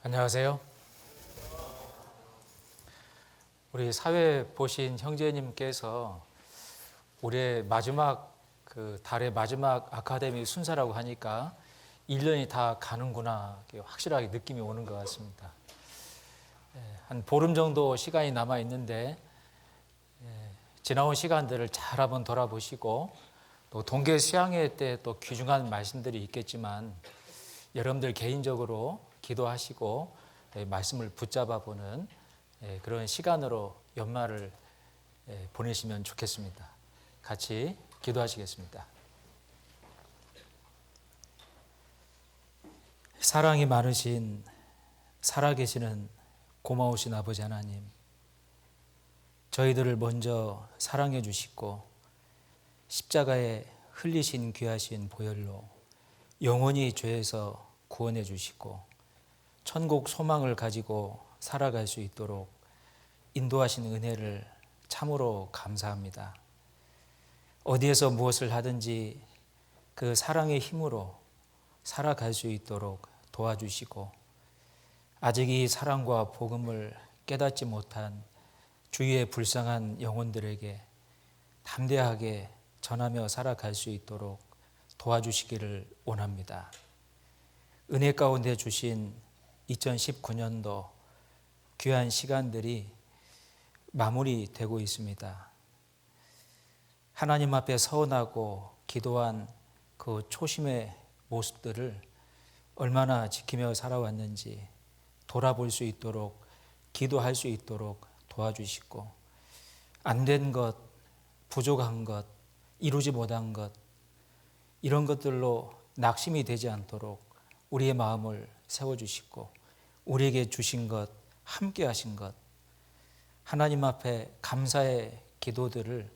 안녕하세요. 우리 사회 보신 형제님께서 올해 마지막 달의 마지막 아카데미 순서라고 하니까 1년이 다 가는구나 확실하게 느낌이 오는 것 같습니다. 한 보름 정도 시간이 남아 있는데 지나온 시간들을 잘 한번 돌아보시고 또 동계 수양회 때 또 귀중한 말씀들이 있겠지만 여러분들 개인적으로 기도하시고 말씀을 붙잡아 보는 그런 시간으로 연말을 보내시면 좋겠습니다. 같이 기도하시겠습니다. 사랑이 많으신 살아계시는 고마우신 아버지 하나님, 저희들을 먼저 사랑해 주시고 십자가에 흘리신 귀하신 보혈로 영원히 죄에서 구원해 주시고 천국 소망을 가지고 살아갈 수 있도록 인도하신 은혜를 참으로 감사합니다. 어디에서 무엇을 하든지 그 사랑의 힘으로 살아갈 수 있도록 도와주시고 아직 이 사랑과 복음을 깨닫지 못한 주위의 불쌍한 영혼들에게 담대하게 전하며 살아갈 수 있도록 도와주시기를 원합니다. 은혜 가운데 주신 2019년도 귀한 시간들이 마무리되고 있습니다. 하나님 앞에 서원하고 기도한 그 초심의 모습들을 얼마나 지키며 살아왔는지 돌아볼 수 있도록 기도할 수 있도록 도와주시고 안 된 것, 부족한 것, 이루지 못한 것 이런 것들로 낙심이 되지 않도록 우리의 마음을 세워주시고 우리에게 주신 것, 함께 하신 것 하나님 앞에 감사의 기도들을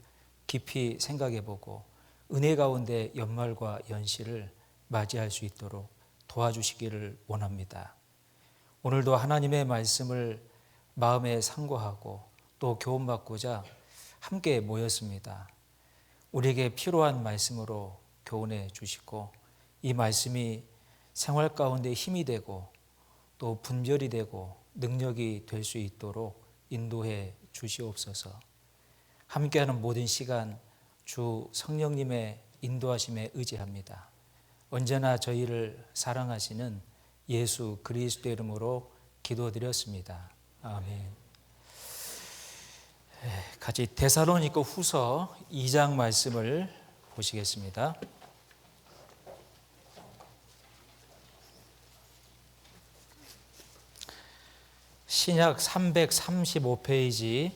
깊이 생각해 보고 은혜 가운데 연말과 연시를 맞이할 수 있도록 도와주시기를 원합니다. 오늘도 하나님의 말씀을 마음에 상고하고 또 교훈받고자 함께 모였습니다. 우리에게 필요한 말씀으로 교훈해 주시고 이 말씀이 생활 가운데 힘이 되고 또 분별이 되고 능력이 될 수 있도록 인도해 주시옵소서. 함께하는 모든 시간 주 성령님의 인도하심에 의지합니다. 언제나 저희를 사랑하시는 예수 그리스도의 이름으로 기도드렸습니다. 아멘. 같이 데살로니가 후서 2장 말씀을 보시겠습니다. 신약 335페이지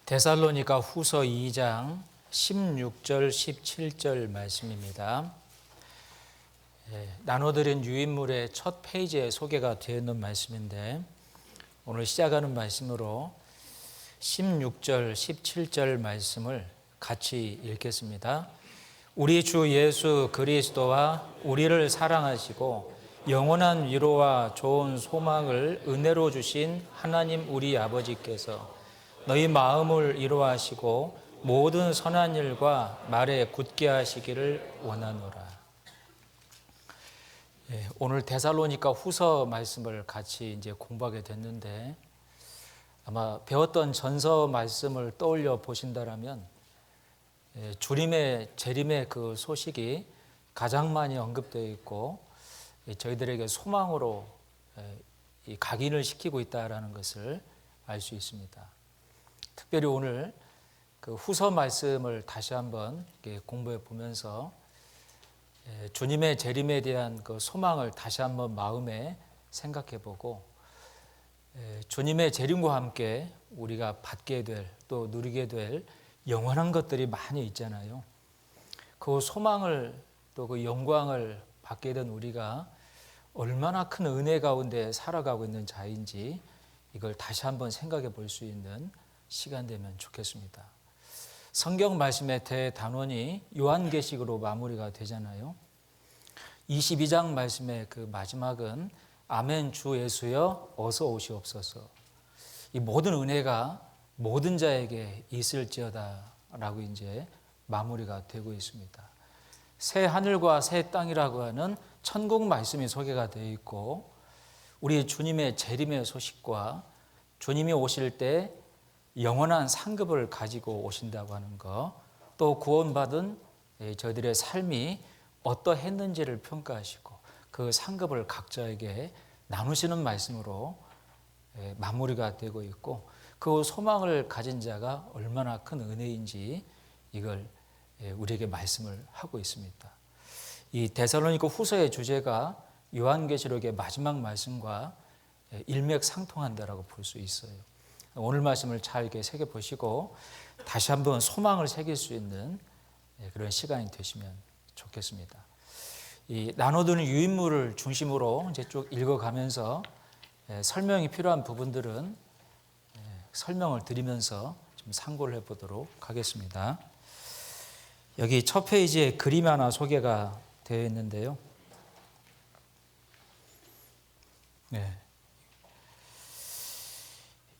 데살로니가 후서 2장 16절 17절 말씀입니다. 나눠드린 유인물의 첫 페이지에 소개가 되어 있는 말씀인데 오늘 시작하는 말씀으로 16절 17절 말씀을 같이 읽겠습니다. 우리 주 예수 그리스도와 우리를 사랑하시고 영원한 위로와 좋은 소망을 은혜로 주신 하나님 우리 아버지께서 너희 마음을 위로하시고 모든 선한 일과 말에 굳게 하시기를 원하노라. 오늘 데살로니가 후서 말씀을 같이 이제 공부하게 됐는데 아마 배웠던 전서 말씀을 떠올려 보신다라면 주님의 재림의 그 소식이 가장 많이 언급되어 있고 저희들에게 소망으로 각인을 시키고 있다라는 것을 알 수 있습니다. 특별히 오늘 그 후서 말씀을 다시 한번 공부해 보면서 주님의 재림에 대한 그 소망을 다시 한번 마음에 생각해 보고 주님의 재림과 함께 우리가 받게 될 또 누리게 될 영원한 것들이 많이 있잖아요. 그 소망을 또 그 영광을 받게 된 우리가 얼마나 큰 은혜 가운데 살아가고 있는 자인지 이걸 다시 한번 생각해 볼 수 있는 시간 되면 좋겠습니다. 성경 말씀의 대단원이 요한계시록으로 마무리가 되잖아요. 22장 말씀의 그 마지막은 아멘 주 예수여 어서 오시옵소서. 이 모든 은혜가 모든 자에게 있을지어다 라고 이제 마무리가 되고 있습니다. 새 하늘과 새 땅이라고 하는 천국 말씀이 소개가 되어 있고, 우리 주님의 재림의 소식과 주님이 오실 때 영원한 상급을 가지고 오신다고 하는 것, 또 구원받은 저희들의 삶이 어떠했는지를 평가하시고 그 상급을 각자에게 나누시는 말씀으로 마무리가 되고 있고, 그 소망을 가진 자가 얼마나 큰 은혜인지 이걸 우리에게 말씀을 하고 있습니다. 이 데살로니가 후서의 주제가 요한계시록의 마지막 말씀과 일맥상통한다라고 볼 수 있어요. 오늘 말씀을 잘 이렇게 새겨보시고 다시 한번 소망을 새길 수 있는 그런 시간이 되시면 좋겠습니다. 이 나눠두는 유인물을 중심으로 이제 쭉 읽어가면서 설명이 필요한 부분들은 설명을 드리면서 좀 참고를 해보도록 하겠습니다. 여기 첫 페이지에 그림 하나 소개가 되어 있는데요.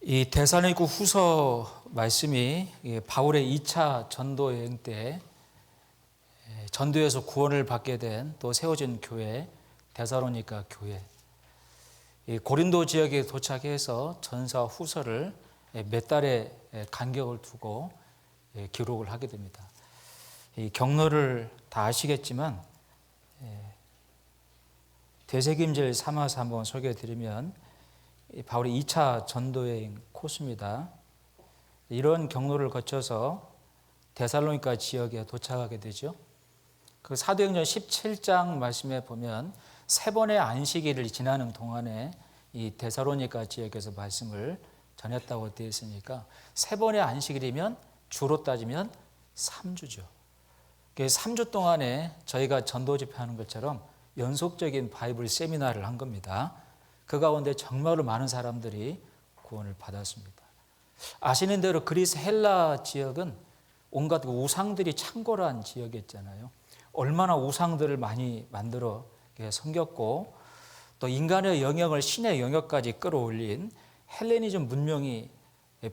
이 데살로니가 후서 말씀이 바울의 2차 전도 여행 때 전도에서 구원을 받게 된 또 세워진 교회, 데살로니가 교회, 고린도 지역에 도착해서 전서 후서를 몇 달의 간격을 두고 기록을 하게 됩니다. 이 경로를 다 아시겠지만 되새김질 삼아서 한번 소개해 드리면, 바울의 2차 전도여행 코스입니다. 이런 경로를 거쳐서 데살로니가 지역에 도착하게 되죠. 그 사도행전 17장 말씀에 보면 세 번의 안식일을 지나는 동안에 이 데살로니가 지역에서 말씀을 전했다고 되어 있으니까 세 번의 안식일이면 주로 따지면 3주죠. 3주 동안에 저희가 전도 집회하는 것처럼 연속적인 바이블 세미나를 한 겁니다. 그 가운데 정말로 많은 사람들이 구원을 받았습니다. 아시는 대로 그리스 헬라 지역은 온갖 우상들이 창궐한 지역이었잖아요. 얼마나 우상들을 많이 만들어 섬겼고, 또 인간의 영역을 신의 영역까지 끌어올린 헬레니즘 문명이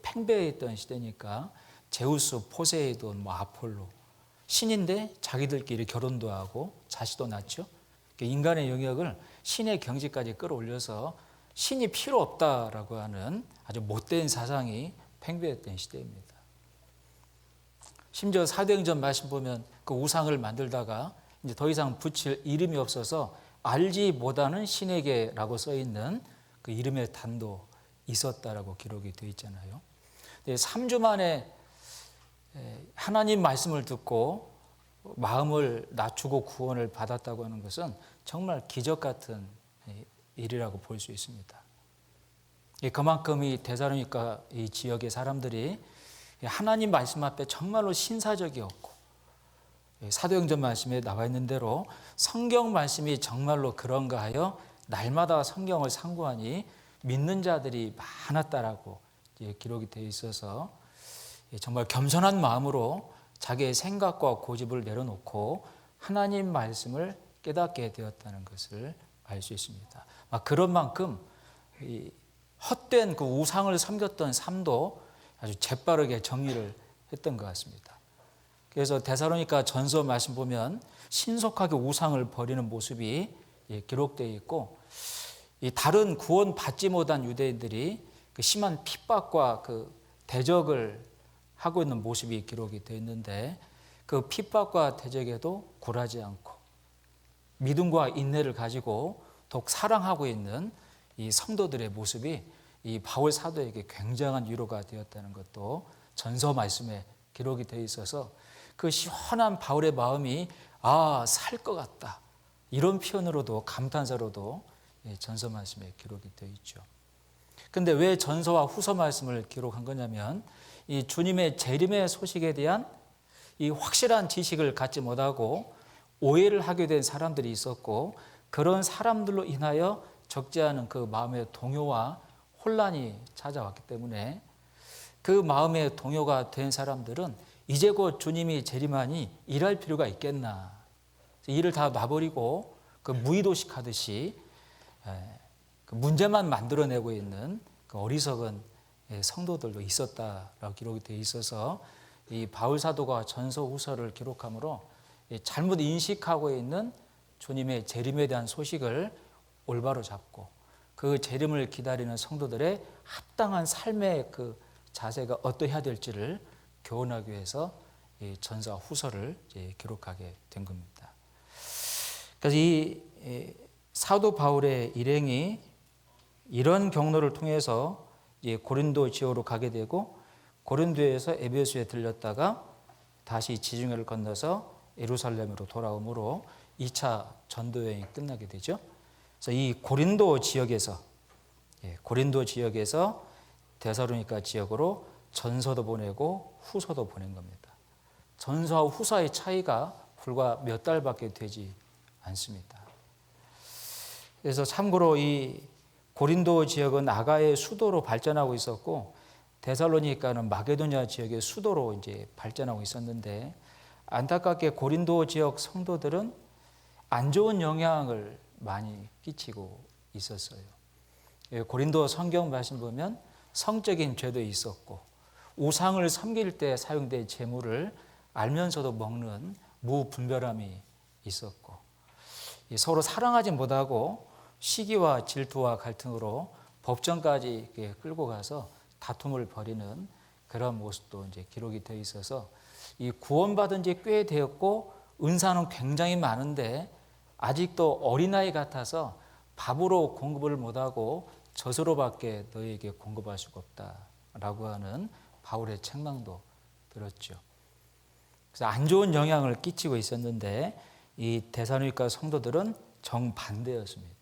팽배했던 시대니까 제우스, 포세이돈, 아폴로, 신인데 자기들끼리 결혼도 하고 자식도 낳죠. 인간의 영역을 신의 경지까지 끌어올려서 신이 필요 없다라고 하는 아주 못된 사상이 팽배했던 시대입니다. 심지어 사도행전 말씀 보면 그 우상을 만들다가 이제 더 이상 붙일 이름이 없어서 알지 못하는 신에게라고 써 있는 그 이름의 단도 있었다라고 기록이 되어 있잖아요. 3주 만에 하나님 말씀을 듣고 마음을 낮추고 구원을 받았다고 하는 것은 정말 기적 같은 일이라고 볼 수 있습니다. 그만큼 이 데살로니가 이 지역의 사람들이 하나님 말씀 앞에 정말로 신사적이었고, 사도행전 말씀에 나와 있는 대로 성경 말씀이 정말로 그런가 하여 날마다 성경을 상고하니 믿는 자들이 많았다라고 기록이 되어 있어서 정말 겸손한 마음으로 자기의 생각과 고집을 내려놓고 하나님 말씀을 깨닫게 되었다는 것을 알 수 있습니다. 그런 만큼 헛된 그 우상을 섬겼던 삶도 아주 재빠르게 정리를 했던 것 같습니다. 그래서 데살로니가 전서 말씀 보면 신속하게 우상을 버리는 모습이 기록되어 있고, 이 다른 구원 받지 못한 유대인들이 그 심한 핍박과 그 대적을 하고 있는 모습이 기록이 되어 있는데, 그 핍박과 대적에도 굴하지 않고 믿음과 인내를 가지고 더욱 사랑하고 있는 이 성도들의 모습이 이 바울 사도에게 굉장한 위로가 되었다는 것도 전서 말씀에 기록이 되어 있어서 그 시원한 바울의 마음이 살 것 같다, 이런 표현으로도 감탄사로도 전서 말씀에 기록이 되어 있죠. 그런데 왜 전서와 후서 말씀을 기록한 거냐면, 이 주님의 재림의 소식에 대한 이 확실한 지식을 갖지 못하고 오해를 하게 된 사람들이 있었고, 그런 사람들로 인하여 적지 않은 그 마음의 동요와 혼란이 찾아왔기 때문에 그 마음의 동요가 된 사람들은 이제 곧 주님이 재림하니 일할 필요가 있겠나, 일을 다 놔버리고 그 무의도식 하듯이 그 문제만 만들어내고 있는 그 어리석은 성도들도 있었다라고 기록이 되어 있어서 이 바울 사도가 전서 후서를 기록함으로 잘못 인식하고 있는 주님의 재림에 대한 소식을 올바로 잡고 그 재림을 기다리는 성도들의 합당한 삶의 그 자세가 어떠해야 될지를 교훈하기 위해서 이 전서와 후서를 기록하게 된 겁니다. 그래서 이 사도 바울의 일행이 이런 경로를 통해서 고린도 지역으로 가게 되고 고린도에서 에베소에 들렸다가 다시 지중해를 건너서 예루살렘으로 돌아오므로 2차 전도 여행이 끝나게 되죠. 그래서 이 고린도 지역에서 데살로니가 지역으로 전서도 보내고 후서도 보낸 겁니다. 전서와 후서의 차이가 불과 몇 달밖에 되지 않습니다. 그래서 참고로 이 고린도 지역은 아가의 수도로 발전하고 있었고 데살로니가는 마게도냐 지역의 수도로 이제 발전하고 있었는데 안타깝게 고린도 지역 성도들은 안 좋은 영향을 많이 끼치고 있었어요. 고린도 성경 말씀 보면 성적인 죄도 있었고 우상을 섬길 때 사용된 재물을 알면서도 먹는 무분별함이 있었고 서로 사랑하지 못하고 시기와 질투와 갈등으로 법정까지 끌고 가서 다툼을 벌이는 그런 모습도 이제 기록이 되어 있어서 이 구원받은 지 꽤 되었고 은사는 굉장히 많은데 아직도 어린아이 같아서 밥으로 공급을 못하고 젖으로밖에 너희에게 공급할 수가 없다라고 하는 바울의 책망도 들었죠. 그래서 안 좋은 영향을 끼치고 있었는데 이 데살로니가 성도들은 정반대였습니다.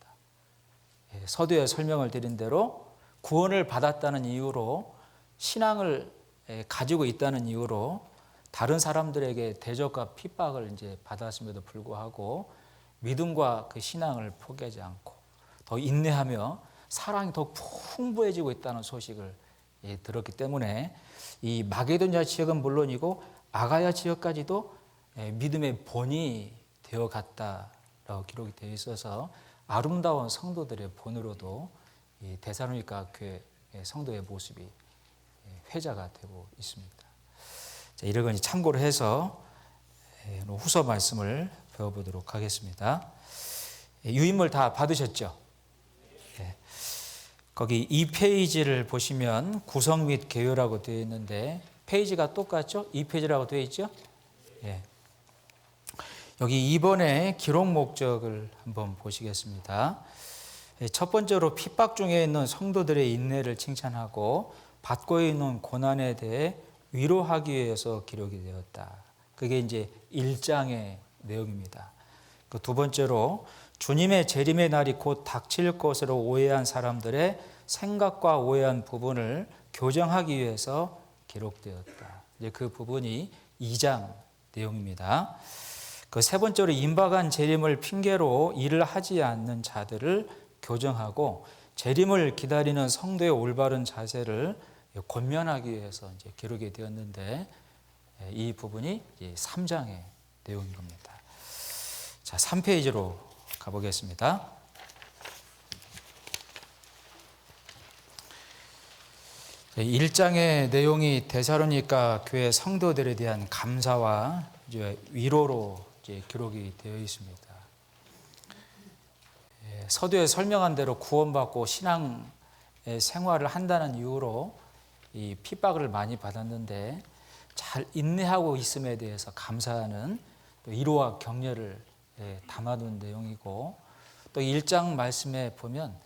서두에 설명을 드린 대로 구원을 받았다는 이유로 신앙을 가지고 있다는 이유로 다른 사람들에게 대적과 핍박을 이제 받았음에도 불구하고 믿음과 그 신앙을 포기하지 않고 더 인내하며 사랑이 더 풍부해지고 있다는 소식을 들었기 때문에 이 마게도냐 지역은 물론이고 아가야 지역까지도 믿음의 본이 되어 갔다라고 기록이 되어 있어서 아름다운 성도들의 본으로도 이 데살로니가 교회 성도의 모습이 회자가 되고 있습니다. 자, 이런 건 참고로 해서 후서 말씀을 배워보도록 하겠습니다. 유인물 다 받으셨죠? 거기 2페이지를 보시면 구성 및 개요라고 되어 있는데 페이지가 똑같죠? 2페이지라고 되어 있죠? 여기 2번의 기록 목적을 한번 보시겠습니다. 첫 번째로 핍박 중에 있는 성도들의 인내를 칭찬하고 받고 있는 고난에 대해 위로하기 위해서 기록이 되었다. 그게 이제 1장의 내용입니다. 그 두 번째로 주님의 재림의 날이 곧 닥칠 것으로 오해한 사람들의 생각과 오해한 부분을 교정하기 위해서 기록되었다. 이제 그 부분이 2장 내용입니다. 그 세 번째로 임박한 재림을 핑계로 일을 하지 않는 자들을 교정하고 재림을 기다리는 성도의 올바른 자세를 권면하기 위해서 이제 기록이 되었는데 이 부분이 3장의 내용인 겁니다. 자, 3페이지로 가보겠습니다. 네, 1장의 내용이 데살로니가 교회 성도들에 대한 감사와 이제 위로로 이제 기록이 되어 있습니다. 서두에 설명한 대로 구원받고 신앙 생활을 한다는 이유로 이 핍박을 많이 받았는데 잘 인내하고 있음에 대해서 감사하는 또 위로와 격려를 담아둔 내용이고 또 1장 말씀에 보면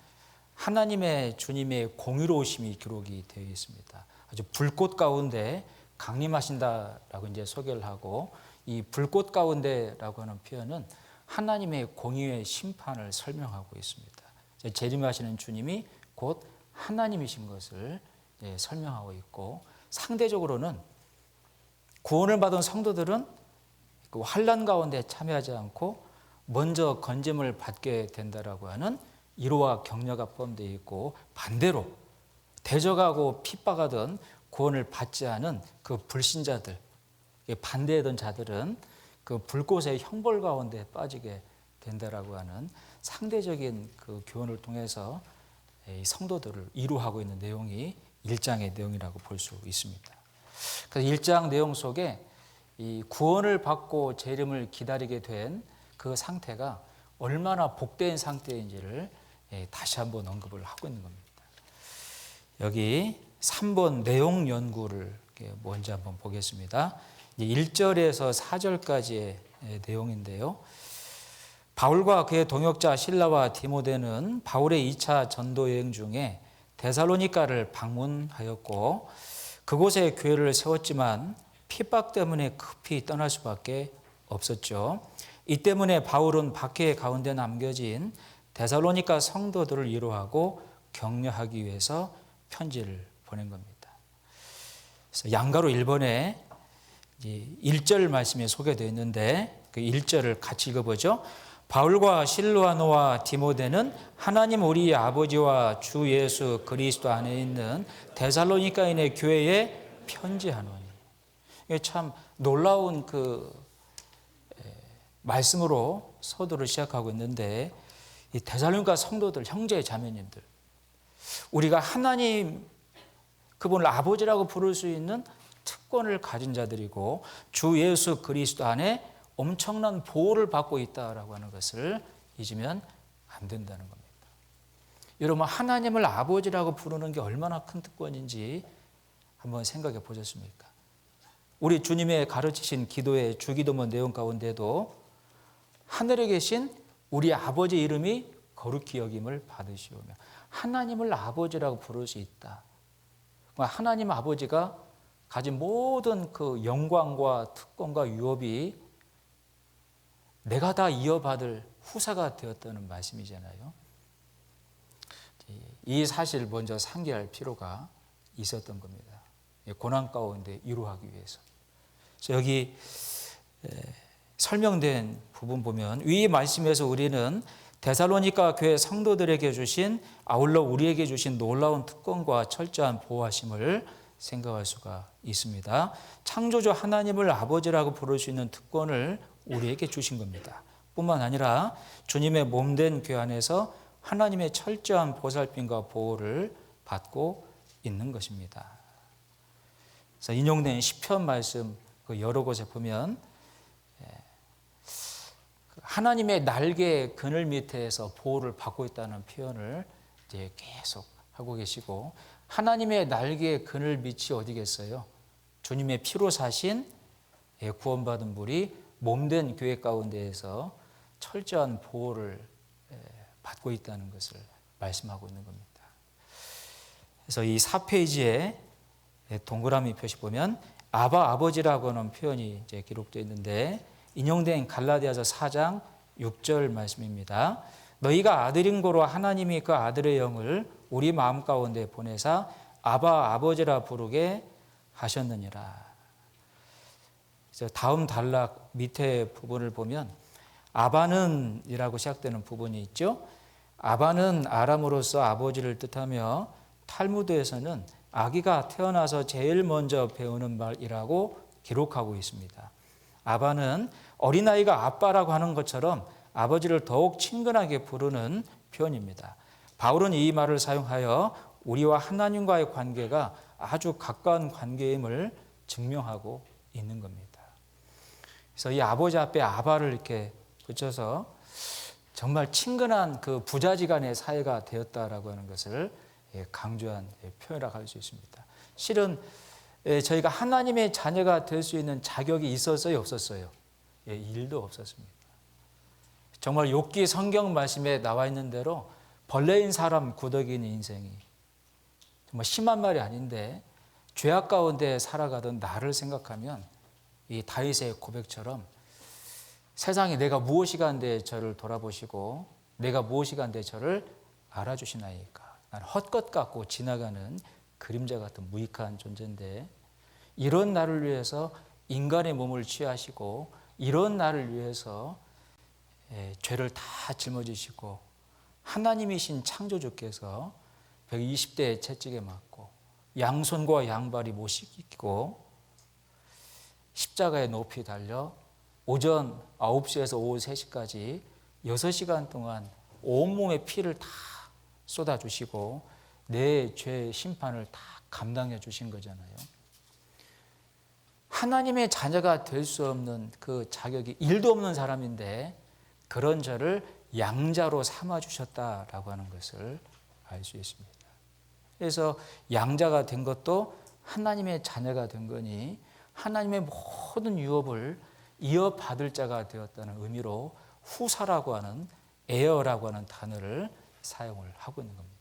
하나님의 주님의 공의로우심이 기록이 되어 있습니다. 아주 불꽃 가운데 강림하신다라고 이제 소개를 하고 이 불꽃 가운데라고 하는 표현은 하나님의 공의의 심판을 설명하고 있습니다. 재림하시는 주님이 곧 하나님이신 것을 설명하고 있고 상대적으로는 구원을 받은 성도들은 그 환난 가운데 참여하지 않고 먼저 건짐을 받게 된다라고 하는 위로와 격려가 포함되어 있고 반대로 대적하고 핍박하던 구원을 받지 않은 그 불신자들 반대하던 자들은 그 불꽃의 형벌 가운데 빠지게 된다라고 하는 상대적인 그 교훈을 통해서 성도들을 위로하고 있는 내용이 1장의 내용이라고 볼 수 있습니다. 그래서 1장 내용 속에 이 구원을 받고 재림을 기다리게 된 그 상태가 얼마나 복된 상태인지를 다시 한번 언급을 하고 있는 겁니다. 여기 3번 내용 연구를 먼저 한번 보겠습니다. 1절에서 4절까지의 내용인데요. 바울과 그의 동역자 실라와 디모데는 바울의 2차 전도 여행 중에 데살로니가를 방문하였고 그곳에 교회를 세웠지만 핍박 때문에 급히 떠날 수밖에 없었죠. 이 때문에 바울은 박해 가운데 남겨진 데살로니가 성도들을 위로하고 격려하기 위해서 편지를 보낸 겁니다. 그래서 양가로 1번에 1절 말씀이 소개되어 있는데 그 1절을 같이 읽어보죠. 바울과 실로아노와 디모데는 하나님 우리 아버지와 주 예수 그리스도 안에 있는 데살로니가인의 교회에 편지하노니. 이게 참 놀라운 그 말씀으로 서두를 시작하고 있는데 이 데살로니가 성도들, 형제 자매님들, 우리가 하나님 그분을 아버지라고 부를 수 있는 특권을 가진 자들이고 주 예수 그리스도 안에 엄청난 보호를 받고 있다라고 하는 것을 잊으면 안 된다는 겁니다. 여러분, 하나님을 아버지라고 부르는 게 얼마나 큰 특권인지 한번 생각해 보셨습니까? 우리 주님의 가르치신 기도의 주기도문 내용 가운데도 하늘에 계신 우리 아버지 이름이 거룩히 여김을 받으시오며 하나님을 아버지라고 부를 수 있다. 하나님 아버지가 가진 모든 그 영광과 특권과 유업이 내가 다 이어받을 후사가 되었다는 말씀이잖아요. 이 사실을 먼저 상기할 필요가 있었던 겁니다. 고난 가운데 위로하기 위해서. 그래서 여기 설명된 부분 보면 위 말씀에서 우리는 데살로니가 교회 성도들에게 주신 아울러 우리에게 주신 놀라운 특권과 철저한 보호하심을 생각할 수가 있습니다. 창조주 하나님을 아버지라고 부를 수 있는 특권을 우리에게 주신 겁니다. 뿐만 아니라 주님의 몸된 교회 안에서 하나님의 철저한 보살핌과 보호를 받고 있는 것입니다. 그래서 인용된 시편 말씀 여러 곳에 보면 하나님의 날개의 그늘 밑에서 보호를 받고 있다는 표현을 이제 계속 하고 계시고 하나님의 날개의 그늘 밑이 어디겠어요? 주님의 피로 사신 구원받은 분이 몸된 교회 가운데에서 철저한 보호를 받고 있다는 것을 말씀하고 있는 겁니다. 그래서 이 4페이지에 동그라미 표시 보면 아바 아버지라고 하는 표현이 이제 기록되어 있는데 인용된 갈라디아서 4장 6절 말씀입니다. 너희가 아들인 고로 하나님이 그 아들의 영을 우리 마음 가운데 보내사 아바 아버지라 부르게 하셨느니라. 다음 단락 밑에 부분을 보면 아바는 이라고 시작되는 부분이 있죠. 아바는 아람으로서 아버지를 뜻하며 탈무드에서는 아기가 태어나서 제일 먼저 배우는 말이라고 기록하고 있습니다. 아바는 어린아이가 아빠라고 하는 것처럼 아버지를 더욱 친근하게 부르는 표현입니다. 바울은 이 말을 사용하여 우리와 하나님과의 관계가 아주 가까운 관계임을 증명하고 있는 겁니다. 그래서 이 아버지 앞에 아바를 이렇게 붙여서 정말 친근한 그 부자지간의 사이가 되었다라고 하는 것을 강조한 표현이라고 할 수 있습니다. 실은 저희가 하나님의 자녀가 될 수 있는 자격이 있었어요, 없었어요? 일도 없었습니다. 정말 욥기 성경 말씀에 나와 있는 대로 벌레인 사람 구더기인 인생이 정말 심한 말이 아닌데 죄악 가운데 살아가던 나를 생각하면 이 다윗의 고백처럼 세상에 내가 무엇이간데 저를 돌아보시고 내가 무엇이간데 저를 알아주시나이까. 난 헛것 같고 지나가는 그림자 같은 무익한 존재인데 이런 나를 위해서 인간의 몸을 취하시고 이런 나를 위해서 죄를 다 짊어지시고 하나님이신 창조주께서 120대의 채찍에 맞고 양손과 양발이 못 씻기고 십자가에 높이 달려 오전 9시에서 오후 3시까지 6시간 동안 온몸에 피를 다 쏟아주시고 내 죄의 심판을 다 감당해 주신 거잖아요. 하나님의 자녀가 될 수 없는 그 자격이 1도 없는 사람인데 그런 저를 양자로 삼아주셨다라고 하는 것을 알 수 있습니다. 그래서 양자가 된 것도 하나님의 자녀가 된 거니 하나님의 모든 유업을 이어받을 자가 되었다는 의미로 후사라고 하는 에어라고 하는 단어를 사용을 하고 있는 겁니다.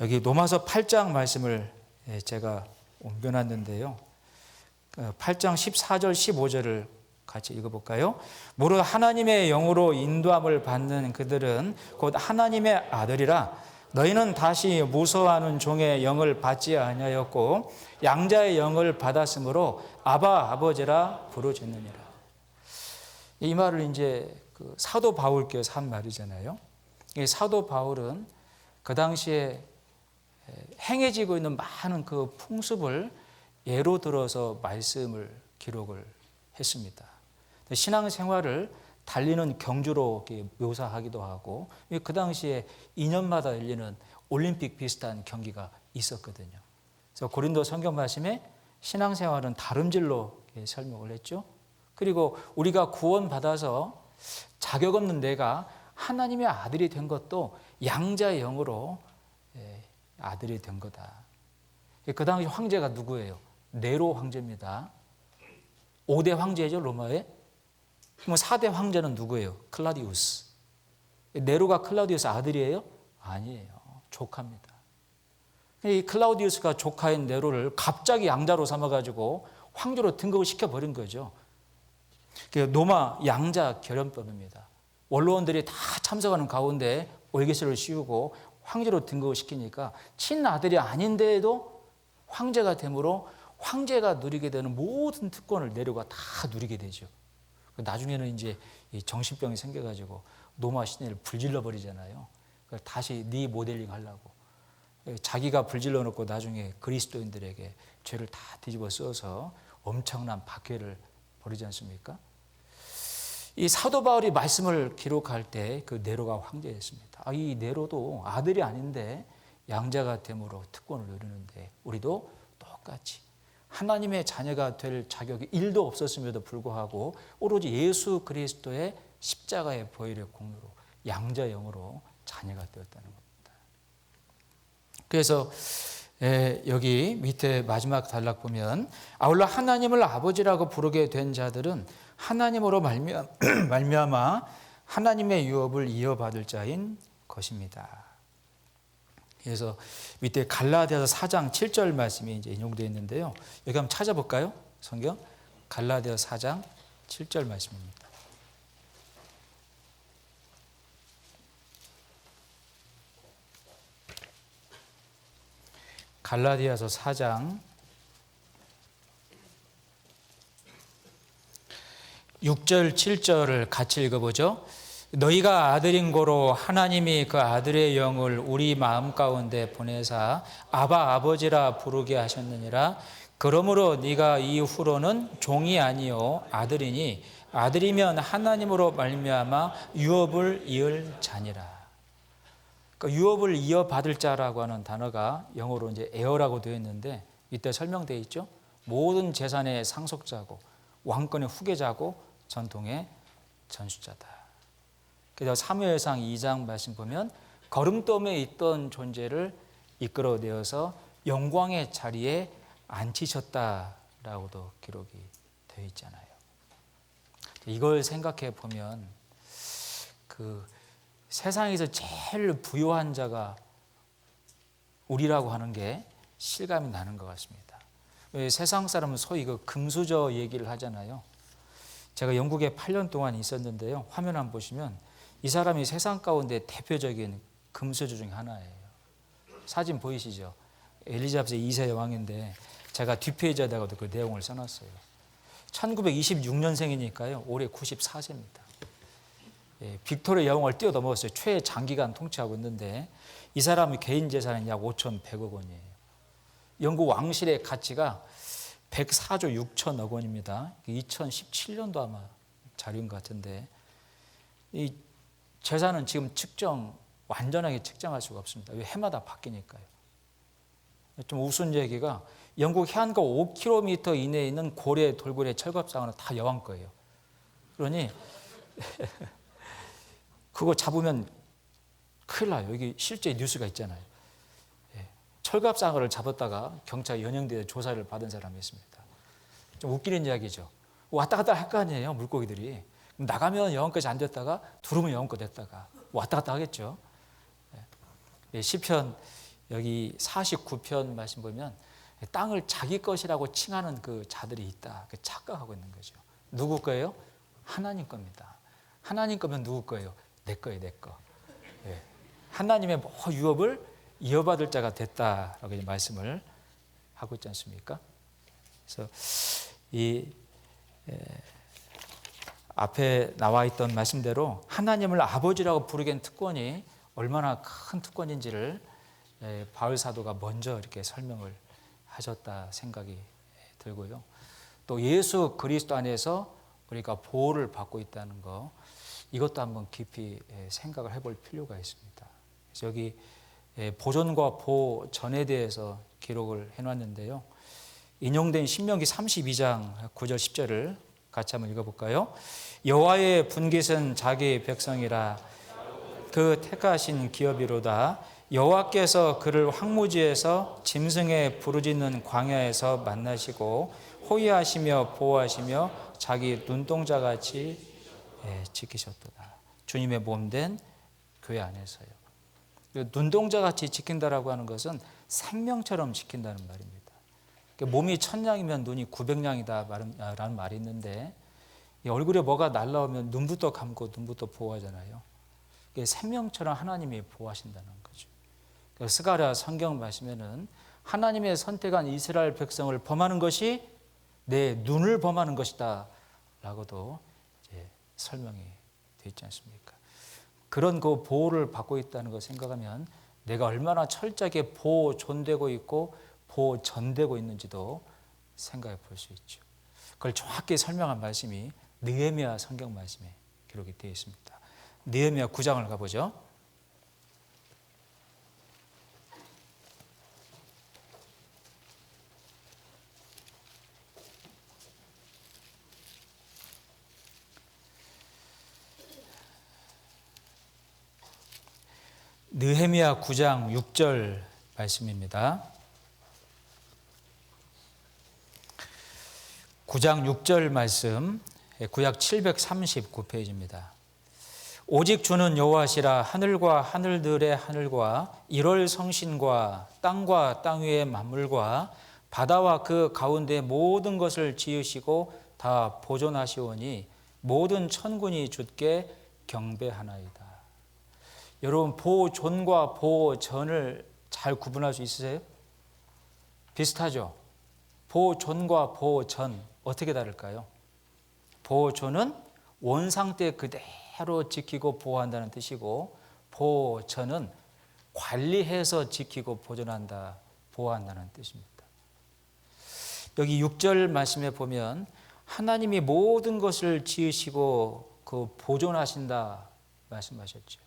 여기 로마서 8장 말씀을 제가 옮겨놨는데요. 8장 14절 15절을 같이 읽어볼까요? 무릇 하나님의 영으로 인도함을 받는 그들은 곧 하나님의 아들이라. 너희는 다시 무서워하는 종의 영을 받지 아니하였고 양자의 영을 받았으므로 아바 아버지라 부르짖느니라. 이 말을 이제 그 사도 바울께서 한 말이잖아요. 이 사도 바울은 그 당시에 행해지고 있는 많은 그 풍습을 예로 들어서 말씀을 기록을 했습니다. 신앙생활을 달리는 경주로 묘사하기도 하고 그 당시에 2년마다 열리는 올림픽 비슷한 경기가 있었거든요. 그래서 고린도 성경 말씀에 신앙생활은 다름질로 설명을 했죠. 그리고 우리가 구원받아서 자격 없는 내가 하나님의 아들이 된 것도 양자의 영으로 아들이 된 거다. 그 당시 황제가 누구예요? 네로 황제입니다. 5대 황제죠, 로마에. 그럼 4대 황제는 누구예요? 클라우디우스. 네로가 클라우디우스 아들이에요? 아니에요. 조카입니다. 이 클라우디우스가 조카인 네로를 갑자기 양자로 삼아가지고 황제로 등극을 시켜버린 거죠. 로마 양자 결연법입니다. 원로원들이 다 참석하는 가운데 월계시를 씌우고 황제로 등극을 시키니까 친아들이 아닌데도 황제가 되므로 황제가 누리게 되는 모든 특권을 네로가 다 누리게 되죠. 나중에는 이제 정신병이 생겨가지고 로마 시내를 불질러 버리잖아요. 다시 리모델링 하려고 자기가 불질러 놓고 나중에 그리스도인들에게 죄를 다 뒤집어 써서 엄청난 박해를 벌이지 않습니까? 이 사도 바울이 말씀을 기록할 때 그 네로가 황제였습니다. 이 네로도 아들이 아닌데 양자가 됨으로 특권을 누리는데 우리도 똑같이 하나님의 자녀가 될 자격이 1도 없었음에도 불구하고 오로지 예수 그리스도의 십자가의 보혈의 공로로 양자 영으로 자녀가 되었다는 겁니다. 그래서 여기 밑에 마지막 단락 보면 아울러 하나님을 아버지라고 부르게 된 자들은 하나님으로 말미암아 하나님의 유업을 이어받을 자인 것입니다. 그래서 밑에 갈라디아서 4장 7절 말씀이 이제 인용되어 있는데요. 여기 한번 찾아볼까요? 성경 갈라디아서 4장 7절 말씀입니다. 갈라디아서 4장 6절 7절을 같이 읽어보죠. 너희가 아들인 고로 하나님이 그 아들의 영을 우리 마음 가운데 보내사 아바 아버지라 부르게 하셨느니라. 그러므로 네가 이후로는 종이 아니요 아들이니 아들이면 하나님으로 말미암아 유업을 이을 자니라. 그러니까 유업을 이어받을 자라고 하는 단어가 영어로 이제 에어라고 되어 있는데 이때 설명되어 있죠. 모든 재산의 상속자고 왕권의 후계자고 전통의 전수자다. 그래서 사무엘상 2장 말씀 보면 거름돌에 있던 존재를 이끌어내어서 영광의 자리에 앉히셨다라고도 기록이 되어 있잖아요. 이걸 생각해 보면 그 세상에서 제일 부유한 자가 우리라고 하는 게 실감이 나는 것 같습니다. 세상 사람은 소위 그 금수저 얘기를 하잖아요. 제가 영국에 8년 동안 있었는데요. 화면 한번 보시면 이 사람이 세상 가운데 대표적인 금수저 중에 하나예요. 사진 보이시죠? 엘리자베스 2세 여왕인데 제가 뒷페이지에다가도 그 내용을 써놨어요. 1926년생이니까요. 올해 94세입니다. 빅토리아 여왕을 뛰어넘었어요. 최장기간 통치하고 있는데 이 사람의 개인 재산은 약 5,100억 원이에요. 영국 왕실의 가치가 104조 6천억 원입니다. 2017년도 아마 자료인 것 같은데 이 재산은 지금 완전하게 측정할 수가 없습니다. 왜 해마다 바뀌니까요. 좀 우스운 얘기가 영국 해안가 5km 이내에 있는 고래, 돌고래, 철갑상어는 다 여왕 거예요. 그러니 그거 잡으면 큰일 나요. 여기 실제 뉴스가 있잖아요. 철갑상어를 잡았다가 경찰 연행대에 조사를 받은 사람이 있습니다. 좀 웃기는 이야기죠. 왔다 갔다 할 거 아니에요, 물고기들이. 나가면 영혼까지 안 됐다가 들어오면 영혼까지 됐다가 왔다 갔다 하겠죠. 시편 여기 49편 말씀 보면 땅을 자기 것이라고 칭하는 그 자들이 있다, 착각하고 있는 거죠. 누구 거예요? 하나님 겁니다. 하나님 거면 누구 거예요? 내 거예요, 내 거. 하나님의 유업을 이어받을 자가 됐다라고 말씀을 하고 있지 않습니까? 그래서 이 앞에 나와 있던 말씀대로 하나님을 아버지라고 부르기엔 특권이 얼마나 큰 특권인지를 바울 사도가 먼저 이렇게 설명을 하셨다 생각이 들고요. 또 예수 그리스도 안에서 우리가 보호를 받고 있다는 거, 이것도 한번 깊이 생각을 해볼 필요가 있습니다. 그래서 여기 보존과 보전에 대해서 기록을 해놨는데요. 인용된 신명기 32장 9절 10절을 같이 한번 읽어볼까요? 여호와의 분깃은 자기 백성이라 그 택하신 기업이로다. 여호와께서 그를 황무지에서 짐승의 부르짖는 광야에서 만나시고 호위하시며 보호하시며 자기 눈동자같이 지키셨도다. 주님의 몸된 교회 안에서요. 눈동자같이 지킨다라고 하는 것은 생명처럼 지킨다는 말입니다. 몸이 1000냥이면 눈이 900냥이다라는 말이 있는데, 얼굴에 뭐가 날라오면 눈부터 감고 눈부터 보호하잖아요. 생명처럼 하나님이 보호하신다는 거죠. 스가랴 성경 말씀에는 하나님의 선택한 이스라엘 백성을 범하는 것이 내 눈을 범하는 것이다 라고도 설명이 되어 있지 않습니까? 그런 그 보호를 받고 있다는 걸 생각하면 내가 얼마나 철저하게 보존되고 있고 보전되고 있는지도 생각해 볼 수 있죠. 그걸 정확히 설명한 말씀이 느헤미야 성경 말씀에 기록이 되어 있습니다. 느헤미야 9장을 가보죠. 느헤미야 9장 6절 말씀입니다. 9장 6절 말씀, 구약 739페이지입니다. 오직 주는 여호와시라. 하늘과 하늘들의 하늘과 일월 성신과 땅과 땅 위의 만물과 바다와 그 가운데 모든 것을 지으시고 다 보존하시오니 모든 천군이 주께 경배하나이다. 여러분, 보존과 보전을 잘 구분할 수 있으세요? 비슷하죠? 보존과 보전 어떻게 다를까요? 보존은 원상태 그대로 지키고 보호한다는 뜻이고, 보전은 관리해서 지키고 보존한다, 보호한다는 뜻입니다. 여기 6절 말씀에 보면 하나님이 모든 것을 지으시고 그 보존하신다 말씀하셨죠.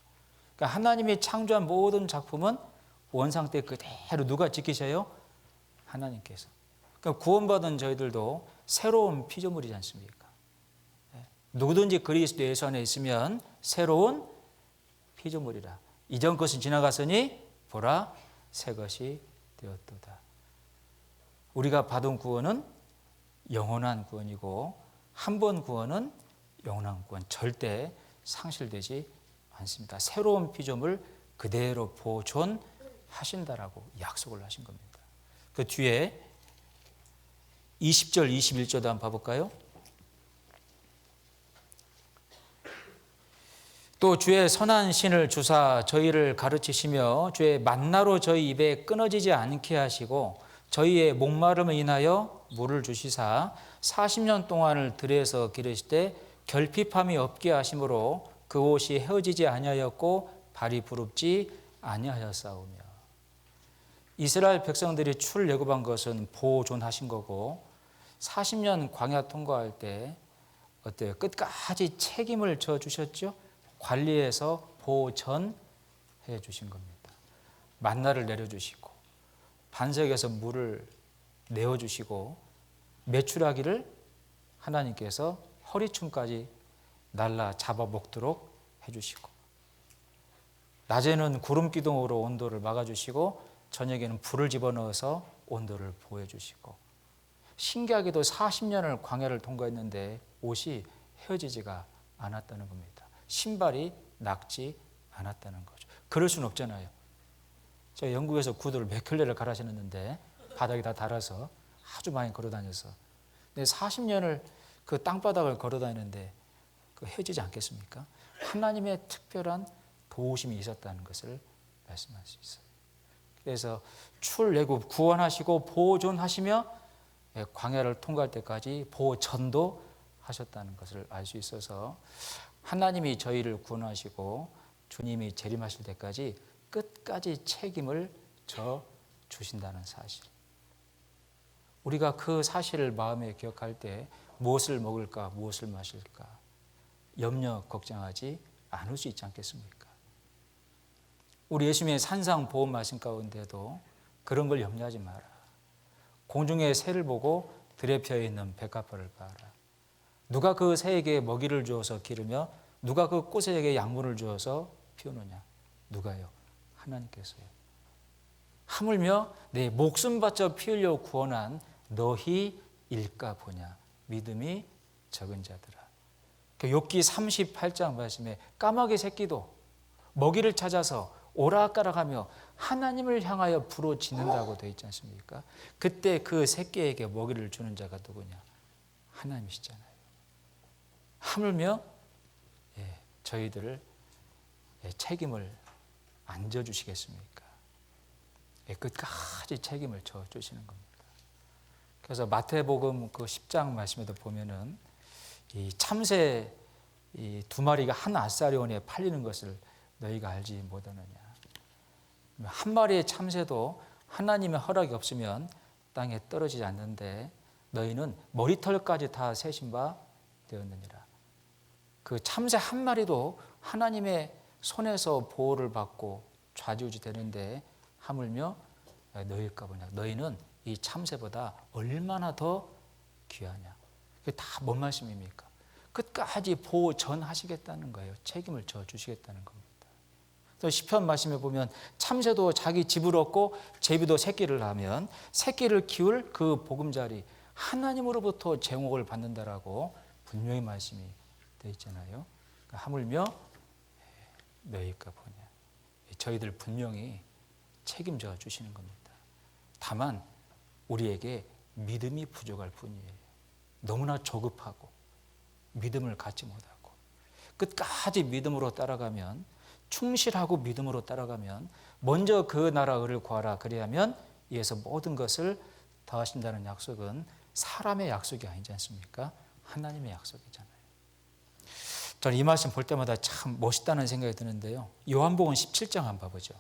그러니까 하나님이 창조한 모든 작품은 원상태 그대로 누가 지키셔요? 하나님께서. 그러니까 구원받은 저희들도 새로운 피조물이지 않습니까? 누구든지 그리스도 예수 안에 있으면 새로운 피조물이라. 이전 것은 지나갔으니 보라 새 것이 되었도다. 우리가 받은 구원은 영원한 구원이고, 한 번 구원은 영원한 구원, 절대 상실되지 않습니다. 새로운 피조물 그대로 보존하신다라고 약속을 하신 겁니다. 그 뒤에 20절 21절도 한번 봐볼까요? 또 주의 선한 신을 주사 저희를 가르치시며 주의 만나로 저희 입에 끊어지지 않게 하시고 저희의 목마름을 인하여 물을 주시사 40년 동안을 들에서 기르시되 결핍함이 없게 하심으로 그 옷이 헤어지지 아니하였고 발이 부릅지 아니하였사오며. 이스라엘 백성들이 출애굽한 것은 보존하신 거고, 40년 광야 통과할 때 어때요? 끝까지 책임을 져 주셨죠? 관리해서 보전해 주신 겁니다. 만나를 내려주시고 반석에서 물을 내어주시고 메추라기를 하나님께서 허리춤까지 날라 잡아먹도록 해주시고 낮에는 구름 기둥으로 온도를 막아주시고 저녁에는 불을 집어넣어서 온도를 보여주시고 신기하게도 40년을 광야를 통과했는데 옷이 헤어지지가 않았다는 겁니다. 신발이 낙지 않았다는 거죠. 그럴 수는 없잖아요. 제가 영국에서 구두를 몇 켤레를 갈아 신었는데 바닥이 다 닳아서 아주 많이 걸어 다녀서 근데 40년을 그 땅바닥을 걸어 다니는데 헤어지지 않겠습니까? 하나님의 특별한 도우심이 있었다는 것을 말씀할 수 있어요. 그래서 출애굽 구원하시고 보존하시며 광야를 통과할 때까지 보전도 하셨다는 것을 알 수 있어서 하나님이 저희를 구원하시고 주님이 재림하실 때까지 끝까지 책임을 져 주신다는 사실. 우리가 그 사실을 마음에 기억할 때 무엇을 먹을까, 무엇을 마실까 염려, 걱정하지 않을 수 있지 않겠습니까? 우리 예수님의 산상 보험 말씀 가운데도 그런 걸 염려하지 마라. 공중의 새를 보고 들에 피어 있는 백합화를 봐라. 누가 그 새에게 먹이를 주어서 기르며 누가 그 꽃에게 양분을 주어서 피우느냐? 누가요? 하나님께서요. 하물며 내 목숨 바쳐 피우려고 구원한 너희 일까 보냐? 믿음이 적은 자들아. 욥기 38장 말씀에 까마귀 새끼도 먹이를 찾아서 오락가락하며 하나님을 향하여 부르짖는다고 되어 있지 않습니까? 그때 그 새끼에게 먹이를 주는 자가 누구냐? 하나님이시잖아요. 하물며 저희들을 책임을 안 져주시겠습니까? 끝까지 책임을 져주시는 겁니다. 그래서 마태복음 그 10장 말씀에도 보면은 이 참새 이 두 마리가 한 아사리온에 팔리는 것을 너희가 알지 못하느냐. 한 마리의 참새도 하나님의 허락이 없으면 땅에 떨어지지 않는데 너희는 머리털까지 다 세신 바 되었느니라. 그 참새 한 마리도 하나님의 손에서 보호를 받고 좌지우지 되는데 하물며 너희일까 보냐. 너희는 이 참새보다 얼마나 더 귀하냐. 그게 다 뭔 말씀입니까? 끝까지 보전하시겠다는 거예요. 책임을 져주시겠다는 겁니다. 또 시편 말씀에 보면 참새도 자기 집을 얻고 제비도 새끼를 하면 새끼를 키울 그 보금자리 하나님으로부터 제목을 받는다라고 분명히 말씀이 되어 있잖아요. 하물며 너희일까 보냐. 저희들 분명히 책임져 주시는 겁니다. 다만 우리에게 믿음이 부족할 뿐이에요. 너무나 조급하고 믿음을 갖지 못하고 끝까지 믿음으로 따라가면 충실하고 믿음으로 따라가면 먼저 그 나라 의를 구하라 그리하면 이에서 모든 것을 더하신다는 약속은 사람의 약속이 아니지 않습니까? 하나님의 약속이잖아요. 저는 이 말씀 볼 때마다 참 멋있다는 생각이 드는데요. 요한복음 17장 한번 봐보죠.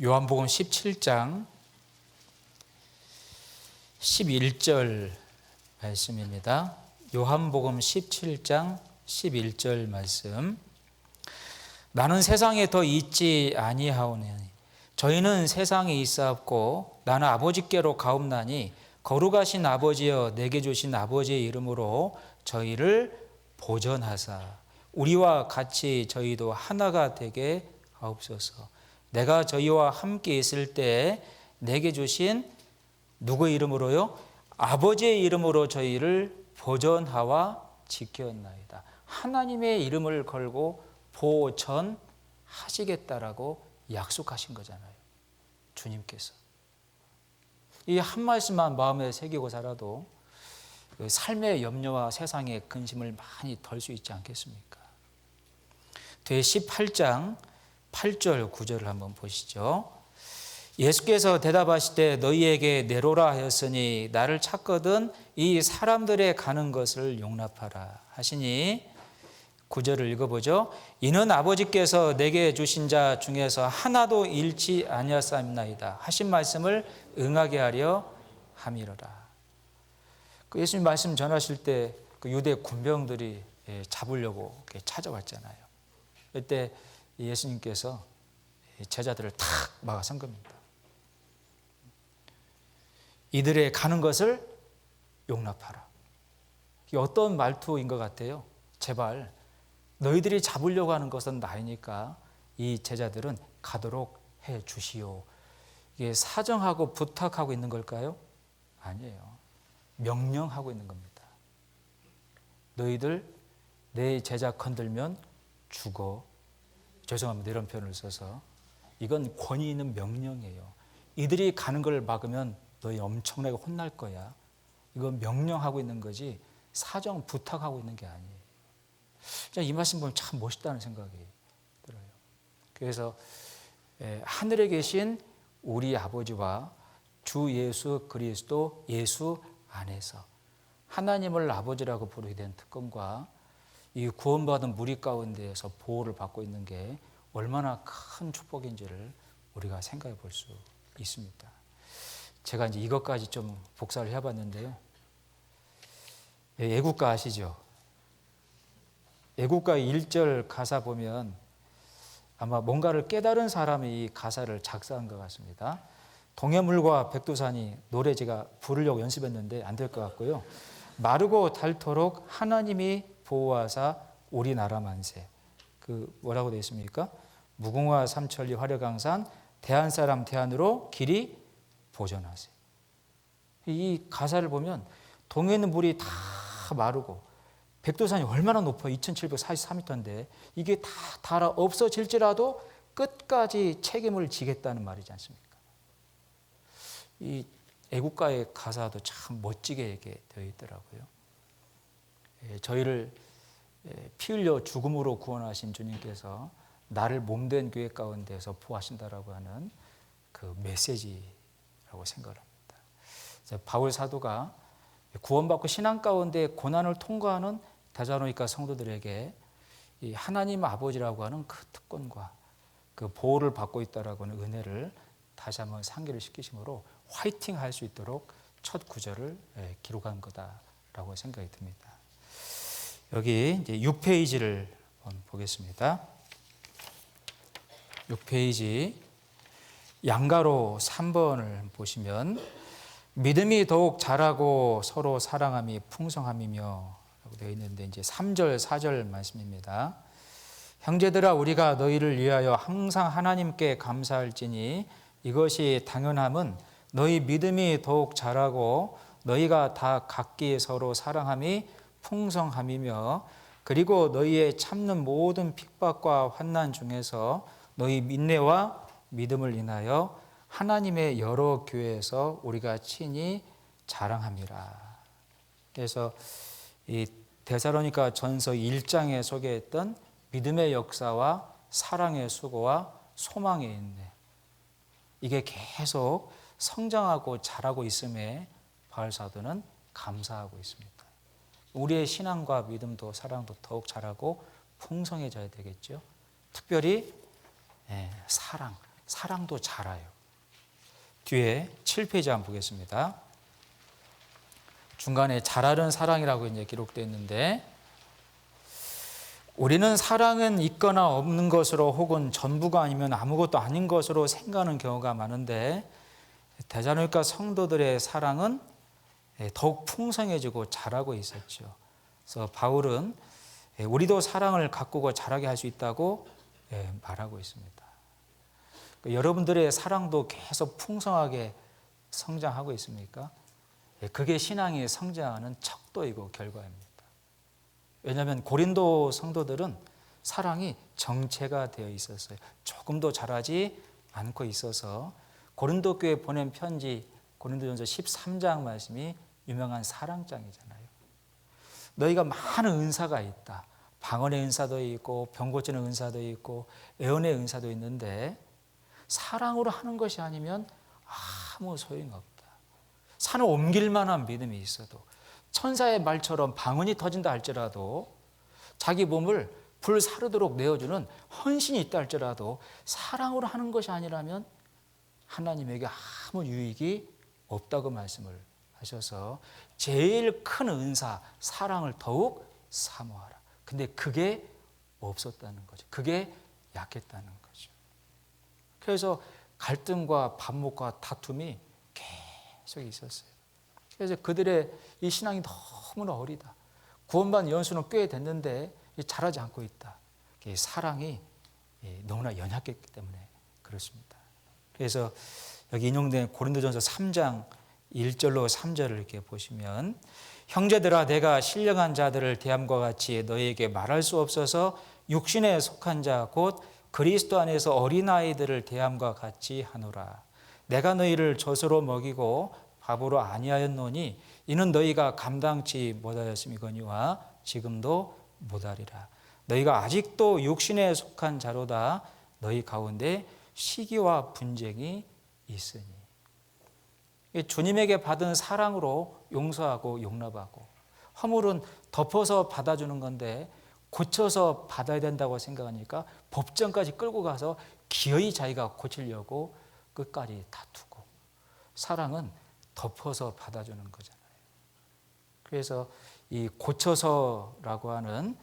요한복음 17장 11절 말씀입니다. 요한복음 17장 11절 말씀. 나는 세상에 더 있지 아니하오니 저희는 세상에 있사옵고 나는 아버지께로 가옵나니 거룩하신 아버지여 내게 주신 아버지의 이름으로 저희를 보전하사 우리와 같이 저희도 하나가 되게 하옵소서. 내가 저희와 함께 있을 때 내게 주신 누구의 이름으로요? 아버지의 이름으로 저희를 보전하와 지켰나이다. 하나님의 이름을 걸고 보전하시겠다라고 약속하신 거잖아요. 주님께서. 이 한 말씀만 마음에 새기고 살아도 삶의 염려와 세상의 근심을 많이 덜 수 있지 않겠습니까? 뒤에 18장 8절 9절을 한번 보시죠. 예수께서 대답하시되 너희에게 내로라 하였으니 나를 찾거든 이 사람들의 가는 것을 용납하라 하시니 9절을 읽어보죠. 이는 아버지께서 내게 주신 자 중에서 하나도 잃지 아니하사옵나이다 하신 말씀을 응하게 하려 함이로라. 그 예수님 말씀 전하실 때 그 유대 군병들이 잡으려고 찾아왔잖아요. 그때 예수님께서 제자들을 탁 막아선 겁니다. 이들의 가는 것을 용납하라. 이게 어떤 말투인 것 같아요? 제발 너희들이 잡으려고 하는 것은 나이니까 이 제자들은 가도록 해 주시오. 이게 사정하고 부탁하고 있는 걸까요? 아니에요. 명령하고 있는 겁니다. 너희들 내 제자 건들면 죽어. 죄송합니다. 이런 표현을 써서. 이건 권위 있는 명령이에요. 이들이 가는 걸 막으면 너희 엄청나게 혼날 거야. 이건 명령하고 있는 거지 사정 부탁하고 있는 게 아니에요. 이 말씀 보면 참 멋있다는 생각이 들어요. 그래서 하늘에 계신 우리 아버지와 주 예수 그리스도 예수 안에서 하나님을 아버지라고 부르게 된 특권과 이 구원받은 무리 가운데에서 보호를 받고 있는 게 얼마나 큰 축복인지를 우리가 생각해 볼 수 있습니다. 제가 이제 이것까지 좀 복사를 해봤는데요. 애국가 아시죠? 애국가 1절 가사 보면 아마 뭔가를 깨달은 사람이 이 가사를 작사한 것 같습니다. 동해물과 백두산이 노래 제가 부르려고 연습했는데 안 될 것 같고요. 마르고 닳도록 하나님이 보호하사 우리나라 만세. 뭐라고 되어 있습니까? 무궁화 삼천리 화려강산 대한 사람 대한으로 길이 보존하세. 이 가사를 보면 동해에 있는 물이 다 마르고 백두산이 얼마나 높아요? 2743m인데 이게 다 닳아 없어질지라도 끝까지 책임을 지겠다는 말이지 않습니까? 이 애국가의 가사도 참 멋지게 얘기되어 있더라고요. 저희를 피 흘려 죽음으로 구원하신 주님께서 나를 몸된 교회 가운데서 보호하신다라고 하는 그 메시지라고 생각을 합니다. 바울 사도가 구원받고 신앙 가운데 고난을 통과하는 데살로니가 성도들에게 이 하나님 아버지라고 하는 그 특권과 그 보호를 받고 있다라고 하는 은혜를 다시 한번 상기를 시키심으로 화이팅 할 수 있도록 첫 구절을 기록한 거다라고 생각이 듭니다. 여기 이제 6페이지를 보겠습니다. 6페이지 양가로 3번을 보시면 믿음이 더욱 자라고 서로 사랑함이 풍성함이며 라고 되어 있는데 이제 3절 4절 말씀입니다. 형제들아 우리가 너희를 위하여 항상 하나님께 감사할지니 이것이 당연함은 너희 믿음이 더욱 자라고 너희가 다 각기 서로 사랑함이 풍성함이며 그리고 너희의 참는 모든 핍박과 환난 중에서 너희 인내와 믿음을 인하여 하나님의 여러 교회에서 우리가 친히 자랑함이라. 그래서 이 데살로니가 전서 1장에 소개했던 믿음의 역사와 사랑의 수고와 소망의 인내, 이게 계속 성장하고 자라고 있음에 바울 사도는 감사하고 있습니다. 우리의 신앙과 믿음도 사랑도 더욱 자라고 풍성해져야 되겠죠. 특별히 사랑도 자라요. 뒤에 7페이지 한번 보겠습니다. 중간에 자라는 사랑이라고 이제 기록되어 있는데 우리는 사랑은 있거나 없는 것으로 혹은 전부가 아니면 아무것도 아닌 것으로 생각하는 경우가 많은데 데살로니가 성도들의 사랑은 더욱 풍성해지고 자라고 있었죠. 그래서 바울은 우리도 사랑을 가꾸고 자라게 할 수 있다고 말하고 있습니다. 여러분들의 사랑도 계속 풍성하게 성장하고 있습니까? 그게 신앙이 성장하는 척도이고 결과입니다. 왜냐하면 고린도 성도들은 사랑이 정체가 되어 있었어요. 조금도 자라지 않고 있어서 고린도 교회에 보낸 편지 고린도전서 13장 말씀이 유명한 사랑장이잖아요. 너희가 많은 은사가 있다. 방언의 은사도 있고 병 고치는 은사도 있고 애언의 은사도 있는데 사랑으로 하는 것이 아니면 아무 소용이 없다. 산을 옮길 만한 믿음이 있어도 천사의 말처럼 방언이 터진다 할지라도 자기 몸을 불 사르도록 내어주는 헌신이 있다 할지라도 사랑으로 하는 것이 아니라면 하나님에게 아무 유익이 없다고 말씀을 하셔서 제일 큰 은사 사랑을 더욱 사모하라. 근데 그게 없었다는 거죠. 그게 약했다는 거죠. 그래서 갈등과 반목과 다툼이 계속 있었어요. 그래서 그들의 이 신앙이 너무나 어리다. 구원받은 연수는 꽤 됐는데 자라지 않고 있다. 사랑이 너무나 연약했기 때문에 그렇습니다. 그래서 여기 인용된 고린도전서 3장 1절로 3절을 이렇게 보시면, 형제들아 내가 신령한 자들을 대함과 같이 너희에게 말할 수 없어서 육신에 속한 자 곧 그리스도 안에서 어린아이들을 대함과 같이 하노라. 내가 너희를 젖으로 먹이고 밥으로 아니하였노니 이는 너희가 감당치 못하였음이거니와 지금도 못하리라. 너희가 아직도 육신에 속한 자로다. 너희 가운데 시기와 분쟁이 있으니. 주님에게 받은 사랑으로 용서하고 용납하고, 허물은 덮어서 받아주는 건데 고쳐서 받아야 된다고 생각하니까 법정까지 끌고 가서 기어이 자기가 고치려고 끝까지 다투고, 사랑은 덮어서 받아주는 거잖아요. 그래서 이 고쳐서라고 하는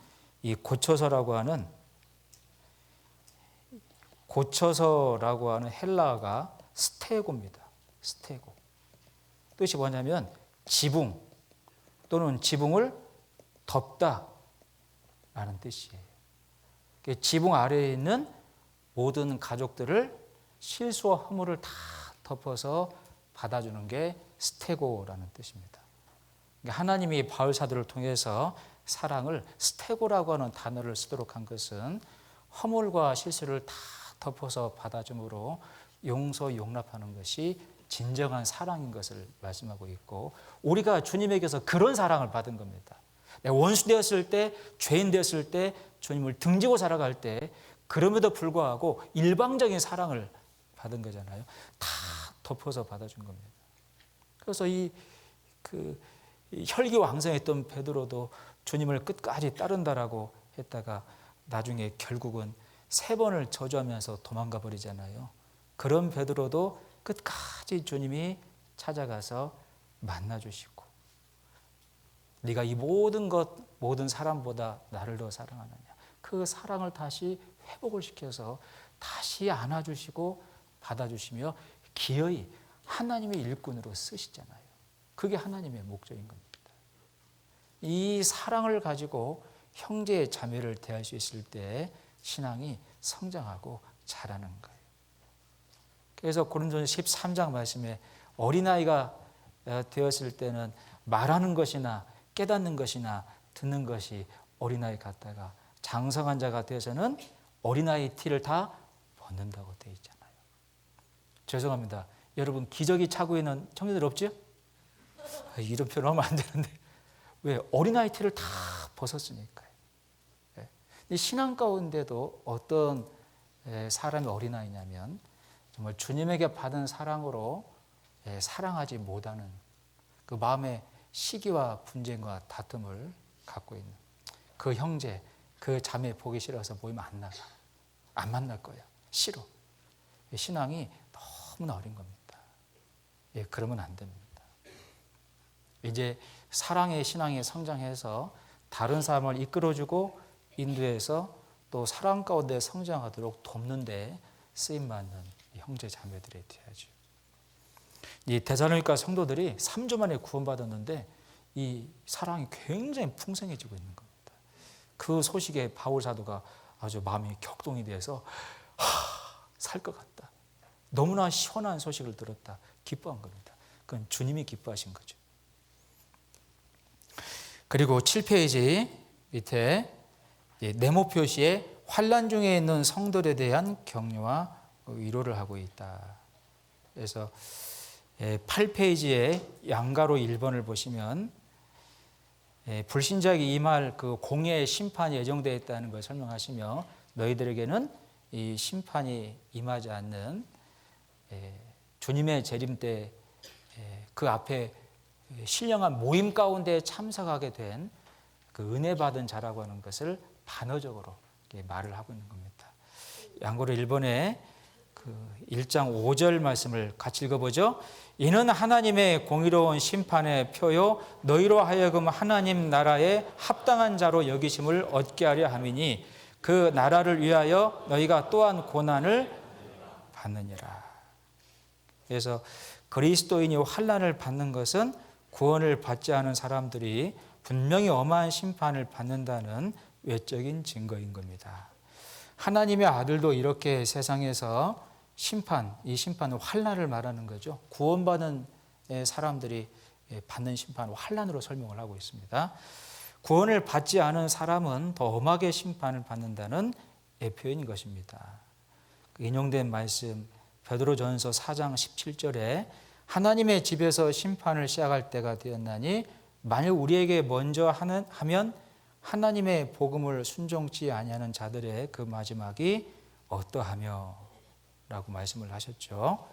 헬라어가 스테고입니다. 스테고. 뜻이 뭐냐면 지붕 또는 지붕을 덮다 라는 뜻이에요. 지붕 아래에 있는 모든 가족들을 실수와 허물을 다 덮어서 받아주는 게 스테고라는 뜻입니다. 하나님이 바울 사도를 통해서 사랑을 스테고라고 하는 단어를 쓰도록 한 것은 허물과 실수를 다 덮어서 받아줌으로 용서, 용납하는 것이 진정한 사랑인 것을 말씀하고 있고, 우리가 주님에게서 그런 사랑을 받은 겁니다. 내가 원수 되었을 때, 죄인 되었을 때, 주님을 등지고 살아갈 때 그럼에도 불구하고 일방적인 사랑을 받은 거잖아요. 다 덮어서 받아준 겁니다. 그래서 이 혈기왕성했던 베드로도 주님을 끝까지 따른다라고 했다가 나중에 결국은 3번을 저주하면서 도망가 버리잖아요. 그런 베드로도 끝까지 주님이 찾아가서 만나주시고, 네가 이 모든 사람보다 나를 더 사랑하느냐, 그 사랑을 다시 회복을 시켜서 다시 안아주시고 받아주시며 기어이 하나님의 일꾼으로 쓰시잖아요. 그게 하나님의 목적인 겁니다. 이 사랑을 가지고 형제 자매를 대할 수 있을 때 신앙이 성장하고 자라는 거예요. 그래서 고린도전서 13장 말씀에 어린아이가 되었을 때는 말하는 것이나 깨닫는 것이나 듣는 것이 어린아이 같다가 장성한 자가 되어서는 어린아이 티를 다 벗는다고 되어 있잖아요. 죄송합니다. 여러분 기저귀 차고 있는 청년들 없죠? 이런 표현 하면 안 되는데, 왜? 어린아이 티를 다 벗었으니까요. 신앙 가운데도 어떤 사람이 어린아이냐면 정말 주님에게 받은 사랑으로 사랑하지 못하는 그 마음의 시기와 분쟁과 다툼을 갖고 있는 그 형제, 그 자매 보기 싫어서 모이면 안 나가. 안 만날 거야. 싫어. 신앙이 너무나 어린 겁니다. 그러면 안 됩니다. 이제 사랑의 신앙이 성장해서 다른 사람을 이끌어주고 인도해서 또 사랑 가운데 성장하도록 돕는 데 쓰임받는 형제 자매들이 되어야죠. 이 데살로니가 성도들이 3주 만에 구원받았는데 이 사랑이 굉장히 풍성해지고 있는 겁니다. 그 소식에 바울 사도가 아주 마음이 격동이 돼서 살 것 같다. 너무나 시원한 소식을 들었다. 기뻐한 겁니다. 그건 주님이 기뻐하신 거죠. 그리고 7페이지 밑에 네모 표시에 환난 중에 있는 성도들에 대한 격려와 위로를 하고 있다. 그래서 8페이지에 양가로 1번을 보시면 불신자에게 임할 그 공의의 심판이 예정되어 있다는 걸 설명하시며, 너희들에게는 이 심판이 임하지 않는 주님의 재림 때 그 앞에 신령한 모임 가운데 참석하게 된 그 은혜 받은 자라고 하는 것을 반어적으로 말을 하고 있는 겁니다. 양고로 1번에 그 1장 5절 말씀을 같이 읽어보죠. 이는 하나님의 공의로운 심판의 표요 너희로 하여금 하나님 나라에 합당한 자로 여기심을 얻게 하려 함이니 그 나라를 위하여 너희가 또한 고난을 받느니라. 그래서 그리스도인이 환난을 받는 것은 구원을 받지 않은 사람들이 분명히 엄한 심판을 받는다는 외적인 증거인 겁니다. 하나님의 아들도 이렇게 세상에서 이 심판은 환난을 말하는 거죠. 구원받은 사람들이 받는 심판을 환난으로 설명을 하고 있습니다. 구원을 받지 않은 사람은 더 엄하게 심판을 받는다는 표현인 것입니다. 인용된 말씀 베드로전서 4장 17절에 하나님의 집에서 심판을 시작할 때가 되었나니 만일 우리에게 먼저 하면 하나님의 복음을 순종치 아니하는 자들의 그 마지막이 어떠하며 라고 말씀을 하셨죠.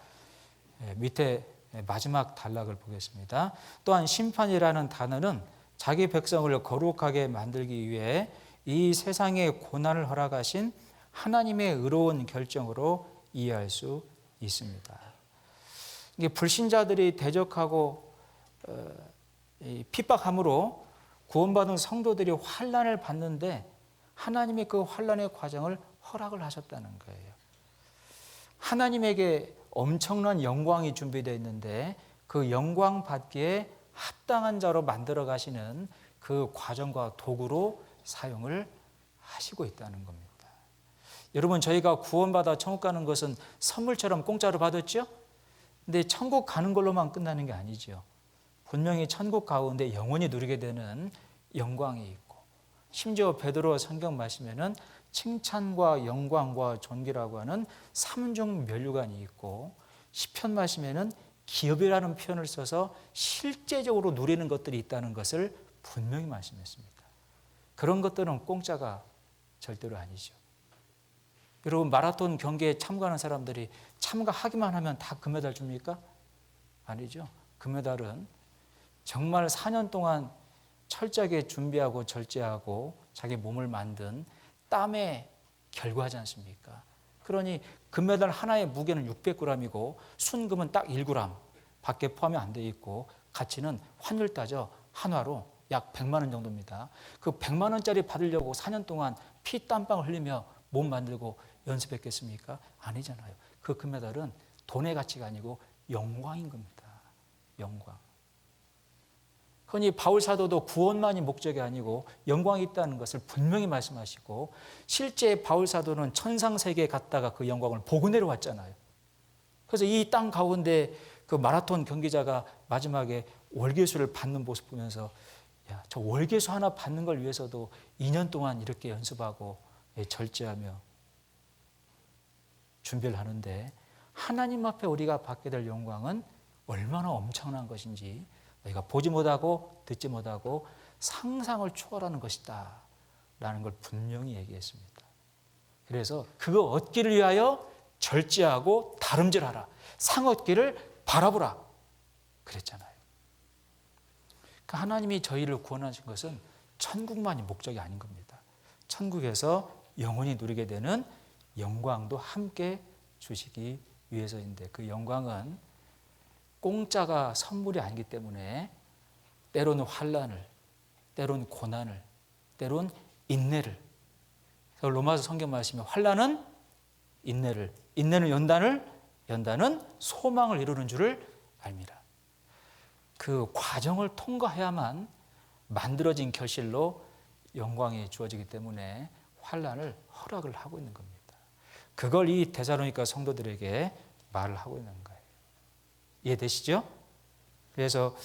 밑에 마지막 단락을 보겠습니다. 또한 심판이라는 단어는 자기 백성을 거룩하게 만들기 위해 이 세상에 고난을 허락하신 하나님의 의로운 결정으로 이해할 수 있습니다. 이게 불신자들이 대적하고 핍박함으로 구원받은 성도들이 환난을 받는데 하나님이 그 환난의 과정을 허락을 하셨다는 거예요. 하나님에게 엄청난 영광이 준비되어 있는데 그 영광 받기에 합당한 자로 만들어 가시는 그 과정과 도구로 사용을 하시고 있다는 겁니다. 여러분, 저희가 구원받아 천국 가는 것은 선물처럼 공짜로 받았죠? 근데 천국 가는 걸로만 끝나는 게 아니죠. 분명히 천국 가운데 영원히 누리게 되는 영광이 있고, 심지어 베드로 성경 말씀에는 칭찬과 영광과 존귀라고 하는 삼중 면류관이 있고, 시편 말씀에는 기업이라는 표현을 써서 실제적으로 누리는 것들이 있다는 것을 분명히 말씀했습니다. 그런 것들은 공짜가 절대로 아니죠. 여러분, 마라톤 경기에 참가하는 사람들이 참가하기만 하면 다 금메달 줍니까? 아니죠. 금메달은 정말 4년 동안 철저하게 준비하고 절제하고 자기 몸을 만든 땀의 결과지 않습니까? 그러니 금메달 하나의 무게는 600g이고 순금은 딱 1g 밖에 포함이 안 돼 있고, 가치는 환율 따져 한화로 약 100만 원 정도입니다. 그 100만 원짜리 받으려고 4년 동안 피 땀방울 흘리며 몸 만들고 연습했겠습니까? 아니잖아요. 그 금메달은 돈의 가치가 아니고 영광인 겁니다. 영광. 흔히 바울 사도도 구원만이 목적이 아니고 영광이 있다는 것을 분명히 말씀하시고, 실제 바울 사도는 천상세계에 갔다가 그 영광을 보고 내려왔잖아요. 그래서 이 땅 가운데 그 마라톤 경기자가 마지막에 월계수를 받는 모습 보면서, 야, 저 월계수 하나 받는 걸 위해서도 2년 동안 이렇게 연습하고 절제하며 준비를 하는데, 하나님 앞에 우리가 받게 될 영광은 얼마나 엄청난 것인지 너희가 보지 못하고 듣지 못하고 상상을 초월하는 것이다 라는 걸 분명히 얘기했습니다. 그래서 그거 얻기를 위하여 절제하고 다름질하라, 상 얻기를 바라보라 그랬잖아요. 그러니까 하나님이 저희를 구원하신 것은 천국만이 목적이 아닌 겁니다. 천국에서 영원히 누리게 되는 영광도 함께 주시기 위해서인데, 그 영광은 공짜가 선물이 아니기 때문에 때로는 환난을, 때로는 고난을, 때로는 인내를, 로마서 성경 말씀에 환난은 인내를, 인내는 연단을, 연단은 소망을 이루는 줄을 알미라. 그 과정을 통과해야만 만들어진 결실로 영광이 주어지기 때문에 환난을 허락을 하고 있는 겁니다. 그걸 이 데살로니가 성도들에게 말을 하고 있는 거예요. 이해되시죠? 그래서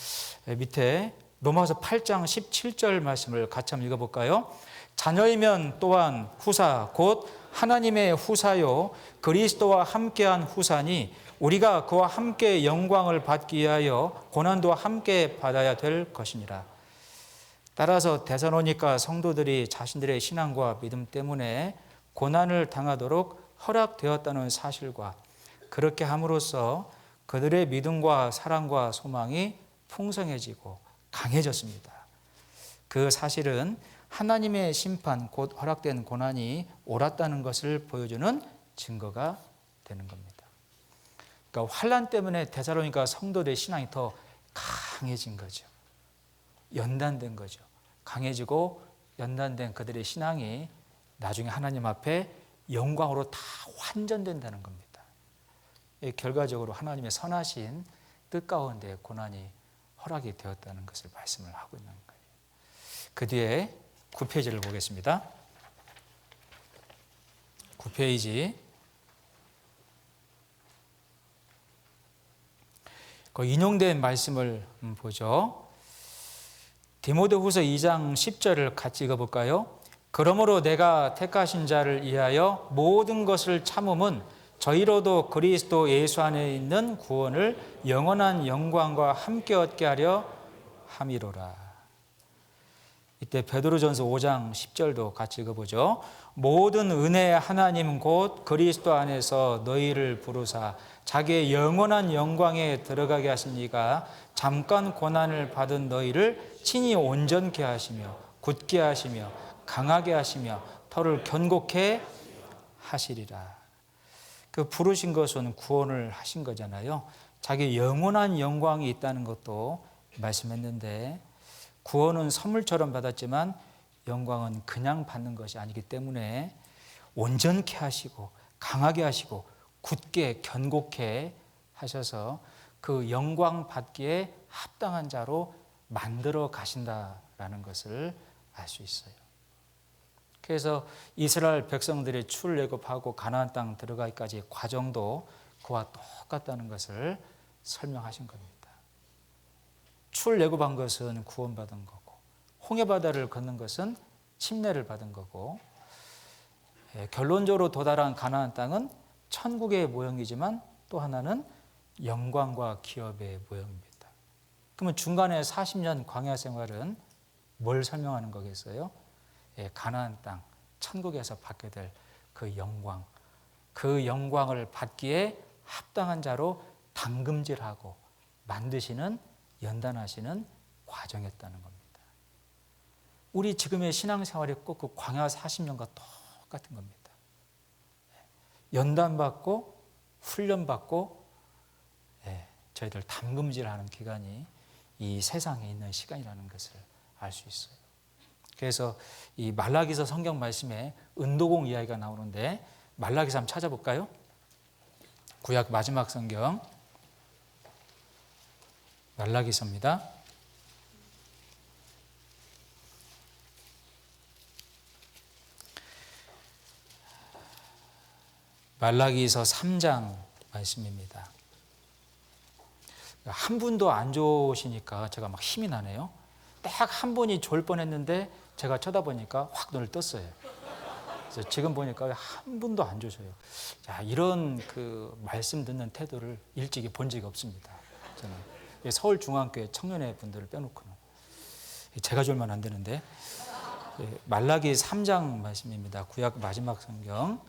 밑에 로마서 8장 17절 말씀을 같이 한번 읽어볼까요? 자녀이면 또한 후사 곧 하나님의 후사요 그리스도와 함께한 후사니 우리가 그와 함께 영광을 받기 위하여 고난도 함께 받아야 될 것이니라. 따라서 데살로니가 성도들이 자신들의 신앙과 믿음 때문에 고난을 당하도록 허락되었다는 사실과, 그렇게 함으로써 그들의 믿음과 사랑과 소망이 풍성해지고 강해졌습니다. 그 사실은 하나님의 심판, 곧 허락된 고난이 옳았다는 것을 보여주는 증거가 되는 겁니다. 그러니까 환난 때문에 데살로니가 성도들의 신앙이 더 강해진 거죠. 연단된 거죠. 강해지고 연단된 그들의 신앙이 나중에 하나님 앞에 영광으로 다 환전된다는 겁니다. 결과적으로 하나님의 선하신 뜻 가운데 고난이 허락이 되었다는 것을 말씀을 하고 있는 거예요. 그 뒤에 9페이지를 보겠습니다. 9페이지. 그 인용된 말씀을 보죠. 디모데후서 2장 10절을 같이 읽어볼까요? 그러므로 내가 택하신 자를 위하여 모든 것을 참음은 저희로도 그리스도 예수 안에 있는 구원을 영원한 영광과 함께 얻게 하려 함이로라. 이때 베드로전서 5장 10절도 같이 읽어보죠. 모든 은혜의 하나님 곧 그리스도 안에서 너희를 부르사 자기의 영원한 영광에 들어가게 하시니가 잠깐 고난을 받은 너희를 친히 온전케 하시며 굳게 하시며 강하게 하시며 터를 견고케 하시리라. 그 부르신 것은 구원을 하신 거잖아요. 자기 영원한 영광이 있다는 것도 말씀했는데 구원은 선물처럼 받았지만 영광은 그냥 받는 것이 아니기 때문에 온전케 하시고 강하게 하시고 굳게 견고케 하셔서 그 영광 받기에 합당한 자로 만들어 가신다라는 것을 알 수 있어요. 그래서 이스라엘 백성들이 출애굽하고 가나안 땅 들어가기까지 과정도 그와 똑같다는 것을 설명하신 겁니다. 출애굽한 것은 구원받은 거고 홍해바다를 걷는 것은 침례를 받은 거고 결론적으로 도달한 가나안 땅은 천국의 모형이지만 또 하나는 영광과 기업의 모형입니다. 그러면 중간에 40년 광야 생활은 뭘 설명하는 거겠어요? 가나안 땅, 천국에서 받게 될 그 영광, 그 영광을 받기에 합당한 자로 담금질하고 만드시는 연단하시는 과정이었다는 겁니다. 우리 지금의 신앙생활이 꼭 그 광야 40년과 똑같은 겁니다. 연단받고 훈련받고 저희들 담금질하는 기간이 이 세상에 있는 시간이라는 것을 알 수 있어요. 그래서 이 말라기서 성경 말씀에 은도공 이야기가 나오는데 말라기서 한번 찾아볼까요? 구약 마지막 성경 말라기서입니다. 말라기서 3장 말씀입니다. 한 분도 안 좋으시니까 제가 막 힘이 나네요. 딱 한 분이 좋을 뻔했는데 제가 쳐다보니까 확 눈을 떴어요. 그래서 지금 보니까 한 분도 안 좋으셔요. 자, 이런 그 말씀 듣는 태도를 일찍이 본 적이 없습니다. 저는 서울중앙교회 청년회 분들을 빼놓고는 제가 졸면 안 되는데 말라기 3장 말씀입니다. 구약 마지막 성경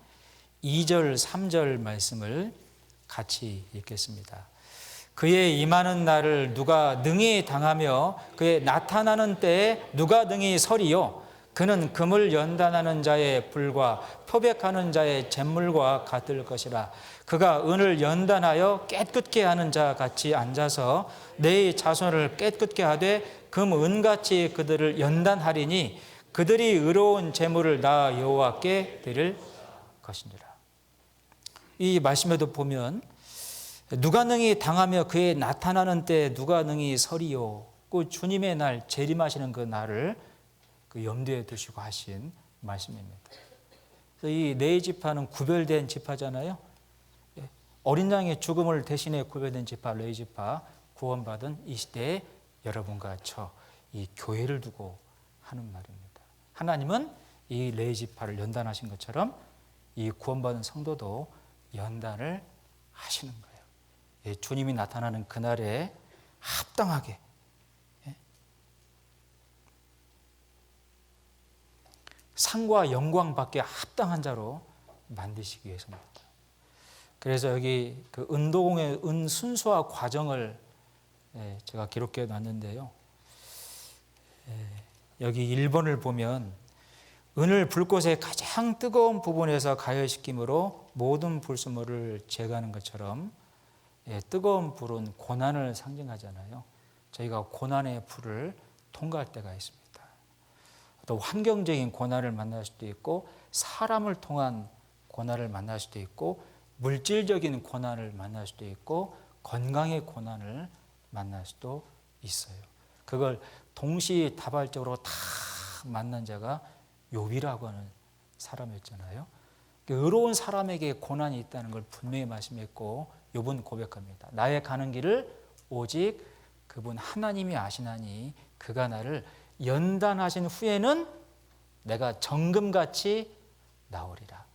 2절 3절 말씀을 같이 읽겠습니다. 그의 임하는 날을 누가 능히 당하며 그의 나타나는 때에 누가 능히 서리요. 그는 금을 연단하는 자의 불과 표백하는 자의 잿물과 같을 것이라. 그가 은을 연단하여 깨끗게 하는 자 같이 앉아서 내 자손을 깨끗게 하되 금 은같이 그들을 연단하리니 그들이 의로운 잿물을 나 여호와께 드릴 것이니라. 이 말씀에도 보면 누가 능히 당하며 그의 나타나는 때 누가 능히 서리요. 그 주님의 날 재림하시는 그 날을 그 염두에 두시고 하신 말씀입니다. 그래서 이 네 지파는 구별된 지파잖아요. 어린 양의 죽음을 대신해 구별된 지파 레위 지파 구원받은 이 시대에 여러분과 저 이 교회를 두고 하는 말입니다. 하나님은 이 레위 지파를 연단하신 것처럼 이 구원받은 성도도 연단을 하시는 거예요. 주님이 나타나는 그날에 합당하게 상과 영광 받게 합당한 자로 만드시기 위해서입니다. 그래서 여기 그 은도공의 은순수화 과정을 제가 기록해 놨는데요. 여기 1번을 보면 은을 불꽃의 가장 뜨거운 부분에서 가열시킴으로 모든 불순물을 제거하는 것처럼 뜨거운 불은 고난을 상징하잖아요. 저희가 고난의 불을 통과할 때가 있습니다. 또 환경적인 고난을 만날 수도 있고 사람을 통한 고난을 만날 수도 있고 물질적인 고난을 만날 수도 있고 건강의 고난을 만날 수도 있어요. 그걸 동시다발적으로 다 만난 자가 욥이라고 하는 사람이었잖아요. 의로운 사람에게 고난이 있다는 걸 분명히 말씀했고 욥은 고백합니다. 나의 가는 길을 오직 그분 하나님이 아시나니 그가 나를 연단하신 후에는 내가 정금같이 나오리라.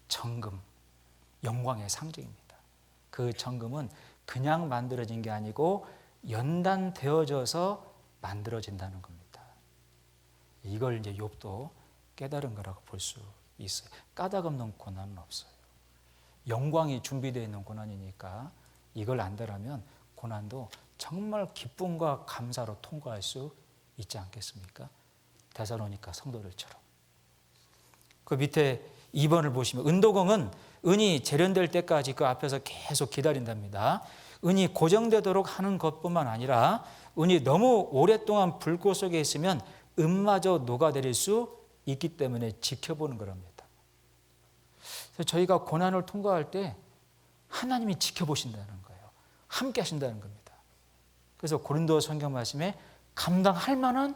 정금, 영광의 상징입니다. 그 정금은 그냥 만들어진 게 아니고 연단되어져서 만들어진다는 겁니다. 이걸 이제 욥도 깨달은 거라고 볼 수 있어요. 까닭없는 고난은 없어요. 영광이 준비되어 있는 고난이니까 이걸 안다라면 고난도 정말 기쁨과 감사로 통과할 수 있지 않겠습니까? 데살로니가 성도들처럼. 그 밑에 2번을 보시면 은도공은 은이 재련될 때까지 그 앞에서 계속 기다린답니다. 은이 고정되도록 하는 것뿐만 아니라 은이 너무 오랫동안 불꽃 속에 있으면 은마저 녹아내릴 수 있기 때문에 지켜보는 거랍니다. 그래서 저희가 고난을 통과할 때 하나님이 지켜보신다는 거예요. 함께 하신다는 겁니다. 그래서 고린도 성경 말씀에 감당할 만한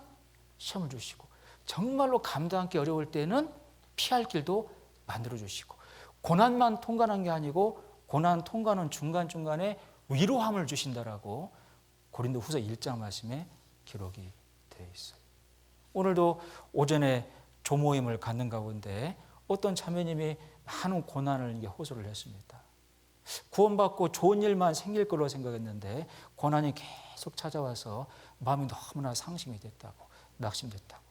시험을 주시고 정말로 감당하기 어려울 때는 피할 길도 만들어 주시고 고난만 통과하는 게 아니고 고난 통과는 중간중간에 위로함을 주신다라고 고린도 후서 1장 말씀에 기록이 되어 있어요. 오늘도 오전에 조모임을 갖는 가운데 어떤 자매님이 많은 고난을 호소를 했습니다. 구원받고 좋은 일만 생길 거로 생각했는데 고난이 계속 찾아와서 마음이 너무나 상심이 됐다고, 낙심됐다고.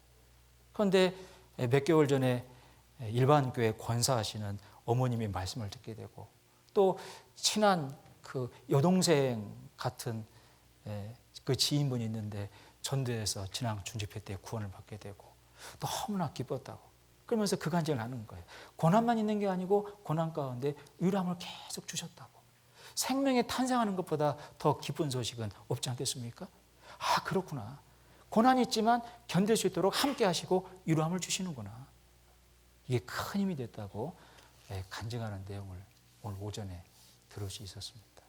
그런데 몇 개월 전에 일반 교회 권사하시는 어머님이 말씀을 듣게 되고 또 친한 그 여동생 같은 그 지인분이 있는데 전도해서 지난 준집회 때 구원을 받게 되고 너무나 기뻤다고. 그러면서 그 간증을 하는 거예요. 고난만 있는 게 아니고 고난 가운데 위로함을 계속 주셨다고. 생명에 탄생하는 것보다 더 기쁜 소식은 없지 않겠습니까? 아, 그렇구나. 고난이 있지만 견딜 수 있도록 함께 하시고 위로함을 주시는구나. 이게 큰 힘이 됐다고 간증하는 내용을 오늘 오전에 들을 수 있었습니다.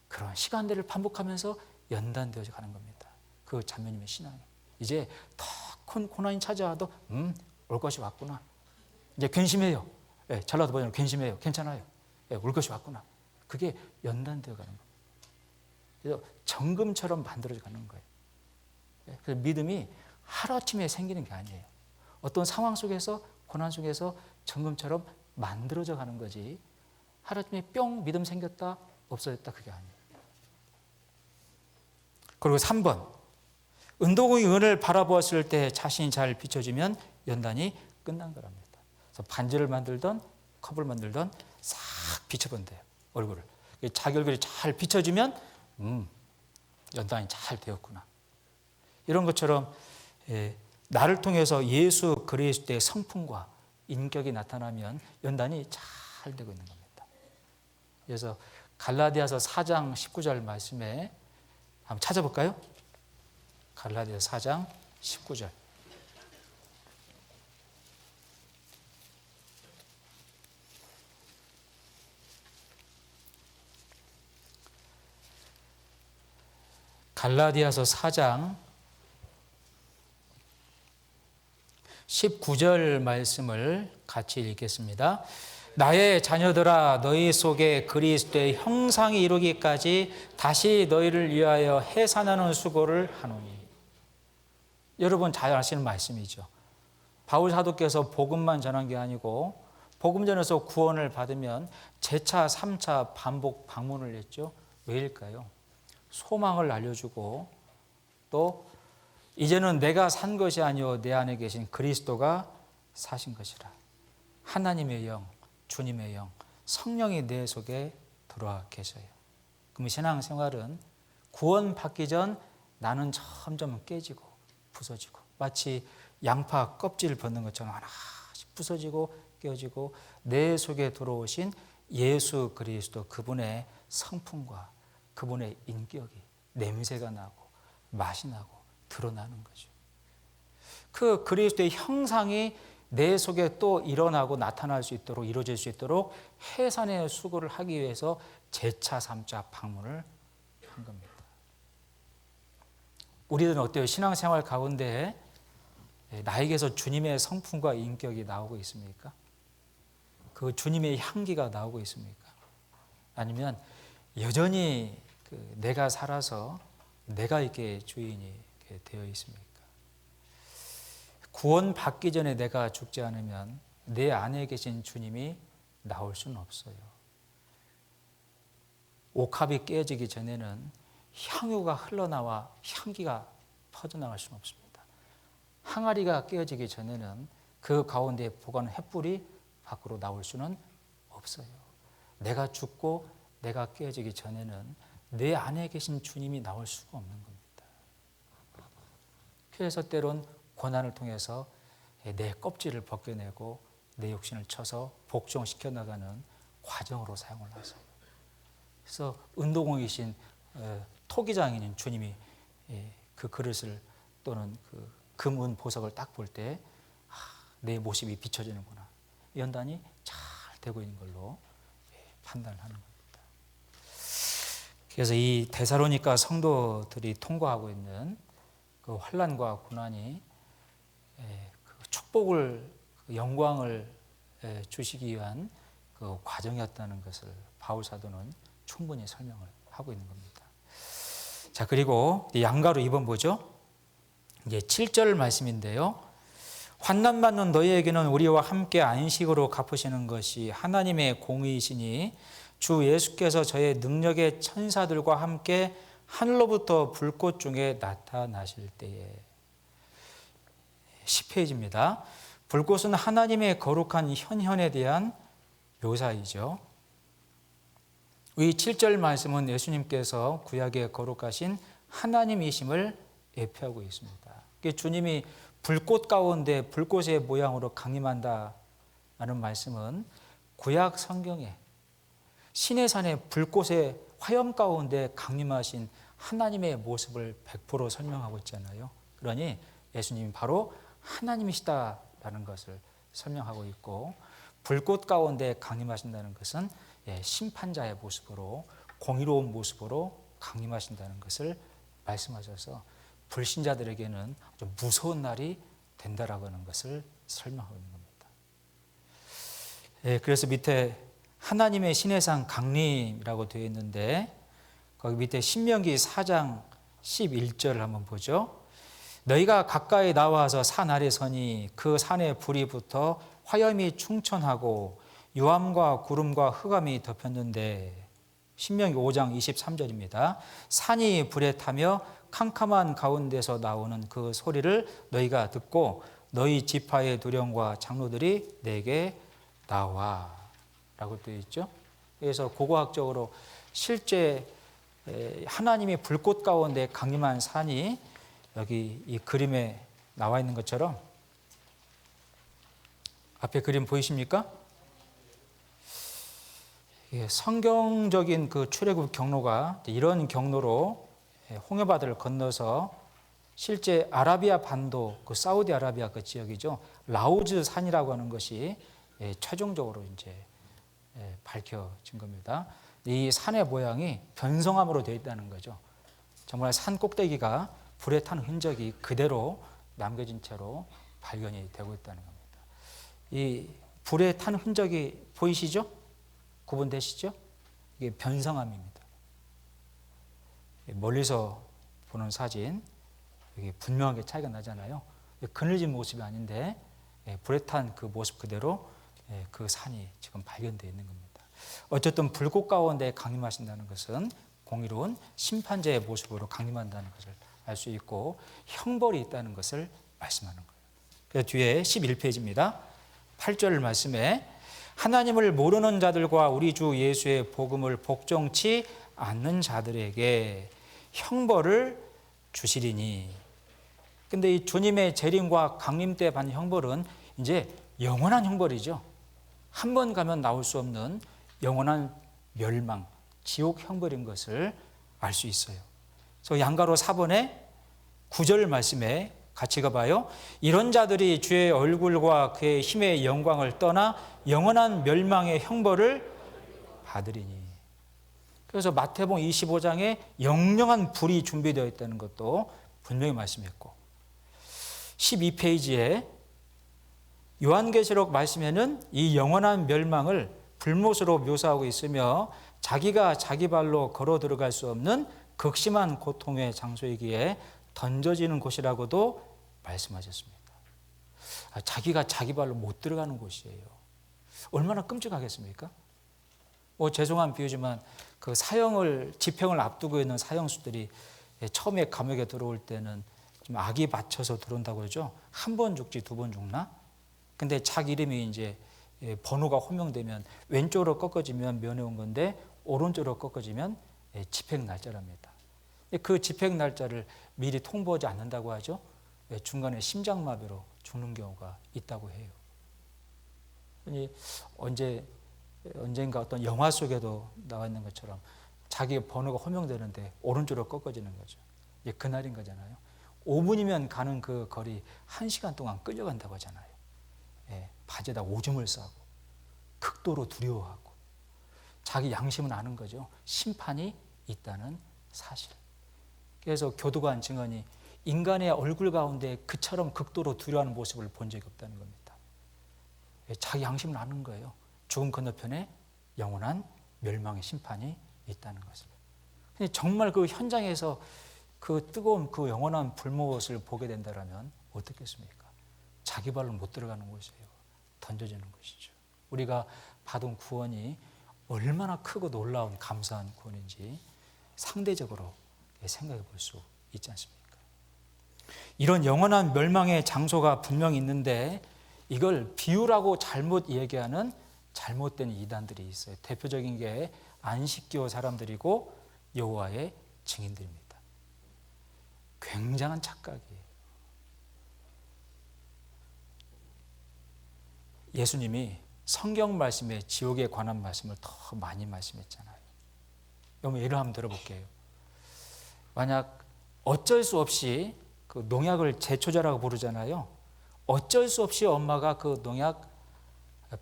그런 시간들을 반복하면서 연단되어져 가는 겁니다. 그 자매님의 신앙이. 이제 더 큰 고난이 찾아와도 올 것이 왔구나. 이제 괜심해요. 전라도 버전으로 괜심해요. 괜찮아요. 올 것이 왔구나. 그게 연단되어 가는 겁니다. 그래서 정금처럼 만들어져 가는 거예요. 그래서 믿음이 하루아침에 생기는 게 아니에요. 어떤 상황 속에서 고난 속에서 정금처럼 만들어져 가는 거지 하루아침에 뿅 믿음 생겼다 없어졌다 그게 아니에요. 그리고 3번 은도공이 은을 바라보았을 때 자신이 잘 비춰지면 연단이 끝난 거랍니다. 그래서 반지를 만들던 컵을 만들던 싹 비춰본대요. 얼굴을. 자기 얼굴이 잘 비춰지면 연단이 잘 되었구나. 이런 것처럼 나를 통해서 예수 그리스도의 성품과 인격이 나타나면 연단이 잘 되고 있는 겁니다. 그래서 갈라디아서 4장 19절 말씀에 한번 찾아볼까요? 갈라디아서 4장 19절. 갈라디아서 4장 19절 말씀을 같이 읽겠습니다. 나의 자녀들아 너희 속에 그리스도의 형상이 이루기까지 다시 너희를 위하여 해산하는 수고를 하노니. 여러분 잘 아시는 말씀이죠. 바울 사도께서 복음만 전한 게 아니고 복음 전해서 구원을 받으면 재차 3차 반복 방문을 했죠. 왜일까요? 소망을 알려주고 또 이제는 내가 산 것이 아니오 내 안에 계신 그리스도가 사신 것이라. 하나님의 영, 주님의 영, 성령이 내 속에 들어와 계셔요. 그럼 신앙생활은 구원받기 전 나는 점점 깨지고 부서지고 마치 양파 껍질을 벗는 것처럼 하나씩 부서지고 깨어지고 내 속에 들어오신 예수 그리스도 그분의 성품과 그분의 인격이 냄새가 나고 맛이 나고 드러나는 거죠. 그 그리스도의 형상이 내 속에 또 일어나고 나타날 수 있도록, 이루어질 수 있도록 해산의 수고를 하기 위해서 제차 3차 방문을 한 겁니다. 우리들은 어때요? 신앙생활 가운데 나에게서 주님의 성품과 인격이 나오고 있습니까? 그 주님의 향기가 나오고 있습니까? 아니면 여전히 내가 살아서 내가 이렇게 주인이 되어 있습니까? 구원 받기 전에 내가 죽지 않으면 내 안에 계신 주님이 나올 수는 없어요. 옥합이 깨지기 전에는 향유가 흘러나와 향기가 퍼져나갈 수는 없습니다. 항아리가 깨어지기 전에는 그 가운데 보관한 횃불이 밖으로 나올 수는 없어요. 내가 죽고 내가 깨어지기 전에는 내 안에 계신 주님이 나올 수가 없는 겁니다. 그래서 때론 고난을 통해서 내 껍질을 벗겨내고 내 육신을 쳐서 복종시켜 나가는 과정으로 사용을 하세요. 그래서 운동공이신 토기장인 주님이 그 그릇을 또는 그 금은 보석을 딱 볼 때 내 모습이 비춰지는구나. 연단이 잘 되고 있는 걸로 판단을 하는 겁니다. 그래서 이 데살로니가 성도들이 통과하고 있는 그 환난과 고난이 그 축복을, 영광을 주시기 위한 그 과정이었다는 것을 바울 사도는 충분히 설명을 하고 있는 겁니다. 자, 그리고 양가로 2번 보죠. 이제 7절 말씀인데요. 환난 받는 너희에게는 우리와 함께 안식으로 갚으시는 것이 하나님의 공의이시니 주 예수께서 저의 능력의 천사들과 함께 하늘로부터 불꽃 중에 나타나실 때에. 10페이지입니다. 불꽃은 하나님의 거룩한 현현에 대한 묘사이죠. 이 7절 말씀은 예수님께서 구약의 거룩하신 하나님이심을 예표하고 있습니다. 주님이 불꽃 가운데 불꽃의 모양으로 강림한다는 말씀은 구약 성경에 신의 산에 불꽃의 화염 가운데 강림하신 하나님의 모습을 100% 설명하고 있잖아요. 그러니 예수님이 바로 하나님이시다라는 것을 설명하고 있고, 불꽃 가운데 강림하신다는 것은 심판자의 모습으로, 공의로운 모습으로 강림하신다는 것을 말씀하셔서 불신자들에게는 아주 무서운 날이 된다라고 하는 것을 설명하고 있는 겁니다. 그래서 밑에 하나님의 신의 상 강림이라고 되어 있는데, 거기 밑에 신명기 4장 11절을 한번 보죠. 너희가 가까이 나와서 산 아래 서니 그 산에 불이 붙어 화염이 충천하고 유암과 구름과 흑암이 덮였는데, 신명기 5장 23절입니다. 산이 불에 타며 캄캄한 가운데서 나오는 그 소리를 너희가 듣고 너희 지파의 두령과 장로들이 내게 나와 라고 되어 있죠. 그래서 고고학적으로 실제 하나님이 불꽃 가운데 강림한 산이 여기 이 그림에 나와 있는 것처럼, 앞에 그림 보이십니까? 성경적인 그 출애굽 경로가 이런 경로로 홍해바다를 건너서 실제 아라비아 반도, 그 사우디아라비아 그 지역이죠. 라우즈 산이라고 하는 것이 최종적으로 이제 밝혀진 겁니다. 이 산의 모양이 변성암으로 되어 있다는 거죠. 정말 산 꼭대기가 불에 탄 흔적이 그대로 남겨진 채로 발견이 되고 있다는 겁니다. 이 불에 탄 흔적이 보이시죠? 구분되시죠? 이게 변성암입니다. 멀리서 보는 사진, 이게 분명하게 차이가 나잖아요. 그늘진 모습이 아닌데 불에 탄 그 모습 그대로 그 산이 지금 발견되어 있는 겁니다. 어쨌든 불꽃 가운데 강림하신다는 것은 공의로운 심판자의 모습으로 강림한다는 것을 알 수 있고, 형벌이 있다는 것을 말씀하는 거예요. 그래서 뒤에 11페이지입니다. 8절 말씀에 하나님을 모르는 자들과 우리 주 예수의 복음을 복종치 않는 자들에게 형벌을 주시리니. 근데 이 주님의 재림과 강림 때 받는 형벌은 이제 영원한 형벌이죠. 한 번 가면 나올 수 없는 영원한 멸망, 지옥 형벌인 것을 알 수 있어요. 그래서 양가로 4번에 9절 말씀에 같이 가봐요. 이런 자들이 주의 얼굴과 그의 힘의 영광을 떠나 영원한 멸망의 형벌을 받으리니. 그래서 마태복음 25장에 영영한 불이 준비되어 있다는 것도 분명히 말씀했고, 12페이지에 요한계시록 말씀에는 이 영원한 멸망을 불못으로 묘사하고 있으며 자기가 자기 발로 걸어 들어갈 수 없는 극심한 고통의 장소이기에 던져지는 곳이라고도 말씀하셨습니다. 자기가 자기 발로 못 들어가는 곳이에요. 얼마나 끔찍하겠습니까? 죄송한 비유지만 그 집행을 앞두고 있는 사형수들이 처음에 감옥에 들어올 때는 좀 악이 받쳐서 들어온다고 그러죠. 한 번 죽지 두 번 죽나? 근데 자기 이름이 이제 번호가 호명되면 왼쪽으로 꺾어지면 면회 온 건데 오른쪽으로 꺾어지면 집행 날짜랍니다. 그 집행 날짜를 미리 통보하지 않는다고 하죠. 중간에 심장마비로 죽는 경우가 있다고 해요. 언젠가 어떤 영화 속에도 나와 있는 것처럼 자기 번호가 호명되는데 오른쪽으로 꺾어지는 거죠. 그날인 거잖아요. 5분이면 가는 그 거리 1시간 동안 끌려간다고 하잖아요. 바지에다 오줌을 싸고 극도로 두려워하고 자기 양심은 아는 거죠. 심판이 있다는 사실. 그래서 교도관 증언이 인간의 얼굴 가운데 그처럼 극도로 두려워하는 모습을 본 적이 없다는 겁니다. 자기 양심은 아는 거예요. 죽음 건너편에 영원한 멸망의 심판이 있다는 것을. 정말 그 현장에서 그 뜨거운 그 영원한 불못을 보게 된다면 어떻겠습니까? 자기 발로 못 들어가는 곳이에요. 던져지는 것이죠. 우리가 받은 구원이 얼마나 크고 놀라운 감사한 구원인지 상대적으로 생각해 볼 수 있지 않습니까? 이런 영원한 멸망의 장소가 분명히 있는데 이걸 비유라고 잘못 얘기하는 잘못된 이단들이 있어요. 대표적인 게 안식교 사람들이고 여호와의 증인들입니다. 굉장한 착각이에요. 예수님이 성경 말씀에 지옥에 관한 말씀을 더 많이 말씀했잖아요. 여러분 예를 한번 들어볼게요. 만약 어쩔 수 없이 그 농약을 제초제라고 부르잖아요. 어쩔 수 없이 엄마가 그 농약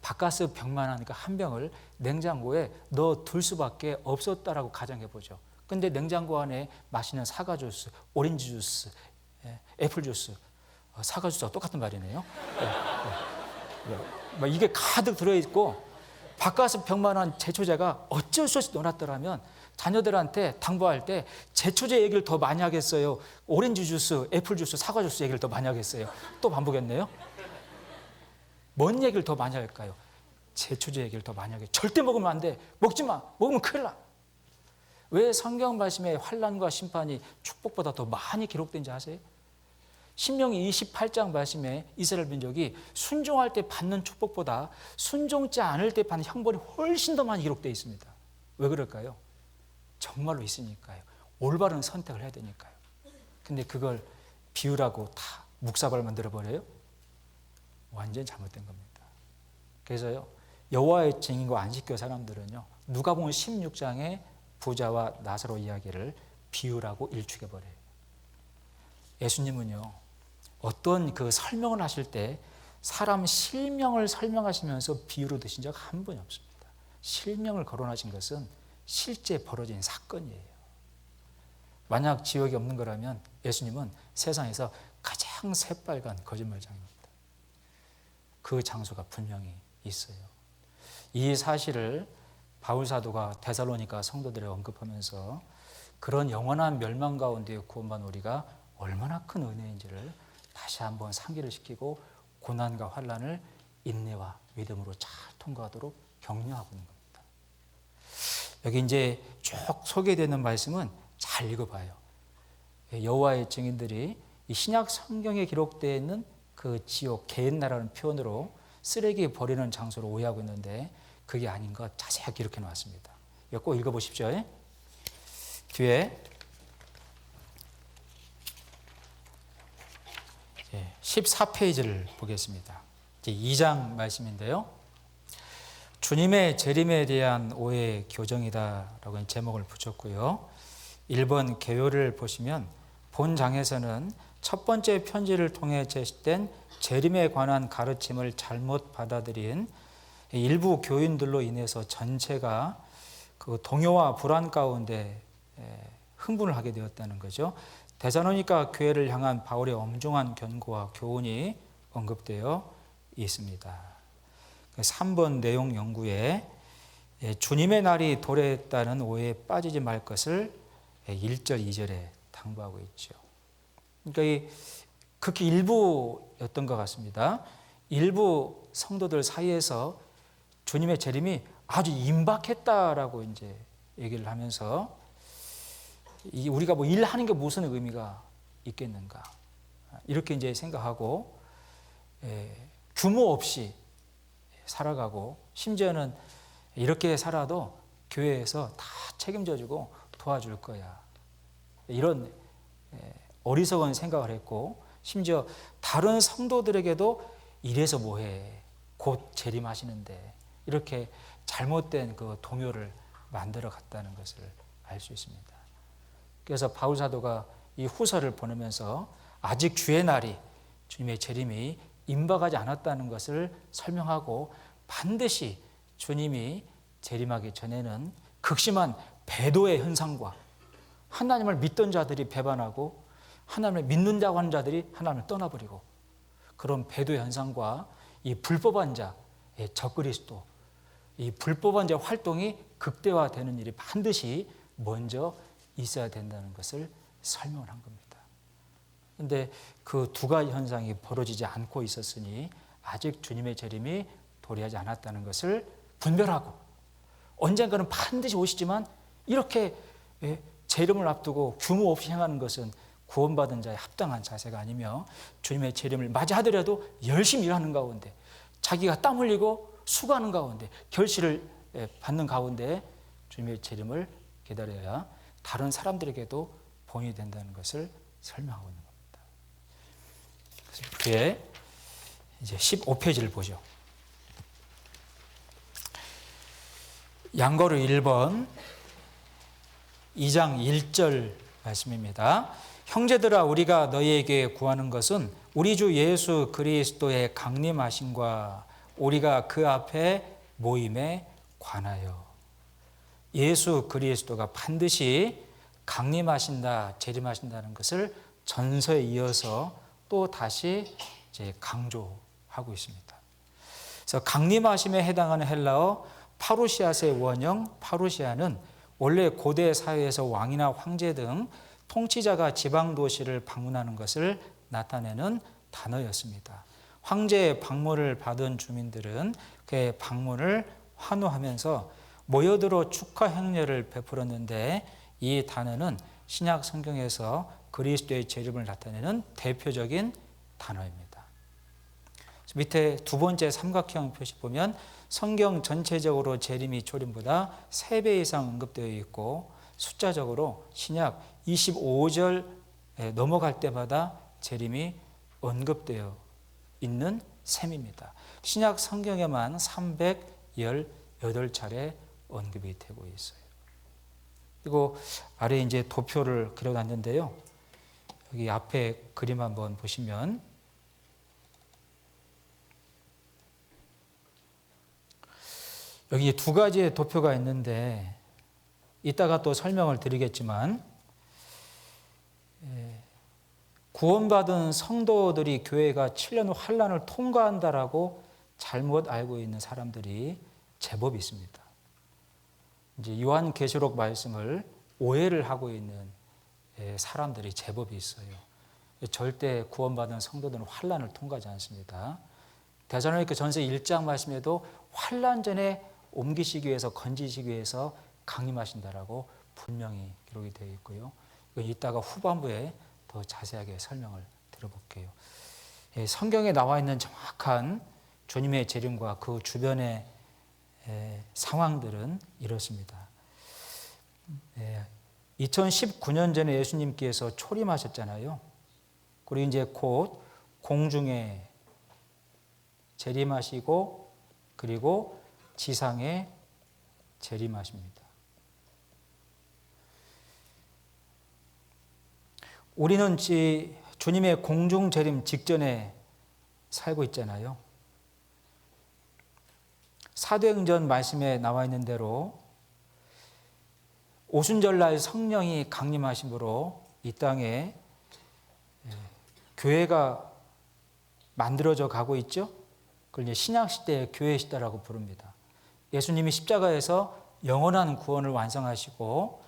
바카스 병만한 한 병을 냉장고에 넣어둘 수밖에 없었다라고 가정해 보죠. 근데 냉장고 안에 맛있는 사과 주스, 오렌지 주스, 애플 주스, 사과 주스와 똑같은 말이네요. 이게 가득 들어있고 바카스 병만한 제초제가 어쩔 수 없이 넣어놨더라면 자녀들한테 당부할 때 제초제 얘기를 더 많이 하겠어요? 오렌지 주스, 애플 주스, 사과 주스 얘기를 더 많이 하겠어요? 또 반복했네요. 뭔 얘기를 더 많이 할까요? 제초제 얘기를 더 많이 하겠어요. 절대 먹으면 안 돼. 먹지 마. 먹으면 큰일 나. 왜 성경 말씀에 환난과 심판이 축복보다 더 많이 기록된지 아세요? 신명기 28장 말씀에 이스라엘 민족이 순종할 때 받는 축복보다 순종치 않을 때 받는 형벌이 훨씬 더 많이 기록되어 있습니다. 왜 그럴까요? 정말로 있으니까요. 올바른 선택을 해야 되니까요. 근데 그걸 비유라고 다 묵사발 만들어버려요? 완전히 잘못된 겁니다. 그래서요, 여호와의 증인과 안식교 사람들은요, 누가복음 16장의 부자와 나사로 이야기를 비유라고 일축해버려요. 예수님은요, 어떤 그 설명을 하실 때 사람 실명을 설명하시면서 비유로 드신 적 한 번이 없습니다. 실명을 거론하신 것은 실제 벌어진 사건이에요. 만약 지옥이 없는 거라면 예수님은 세상에서 가장 새빨간 거짓말장입니다. 그 장소가 분명히 있어요. 이 사실을 바울 사도가 데살로니가 성도들에 언급하면서 그런 영원한 멸망 가운데 구원받은 우리가 얼마나 큰 은혜인지를 다시 한번 상기를 시키고 고난과 환난을 인내와 믿음으로 잘 통과하도록 격려하고 있는 겁니다. 여기 이제 쭉 소개되는 말씀은 잘 읽어봐요. 여호와의 증인들이 이 신약 성경에 기록되어 있는 그 지옥, 게hen나라는 표현으로 쓰레기 버리는 장소로 오해하고 있는데 그게 아닌 것 자세하게 기록해 놓았습니다. 이거 꼭 읽어보십시오. 뒤에 14페이지를 보겠습니다. 이제 2장 말씀인데요. 주님의 재림에 대한 오해 교정이다라고 제목을 붙였고요. 1번 개요를 보시면 본 장에서는 첫 번째 편지를 통해 제시된 재림에 관한 가르침을 잘못 받아들인 일부 교인들로 인해서 전체가 그 동요와 불안 가운데 흥분을 하게 되었다는 거죠. 데살로니가 교회를 향한 바울의 엄중한 권고와 교훈이 언급되어 있습니다. 3번 내용 연구에 주님의 날이 도래했다는 오해에 빠지지 말 것을 1절, 2절에 당부하고 있죠. 그러니까 극히 일부였던 것 같습니다. 일부 성도들 사이에서 주님의 재림이 아주 임박했다라고 이제 얘기를 하면서 우리가 뭐 일하는 게 무슨 의미가 있겠는가 이렇게 이제 생각하고 규모 없이 살아가고 심지어는 이렇게 살아도 교회에서 다 책임져주고 도와줄 거야 이런 어리석은 생각을 했고 심지어 다른 성도들에게도 이래서 뭐해 곧 재림하시는데 이렇게 잘못된 그 동요를 만들어 갔다는 것을 알 수 있습니다. 그래서 바울 사도가 이 후서를 보내면서 아직 주의 날이 주님의 재림이 임박하지 않았다는 것을 설명하고 반드시 주님이 재림하기 전에는 극심한 배도의 현상과 하나님을 믿던 자들이 배반하고 하나님을 믿는다고 하는 자들이 하나님을 떠나버리고 그런 배도의 현상과 이 불법한 자의 적그리스도 이 불법한 자의 활동이 극대화되는 일이 반드시 먼저 있어야 된다는 것을 설명을 한 겁니다. 그런데 그 두 가지 현상이 벌어지지 않고 있었으니 아직 주님의 재림이 도래하지 않았다는 것을 분별하고 언젠가는 반드시 오시지만 이렇게 재림을 앞두고 규모 없이 행하는 것은 구원받은 자의 합당한 자세가 아니며 주님의 재림을 맞이하더라도 열심히 일하는 가운데 자기가 땀 흘리고 수고하는 가운데 결실을 받는 가운데 주님의 재림을 기다려야 다른 사람들에게도 본이 된다는 것을 설명하고 있는 겁니다. 그래서 뒤에 이제 15페이지를 보죠. 양고로 1번 2장 1절 말씀입니다. 형제들아 우리가 너희에게 구하는 것은 우리 주 예수 그리스도의 강림하심과 우리가 그 앞에 모임에 관하여 예수 그리스도가 반드시 강림하신다, 재림하신다는 것을 전서에 이어서 또 다시 이제 강조하고 있습니다. 그래서 강림하심에 해당하는 헬라어 파루시아스의 원형 파루시아는 원래 고대 사회에서 왕이나 황제 등 통치자가 지방 도시를 방문하는 것을 나타내는 단어였습니다. 황제의 방문을 받은 주민들은 그의 방문을 환호하면서 모여들어 축하 행렬을 베풀었는데 이 단어는 신약 성경에서 그리스도의 재림을 나타내는 대표적인 단어입니다. 밑에 두 번째 삼각형 표시 보면 성경 전체적으로 재림이 조림보다 3배 이상 언급되어 있고 숫자적으로 신약 25절 넘어갈 때마다 재림이 언급되어 있는 셈입니다. 신약 성경에만 318차례 언급이 되고 있어요. 그리고 아래 이제 도표를 그려놨는데요. 여기 앞에 그림 한번 보시면 여기 두 가지의 도표가 있는데 이따가 또 설명을 드리겠지만 구원받은 성도들이 교회가 7년 후 환난을 통과한다라고 잘못 알고 있는 사람들이 제법 있습니다. 이제 요한계시록 말씀을 오해를 하고 있는 사람들이 제법 있어요. 절대 구원받은 성도들은 환난을 통과하지 않습니다. 데살로니가 전서 1장 말씀에도 환난 전에 옮기시기 위해서 건지시기 위해서 강림하신다라고 분명히 기록이 되어 있고요. 이따가 후반부에 더 자세하게 설명을 들어볼게요. 성경에 나와 있는 정확한 주님의 재림과 그 주변의 상황들은 이렇습니다. 2019년 전에 예수님께서 초림하셨잖아요. 그리고 이제 곧 공중에 재림하시고 그리고 지상에 재림하십니다. 우리는 주님의 공중 재림 직전에 살고 있잖아요. 사도행전 말씀에 나와 있는 대로 오순절날 성령이 강림하심으로 이 땅에 교회가 만들어져 가고 있죠. 그걸 이제 신약시대의 교회 시대라고 부릅니다. 예수님이 십자가에서 영원한 구원을 완성하시고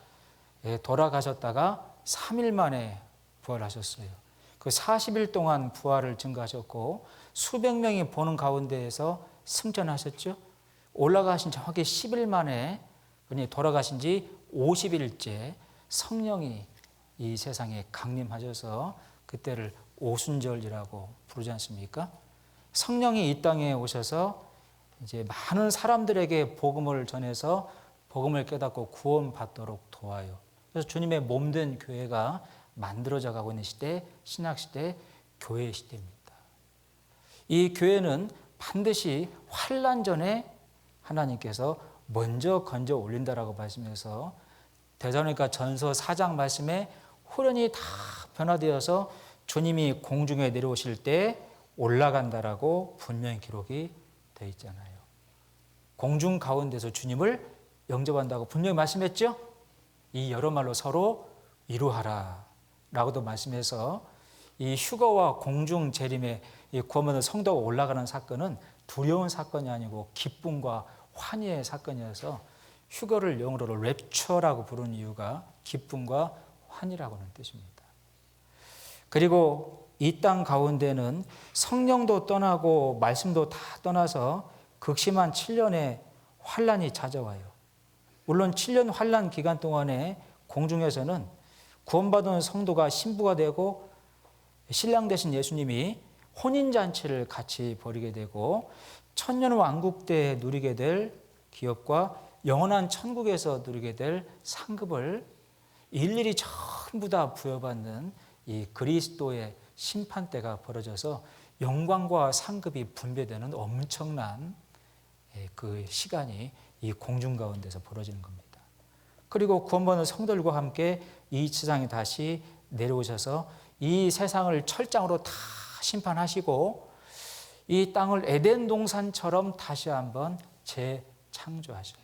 돌아가셨다가 3일 만에 부활하셨어요. 그 40일 동안 부활을 증거하셨고 수백 명이 보는 가운데에서 승천하셨죠. 올라가신 정확히 10일 만에 그분이 돌아가신 지 50일째 성령이 이 세상에 강림하셔서 그때를 오순절이라고 부르지 않습니까? 성령이 이 땅에 오셔서 이제 많은 사람들에게 복음을 전해서 복음을 깨닫고 구원받도록 도와요. 그래서 주님의 몸된 교회가 만들어져 가고 있는 시대, 신약시대 교회 시대입니다. 이 교회는 반드시 환난 전에 하나님께서 먼저 건져 올린다라고 말씀해서 데살로니가 전서 4장 말씀에 후련이 다 변화되어서 주님이 공중에 내려오실 때 올라간다라고 분명히 기록이 되어 있잖아요. 공중 가운데서 주님을 영접한다고 분명히 말씀했죠. 이 여러 말로 서로 이루하라 라고도 말씀해서 이 휴거와 공중 재림의 구원받은 성도가 올라가는 사건은 두려운 사건이 아니고 기쁨과 환희의 사건이어서 휴거를 영어로 랩처라고 부르는 이유가 기쁨과 환희라고 하는 뜻입니다. 그리고 이 땅 가운데는 성령도 떠나고 말씀도 다 떠나서 극심한 7년의 환란이 찾아와요. 물론 7년 환란 기간 동안에 공중에서는 구원받은 성도가 신부가 되고 신랑 되신 예수님이 혼인잔치를 같이 벌이게 되고 천년 왕국 때 누리게 될 기업과 영원한 천국에서 누리게 될 상급을 일일이 전부 다 부여받는 이 그리스도의 심판대가 벌어져서 영광과 상급이 분배되는 엄청난 그 시간이 이 공중 가운데서 벌어지는 겁니다. 그리고 구원받은 성도들과 함께 이 세상에 다시 내려오셔서 이 세상을 철장으로 다 심판하시고 이 땅을 에덴 동산처럼 다시 한번 재창조하셔요.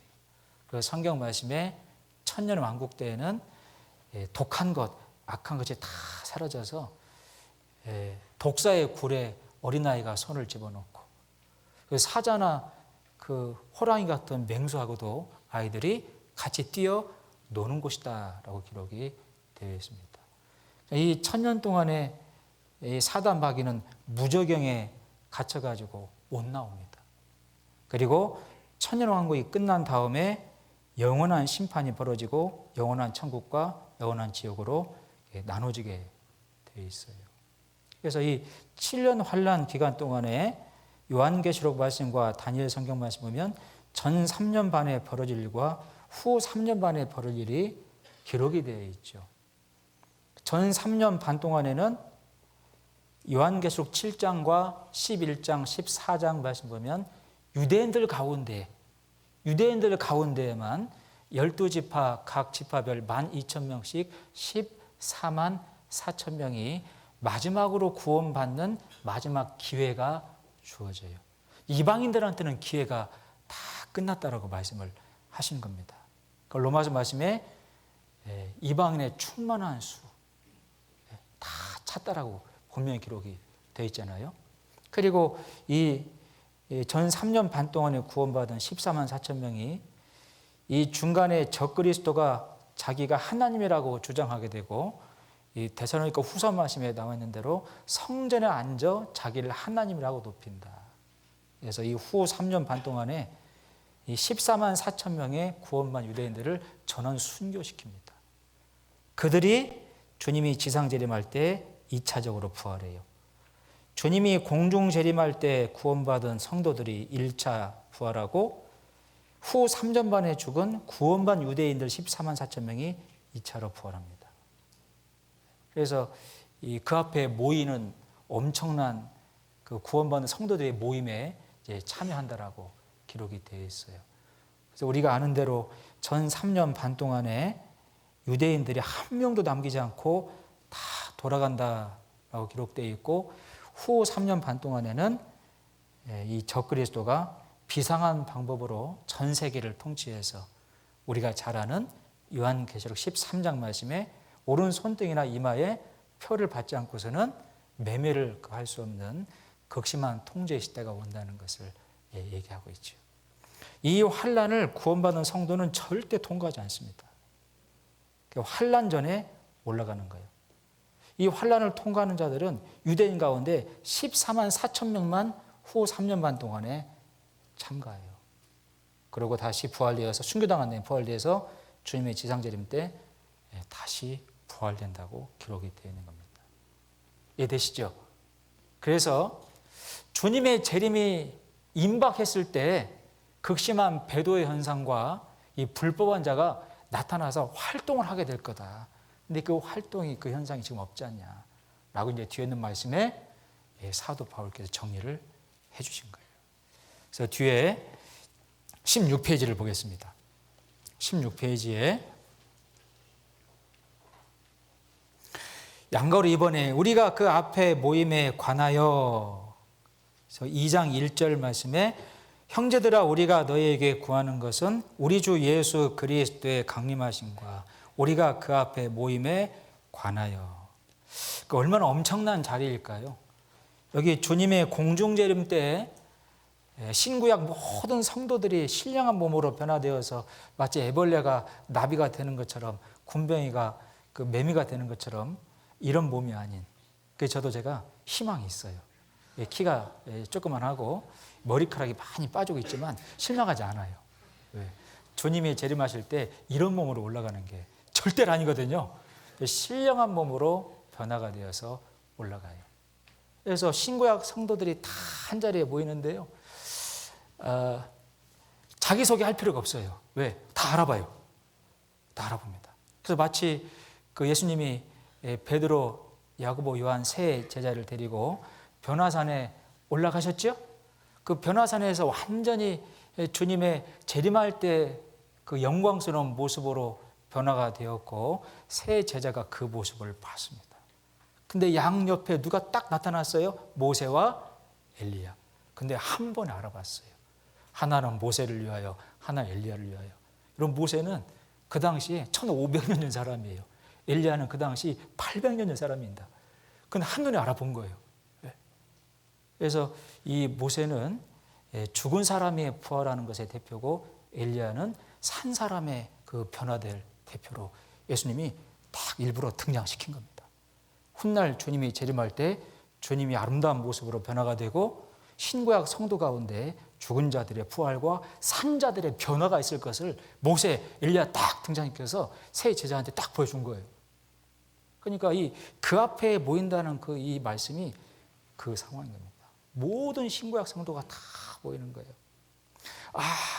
그 성경 말씀에 천년 왕국 때에는 독한 것, 악한 것이 다 사라져서 독사의 굴에 어린아이가 손을 집어넣고 그 사자나 그 호랑이 같은 맹수하고도 아이들이 같이 뛰어 노는 곳이다라고 기록이 되어 있습니다. 이 천년 동안에 이 사단 마귀는 무저경에 갇혀가지고 못 나옵니다. 그리고 천년 왕국이 끝난 다음에 영원한 심판이 벌어지고 영원한 천국과 영원한 지옥으로 나눠지게 되어 있어요. 그래서 이 7년 환란 기간 동안에 요한계시록 말씀과 다니엘 성경 말씀 보면 전 3년 반에 벌어질 일과 후 3년 반에 벌어질 일이 기록이 되어 있죠. 전 3년 반 동안에는 요한계시록 7장과 11장, 14장 말씀 보면 유대인들 가운데에만 12지파 각 지파별 12,000명씩 14만 4천 명이 마지막으로 구원받는 마지막 기회가 주어져요. 이방인들한테는 기회가 다 끝났다라고 말씀을 하신 겁니다. 로마서 말씀에 이방인의 충만한 수 다 찼다라고 분명히 기록이 되어 있잖아요. 그리고 이 전 3년 반 동안에 구원받은 14만 4천 명이 이 중간에 적그리스도가 자기가 하나님이라고 주장하게 되고 이 데살로니가 후서 말씀에 나와 있는 대로 성전에 앉아 자기를 하나님이라고 높인다. 그래서 이 후 3년 반 동안에 이 14만 4천 명의 구원받은 유대인들을 전원 순교시킵니다. 그들이 주님이 지상 재림할 때 2차적으로 부활해요. 주님이 공중 재림할 때 구원받은 성도들이 1차 부활하고 후 3년 반에 죽은 구원받은 유대인들 14만 4천 명이 2차로 부활합니다. 그래서 그 앞에 모이는 엄청난 그 구원받은 성도들의 모임에 이제 참여한다라고 기록이 되어 있어요. 그래서 우리가 아는 대로 전 3년 반 동안에 유대인들이 한 명도 남기지 않고 다 돌아간다 라고 기록되어 있고, 후 3년 반 동안에는 이 적그리스도가 비상한 방법으로 전 세계를 통치해서 우리가 잘 아는 요한계시록 13장 말씀에 오른손등이나 이마에 표를 받지 않고서는 매매를 할 수 없는 극심한 통제 시대가 온다는 것을 얘기하고 있죠. 이 환난을 구원받은 성도는 절대 통과하지 않습니다. 환난 전에 올라가는 거예요. 이 환난을 통과하는 자들은 유대인 가운데 14만 4천 명만 후 3년 반 동안에 참가해요. 그리고 다시 부활되어서, 순교당한 다음에 부활되어서 주님의 지상재림 때 다시 부활된다고 기록이 되어 있는 겁니다. 이해되시죠? 그래서 주님의 재림이 임박했을 때 극심한 배도의 현상과 이 불법한 자가 나타나서 활동을 하게 될 거다. 근데 그 활동이, 그 현상이 지금 없지 않냐 라고 이제 뒤에 있는 말씀에 사도 바울께서 정리를 해 주신 거예요. 그래서 뒤에 16페이지를 보겠습니다. 16페이지에 양가로 이번에 우리가 그 앞에 모임에 관하여, 2장 1절 말씀에 형제들아 우리가 너희에게 구하는 것은 우리 주 예수 그리스도의 강림하심과 우리가 그 앞에 모임에 관하여. 얼마나 엄청난 자리일까요? 여기 주님의 공중재림 때 신구약 모든 성도들이 신령한 몸으로 변화되어서 마치 애벌레가 나비가 되는 것처럼, 군뱅이가 그 매미가 되는 것처럼 이런 몸이 아닌, 그래서 저도 제가 희망이 있어요. 키가 조그만하고 머리카락이 많이 빠지고 있지만 실망하지 않아요. 왜? 주님이 재림하실 때 이런 몸으로 올라가는 게 절대로 아니거든요. 신령한 몸으로 변화가 되어서 올라가요. 그래서 신구약 성도들이 다 한자리에 모이는데요, 자기소개 할 필요가 없어요. 왜? 다 알아봐요. 다 알아봅니다. 그래서 마치 그 예수님이 베드로, 야고보, 요한 세 제자를 데리고 변화산에 올라가셨죠? 그 변화산에서 완전히 주님의 재림할 때 그 영광스러운 모습으로 변화가 되었고, 세 제자가 그 모습을 봤습니다. 근데 양옆에 누가 딱 나타났어요? 모세와 엘리야. 근데 한 번에 알아봤어요. 하나는 모세를 위하여, 하나는 엘리야를 위하여. 이런 모세는 그 당시에 1500년 전 사람이에요. 엘리야는 그 당시 800년 전 사람입니다. 근데 한눈에 알아본 거예요. 그래서 이 모세는 죽은 사람이 부활하는 것의 대표고, 엘리야는 산 사람의 그 변화될 대표로 예수님이 딱 일부러 등장시킨 겁니다. 훗날 주님이 재림할 때 주님이 아름다운 모습으로 변화가 되고, 신구약 성도 가운데 죽은 자들의 부활과 산자들의 변화가 있을 것을 모세, 엘리야 딱 등장시켜서 세 제자한테 딱 보여준 거예요. 그러니까 그 앞에 모인다는 이 말씀이 그 상황인 겁니다. 모든 신구약 성도가 다 모이는 거예요.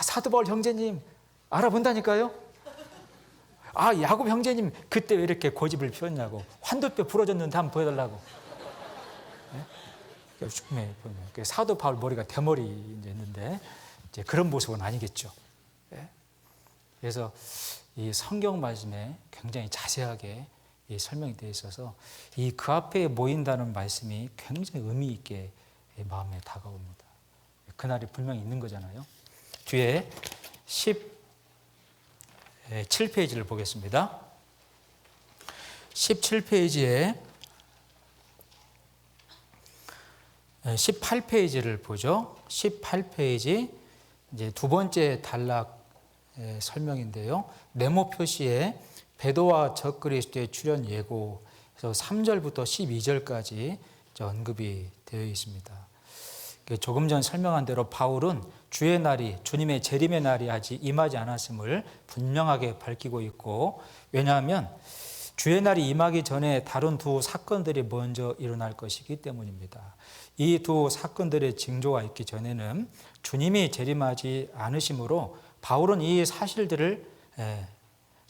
사도 바울 형제님 알아본다니까요. 야곱 형제님 그때 왜 이렇게 고집을 피웠냐고, 환도뼈 부러졌는데 한번 보여달라고. 네? 사도 바울 머리가 대머리 있는데 이제 그런 모습은 아니겠죠. 그래서 이 성경 말씀에 굉장히 자세하게 설명이 되어 있어서 이 그 앞에 모인다는 말씀이 굉장히 의미 있게 마음에 다가옵니다. 그날이 분명히 있는 거잖아요. 뒤에 17페이지를 보겠습니다. 17페이지에 18페이지를 보죠. 18페이지 이제 두 번째 단락 설명인데요. 네모 표시에 베드로와 적그리스도의 출현 예고, 그래서 3절부터 12절까지 언급이 되어 있습니다. 조금 전 설명한 대로 바울은 주의 날이, 주님의 재림의 날이 아직 임하지 않았음을 분명하게 밝히고 있고, 왜냐하면 주의 날이 임하기 전에 다른 두 사건들이 먼저 일어날 것이기 때문입니다. 이 두 사건들의 징조가 있기 전에는 주님이 재림하지 않으시므로 바울은 이 사실들을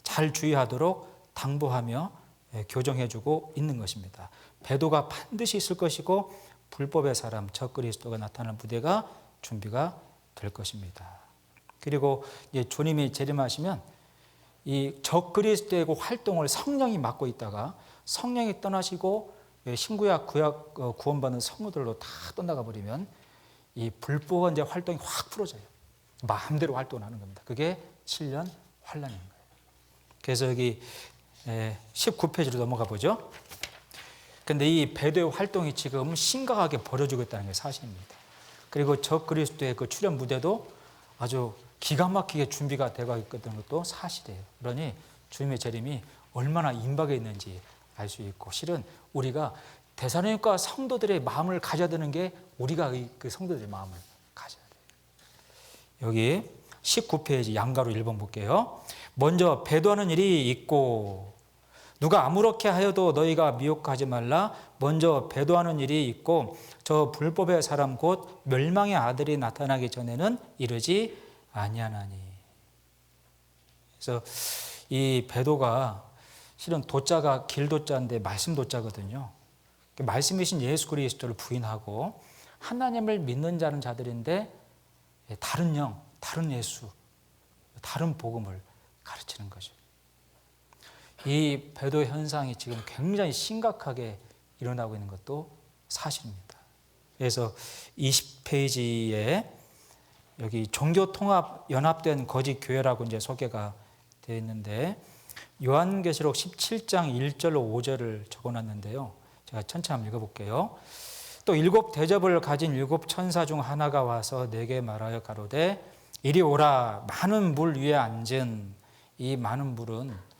잘 주의하도록 당부하며 교정해주고 있는 것입니다. 베드로가 반드시 있을 것이고, 불법의 사람 적그리스도가 나타나는 무대가 준비가 될 것입니다. 그리고 주님이 재림하시면 이 적그리스도의 활동을 성령이 맡고 있다가 성령이 떠나시고 신구약 구약 구원받은 성도들로 다 떠나가 버리면 이 불법한 이제 활동이 확 풀어져요. 마음대로 활동하는 겁니다. 그게 7년 환란인 거예요. 그래서 여기 19페이지로 넘어가 보죠. 근데 이 배도의 활동이 지금 심각하게 벌어지고 있다는 게 사실입니다. 그리고 적 그리스도의 그 출현 무대도 아주 기가 막히게 준비가 되고 있다는 것도 사실이에요. 그러니 주님의 재림이 얼마나 임박해 있는지 알 수 있고, 실은 우리가 데살로니가 성도들의 마음을 가져야 되는 게 우리가 그 성도들의 마음을 가져야 돼요. 여기 19페이지 양가로 1번 볼게요. 먼저 배도하는 일이 있고, 누가 아무렇게 하여도 너희가 미혹하지 말라. 먼저 배도하는 일이 있고 저 불법의 사람 곧 멸망의 아들이 나타나기 전에는 이르지 아니하나니. 그래서 이 배도가 실은 도자가 길도자인데 말씀 도자거든요. 말씀이신 예수 그리스도를 부인하고 하나님을 믿는 자는 자들인데 다른 영, 다른 예수, 다른 복음을 가르치는 거죠. 이 배도 현상이 지금 굉장히 심각하게 일어나고 있는 것도 사실입니다. 그래서 20페이지에 여기 종교통합 연합된 거짓 교회라고 이제 소개가 되어 있는데, 요한계시록 17장 1절로 5절을 적어놨는데요. 제가 천천히 한번 읽어볼게요. 또 7 대접을 가진 7 천사 중 하나가 와서 내게 말하여 가로되 이리 오라. 많은 물 위에 앉은 이 많은 물은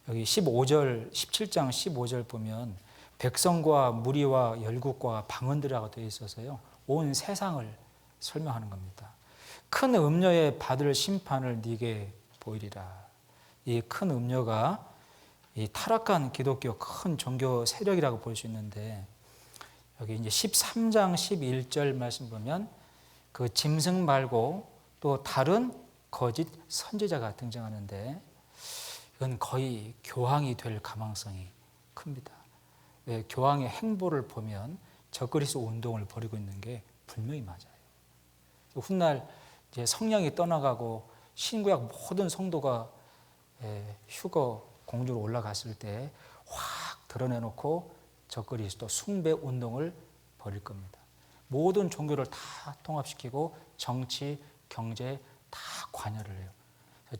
여기 15절 17장 15절 보면 백성과 무리와 열국과 방언들이라고 되어 있어서요, 온 세상을 설명하는 겁니다. 큰 음녀에 받을 심판을 네게 보이리라. 이 큰 음녀가 이 타락한 기독교 큰 종교 세력이라고 볼 수 있는데, 여기 이제 13장 11절 말씀 보면 그 짐승 말고 또 다른 거짓 선지자가 등장하는데, 이건 거의 교황이 될 가망성이 큽니다. 왜? 교황의 행보를 보면 적그리스도 운동을 벌이고 있는 게 분명히 맞아요. 훗날 이제 성령이 떠나가고 신구약 모든 성도가 휴거 공주로 올라갔을 때 확 드러내놓고 적그리스도 숭배 운동을 벌일 겁니다. 모든 종교를 다 통합시키고 정치, 경제 다 관여를 해요.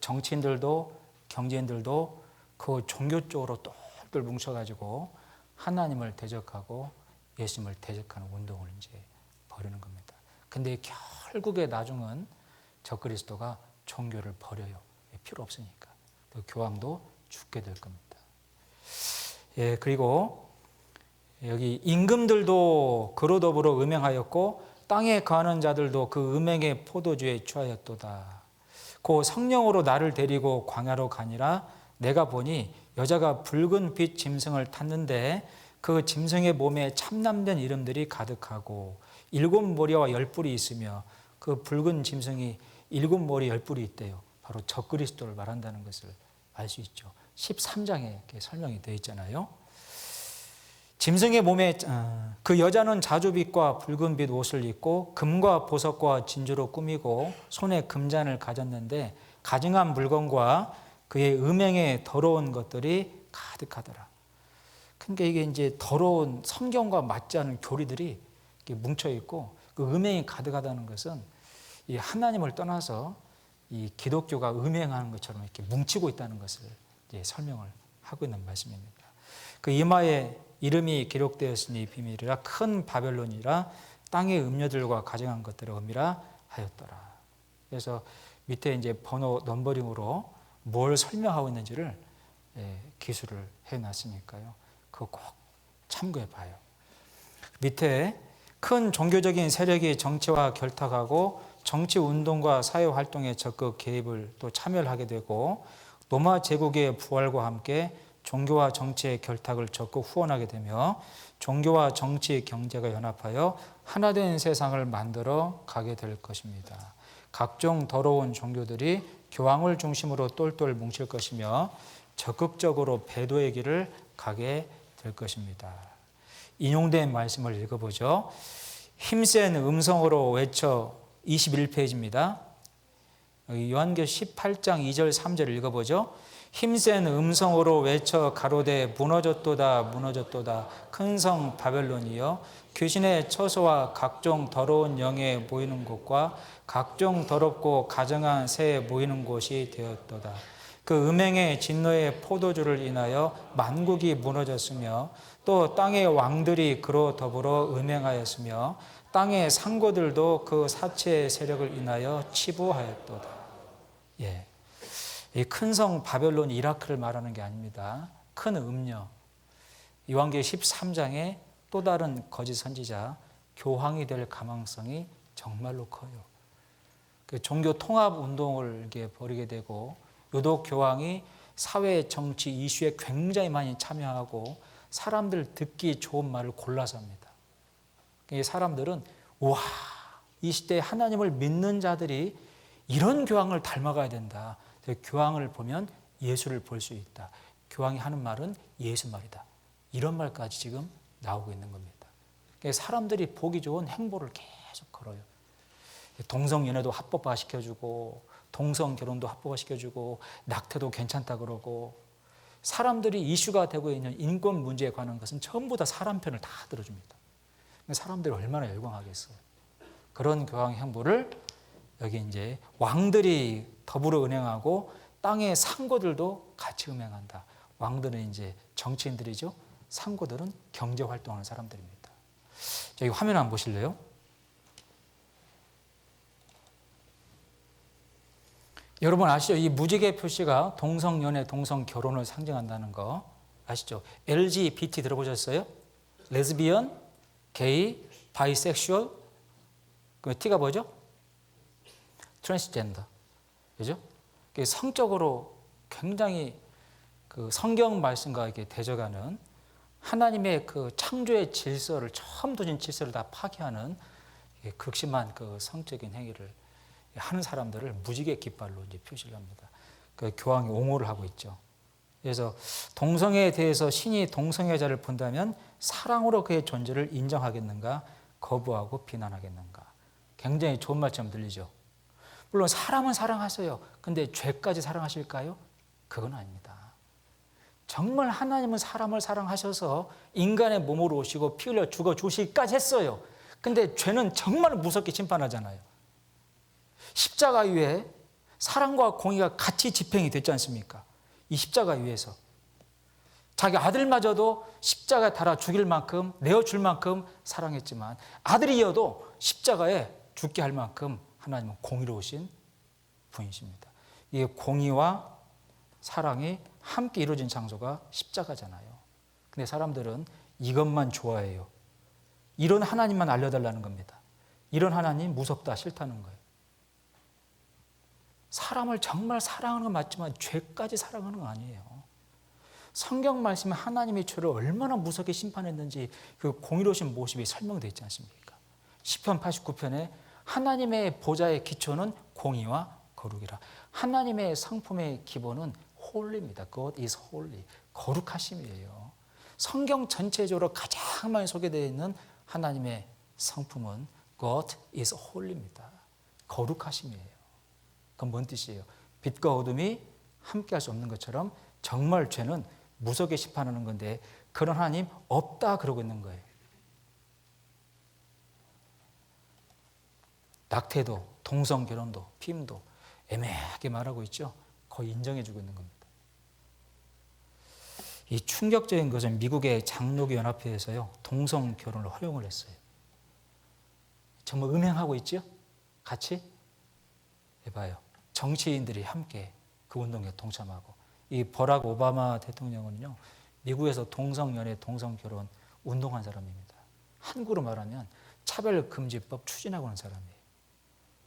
정치인들도 경제인들도 그 종교 쪽으로 똘똘 뭉쳐가지고 하나님을 대적하고 예수님을 대적하는 운동을 이제 벌이는 겁니다. 근데 결국에 나중은 적그리스도가 종교를 버려요. 필요 없으니까. 또 교황도 죽게 될 겁니다. 그리고 여기 임금들도 그로 더불어 음행하였고 땅에 거하는 자들도 그 음행의 포도주에 취하였도다. 그 성령으로 나를 데리고 광야로 가니라. 내가 보니 여자가 붉은 빛 짐승을 탔는데 그 짐승의 몸에 참남된 이름들이 가득하고 7 머리와 10뿔이 있으며 그 붉은 짐승이 7 머리 10뿔이 있대요. 바로 적그리스도를 말한다는 것을 알 수 있죠. 13장에 이렇게 설명이 되어 있잖아요. 짐승의 몸에 그 여자는 자주빛과 붉은빛 옷을 입고 금과 보석과 진주로 꾸미고 손에 금잔을 가졌는데 가증한 물건과 그의 음행에 더러운 것들이 가득하더라. 그러니까 이게 이제 더러운 성경과 맞지 않은 교리들이 이렇게 뭉쳐 있고 그 음행이 가득하다는 것은 이 하나님을 떠나서 이 기독교가 음행하는 것처럼 이렇게 뭉치고 있다는 것을 이제 설명을 하고 있는 말씀입니다. 그 이마에 이름이 기록되었으니 비밀이라 큰 바벨론이라 땅의 음녀들과 가증한 것들을 엄밀하 하였더라. 그래서 밑에 이제 번호 넘버링으로 뭘 설명하고 있는지를 기술을 해놨으니까요. 그거 꼭 참고해 봐요. 밑에 큰 종교적인 세력이 정치와 결탁하고 정치 운동과 사회 활동에 적극 개입을 또 참여를 하게 되고 로마 제국의 부활과 함께 종교와 정치의 결탁을 적극 후원하게 되며 종교와 정치, 경제가 연합하여 하나된 세상을 만들어 가게 될 것입니다. 각종 더러운 종교들이 교황을 중심으로 똘똘 뭉칠 것이며 적극적으로 배도의 길을 가게 될 것입니다. 인용된 말씀을 읽어보죠. 힘센 음성으로 외쳐 21페이지입니다. 요한계시록 18장 2절 3절 읽어보죠. 힘센 음성으로 외쳐 가로되 무너졌도다 무너졌도다 큰 성 바벨론이여 귀신의 처소와 각종 더러운 영에 모이는 곳과 각종 더럽고 가증한 새에 모이는 곳이 되었도다. 그 음행의 진노의 포도주를 인하여 만국이 무너졌으며 또 땅의 왕들이 그로 더불어 음행하였으며 땅의 상고들도 그 사체의 세력을 인하여 치부하였도다. 예. 이 큰 성 바벨론이 이라크를 말하는 게 아닙니다. 큰 음녀. 요한계시록 13장에 또 다른 거짓 선지자 교황이 될 가망성이 정말로 커요. 그 종교 통합 운동을 이렇게 벌이게 되고 유독 교황이 사회 정치 이슈에 굉장히 많이 참여하고 사람들 듣기 좋은 말을 골라서 합니다. 사람들은 와, 이 시대에 하나님을 믿는 자들이 이런 교황을 닮아가야 된다. 교황을 보면 예수를 볼 수 있다. 교황이 하는 말은 예수 말이다. 이런 말까지 지금 나오고 있는 겁니다. 사람들이 보기 좋은 행보를 계속 걸어요. 동성연애도 합법화 시켜주고 동성결혼도 합법화 시켜주고 낙태도 괜찮다 그러고 사람들이 이슈가 되고 있는 인권 문제에 관한 것은 전부 다 사람 편을 다 들어줍니다. 사람들이 얼마나 열광하겠어요. 그런 교황의 행보를 여기 이제 왕들이 더불어 은행하고 땅의 상고들도 같이 음행한다. 왕들은 이제 정치인들이죠. 상고들은 경제 활동하는 사람들입니다. 여기 화면 한번 보실래요? 여러분 아시죠? 이 무지개 표시가 동성연애, 동성결혼을 상징한다는 거 아시죠? LGBT 들어보셨어요? 레즈비언, 게이, 바이섹슈얼, 그 T가 뭐죠? 트랜스젠더. 그죠? 성적으로 굉장히 그 성경 말씀과 이렇게 대적하는 하나님의 그 창조의 질서를 처음 두신 질서를 다 파괴하는 극심한 그 성적인 행위를 하는 사람들을 무지개 깃발로 이제 표시를 합니다. 그 교황이 옹호를 하고 있죠. 그래서 동성애에 대해서 신이 동성애자를 본다면 사랑으로 그의 존재를 인정하겠는가, 거부하고 비난하겠는가. 굉장히 좋은 말처럼 들리죠. 물론 사람은 사랑하세요. 근데 죄까지 사랑하실까요? 그건 아닙니다. 정말 하나님은 사람을 사랑하셔서 인간의 몸으로 오시고 피 흘려 죽어 주시기까지 했어요. 근데 죄는 정말 무섭게 심판하잖아요. 십자가 위에 사랑과 공의가 같이 집행이 됐지 않습니까? 이 십자가 위에서 자기 아들마저도 십자가에 달아 죽일 만큼 내어줄 만큼 사랑했지만 아들이어도 십자가에 죽게 할 만큼 하나님은 공의로우신 분이십니다. 이 공의와 사랑이 함께 이루어진 장소가 십자가잖아요. 근데 사람들은 이것만 좋아해요. 이런 하나님만 알려달라는 겁니다. 이런 하나님 무섭다, 싫다는 거예요. 사람을 정말 사랑하는 건 맞지만 죄까지 사랑하는 건 아니에요. 성경 말씀에 하나님의 죄를 얼마나 무섭게 심판했는지 그 공의로우신 모습이 설명되어 있지 않습니까? 시편 89편에 하나님의 보좌의 기초는 공의와 거룩이라. 하나님의 성품의 기본은 홀리입니다. God is holy. 거룩하심이에요. 성경 전체적으로 가장 많이 소개되어 있는 하나님의 성품은 God is holy입니다. 거룩하심이에요. 그건 뭔 뜻이에요? 빛과 어둠이 함께할 수 없는 것처럼 정말 죄는 무섭게 심판하는 건데 그런 하나님 없다 그러고 있는 거예요. 낙태도, 동성결혼도, 피임도 애매하게 말하고 있죠. 거의 인정해주고 있는 겁니다. 이 충격적인 것은 미국의 장로교 연합회에서요 동성결혼을 허용을 했어요. 정말 음행하고 있죠? 같이 해봐요. 정치인들이 함께 그 운동에 동참하고 이 버락 오바마 대통령은요 미국에서 동성연애, 동성결혼 운동한 사람입니다. 한국으로 말하면 차별금지법 추진하고 있는 사람이에요.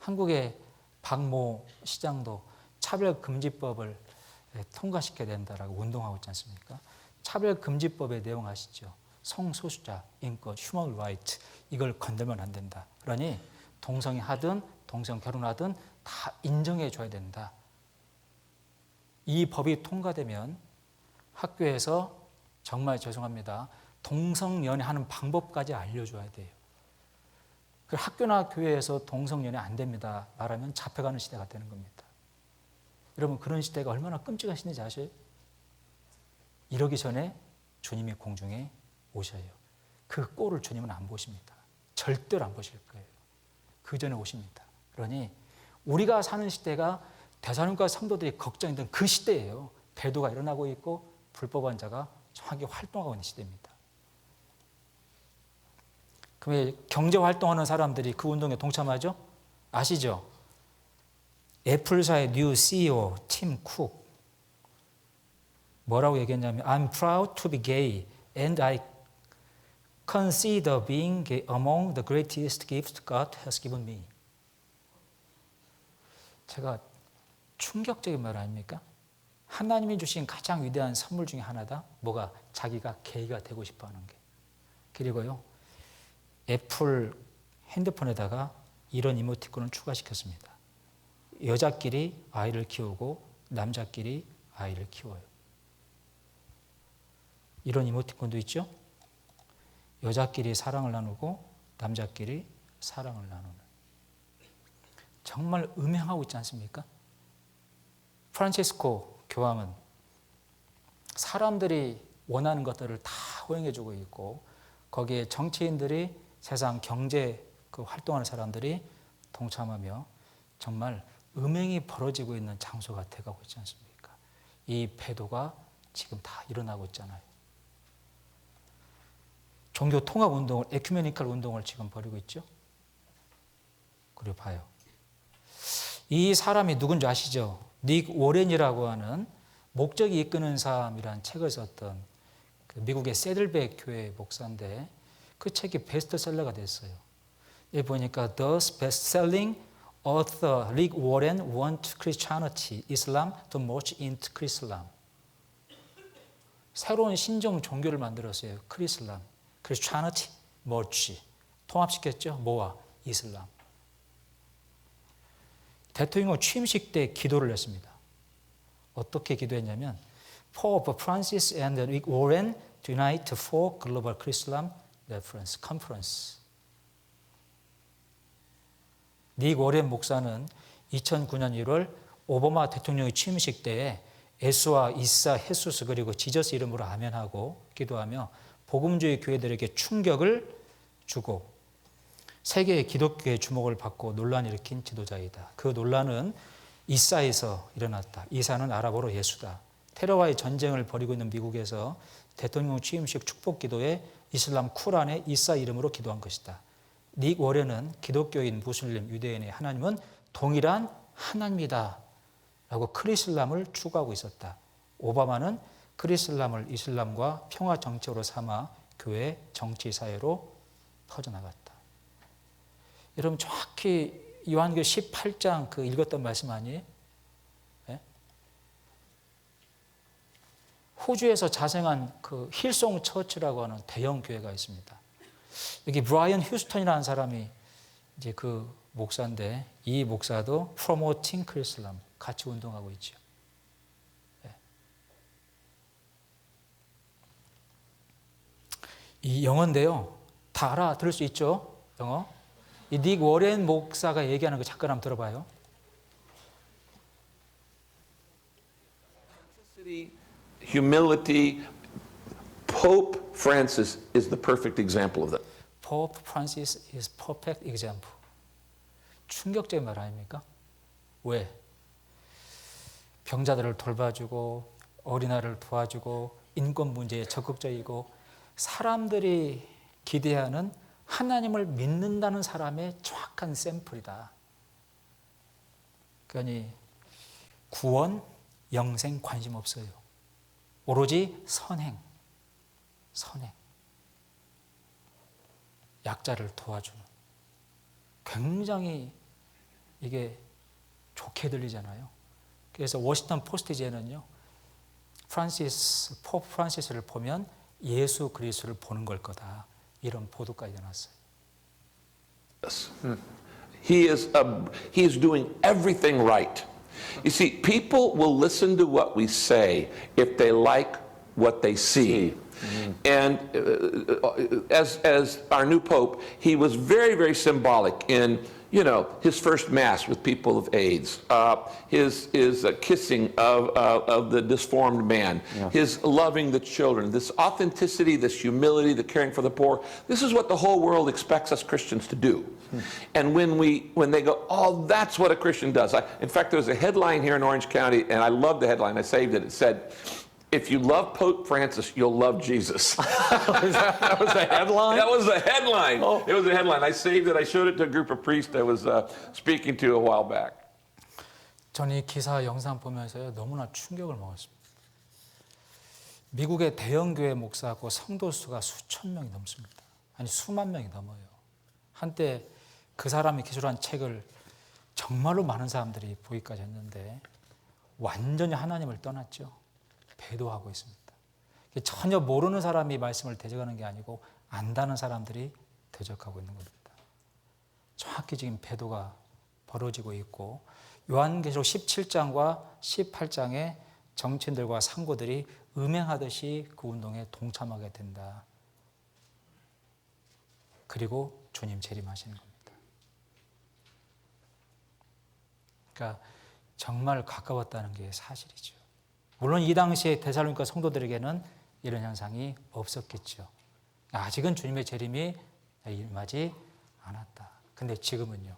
한국의 박모 시장도 차별금지법을 통과시켜야 된다라고 운동하고 있지 않습니까? 차별금지법의 내용 아시죠? 성소수자, 인권, 휴먼 라이트 이걸 건들면 안 된다. 그러니 동성이 하든 동성 결혼하든 다 인정해 줘야 된다. 이 법이 통과되면 학교에서 정말 죄송합니다. 동성연애하는 방법까지 알려줘야 돼요. 학교나 교회에서 동성연애 안 됩니다 말하면 잡혀가는 시대가 되는 겁니다. 여러분 그런 시대가 얼마나 끔찍한 시대인지 아세요? 이러기 전에 주님이 공중에 오셔요. 그 꼴을 주님은 안 보십니다. 절대로 안 보실 거예요. 그 전에 오십니다. 그러니 우리가 사는 시대가 데살로니가 성도들이 걱정했던 그 시대예요. 배도가 일어나고 있고 불법한 자가 정확히 활동하고 있는 시대입니다. 그럼 경제 활동하는 사람들이 그 운동에 동참하죠? 아시죠? 애플사의 뉴 CEO 팀 쿡 뭐라고 얘기했냐면 I'm proud to be gay and I consider being gay among the greatest gifts God has given me. 제가 충격적인 말 아닙니까? 하나님이 주신 가장 위대한 선물 중에 하나다. 뭐가? 자기가 게이가 되고 싶어 하는 게. 그리고요. 애플 핸드폰에다가 이런 이모티콘을 추가시켰습니다. 여자끼리 아이를 키우고 남자끼리 아이를 키워요. 이런 이모티콘도 있죠. 여자끼리 사랑을 나누고 남자끼리 사랑을 나누는. 정말 음행하고 있지 않습니까? 프란치스코 교황은 사람들이 원하는 것들을 다 허용해주고 있고 거기에 정치인들이 세상 경제 활동하는 사람들이 동참하며 정말 음행이 벌어지고 있는 장소가 돼가고 있지 않습니까? 이 배도가 지금 다 일어나고 있잖아요. 종교 통합 운동을, 에큐메니컬 운동을 지금 벌이고 있죠. 그리고 봐요. 이 사람이 누군지 아시죠? 닉 워렌이라고 하는 목적이 이끄는 삶이라는 책을 썼던 그 미국의 세들백 교회 목사인데 그 책이 베스트셀러가 됐어요. 여기 보니까 The best-selling author Rick Warren wants Christianity, Islam to merge into Chrislam. 새로운 신종 종교를 만들었어요. 크리슬람. Christianity, merge. 통합시켰죠. 뭐와? 이슬람. 대통령 취임식 때 기도를 했습니다. 어떻게 기도했냐면 Pope Francis and Rick Warren to unite for Global Chrislam Reference Conference. 닉 워렌 목사는 2009년 1월 오바마 대통령의 취임식 때에 예수와 이사, 헤수스 그리고 지저스 이름으로 아멘하고 기도하며 복음주의 교회들에게 충격을 주고 세계의 기독교의 주목을 받고 논란을 일으킨 지도자이다. 그 논란은 이사에서 일어났다. 이사는 아랍어로 예수다. 테러와의 전쟁을 벌이고 있는 미국에서 대통령 취임식 축복 기도에 이슬람 쿠란의 이사 이름으로 기도한 것이다. 닉 워렌은 기독교인, 무슬림, 유대인의 하나님은 동일한 하나님이다 라고 크리슬람을 추구하고 있었다. 오바마는 크리슬람을 이슬람과 평화 정책으로 삼아 교회 정치 사회로 퍼져나갔다. 여러분 정확히 요한계시록 18장 그 읽었던 말씀 아니에요? 네? 호주에서 자생한 그 힐송 처치라고 하는 대형 교회가 있습니다. 여기 브라이언 휴스턴이라는 사람이 이제 그 목사인데 이 목사도 프로모팅 크리슬람 같이 운동하고 있죠. 네. 이 영어인데요. 다 알아들을 수 있죠? 영어. 이 닉 워렌 목사가 얘기하는 거 잠깐 한번 들어봐요. Humility. Pope Francis is the perfect example of that. Pope Francis is perfect example. 충격적인 말 아닙니까? 왜? 병자들을 돌봐주고 어린아이를 도와주고 인권 문제에 적극적이고 사람들이 기대하는 하나님을 믿는다는 사람의 정확한 샘플이다. 그러니 구원, 영생 관심 없어요. 오로지 선행. 약자를 도와주는. 굉장히 이게 좋게 들리잖아요. 그래서 워싱턴 포스트지에는요, 포프 프란시스를 보면 예수 그리스도를 보는 걸 거다. 이런 보도까지 나왔어요. He is doing everything right. You see, people will listen to what we say if they like what they see. And as our new pope, he was very, very symbolic in You know, his first mass with people of AIDS, his kissing of the disformed man, his loving the children, this authenticity, this humility, the caring for the poor. This is what the whole world expects us Christians to do. And when they go, oh, that's what a Christian does. In fact, there was a headline here in Orange County, and I loved the headline. I saved it. It said, if you love Pope Francis, you'll love Jesus. that was a headline? That was a headline. Oh. It was a headline. I saved it. I showed it to a group of priests I was speaking to a while back. 저는 이 기사 영상 보면서요, 너무나 충격을 먹었습니다. 미국의 대형 교회 목사하고 성도 수가 수천 명이 넘습니다. 아니 수만 명이 넘어요. 한때 그 사람이 기술한 책을 정말로 많은 사람들이 보기까지 했는데 완전히 하나님을 떠났죠. 배도하고 있습니다. 전혀 모르는 사람이 말씀을 대적하는 게 아니고 안다는 사람들이 대적하고 있는 겁니다. 정확히 지금 배도가 벌어지고 있고 요한계시록 17장과 18장에 정치인들과 상고들이 음행하듯이 그 운동에 동참하게 된다. 그리고 주님 재림하시는 겁니다. 그러니까 정말 가까웠다는 게 사실이죠. 물론 이 당시에 데살로니가 성도들에게는 이런 현상이 없었겠죠. 아직은 주님의 재림이 임하지 않았다. 근데 지금은요,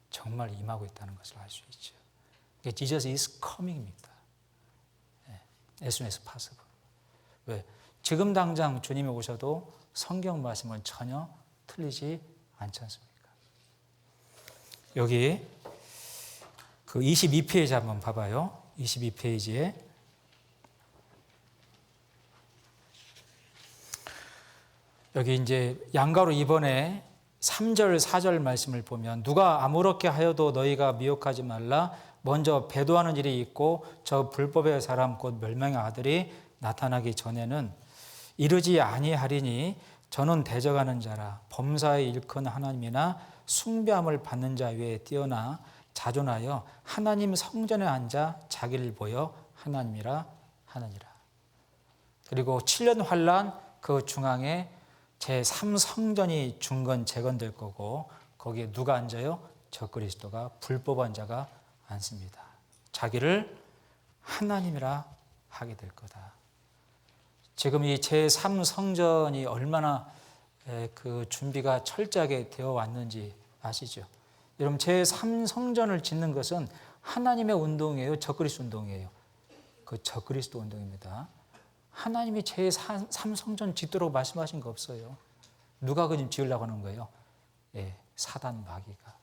정말 임하고 있다는 것을 알 수 있죠. Jesus is coming입니다. As soon as possible. 왜? 지금 당장 주님이 오셔도 성경 말씀은 전혀 틀리지 않지 않습니까? 여기 그 22페이지 한번 봐봐요. 22페이지에 여기 이제 양가로 이번에 3절, 4절 말씀을 보면 누가 아무렇게 하여도 너희가 미혹하지 말라. 먼저 배도하는 일이 있고 저 불법의 사람 곧 멸망의 아들이 나타나기 전에는 이르지 아니하리니 저는 대적하는 자라 범사에 일컫는 하나님이나 숭배함을 받는 자 위에 뛰어나 자존하여 하나님 성전에 앉아 자기를 보여 하나님이라 하느니라. 그리고 7년 환란 그 중앙에 제3성전이 중건 재건될 거고 거기에 누가 앉아요? 적그리스도가 불법한 자가 앉습니다. 자기를 하나님이라 하게 될 거다. 지금 이 제3성전이 얼마나 그 준비가 철저하게 되어 왔는지 아시죠? 여러분 제3성전을 짓는 것은 하나님의 운동이에요? 적그리스도 운동이에요? 그 적그리스도 운동입니다. 하나님이 제3성전 짓도록 말씀하신 거 없어요. 누가 그 집 지으려고 하는 거예요? 예, 사단 마귀가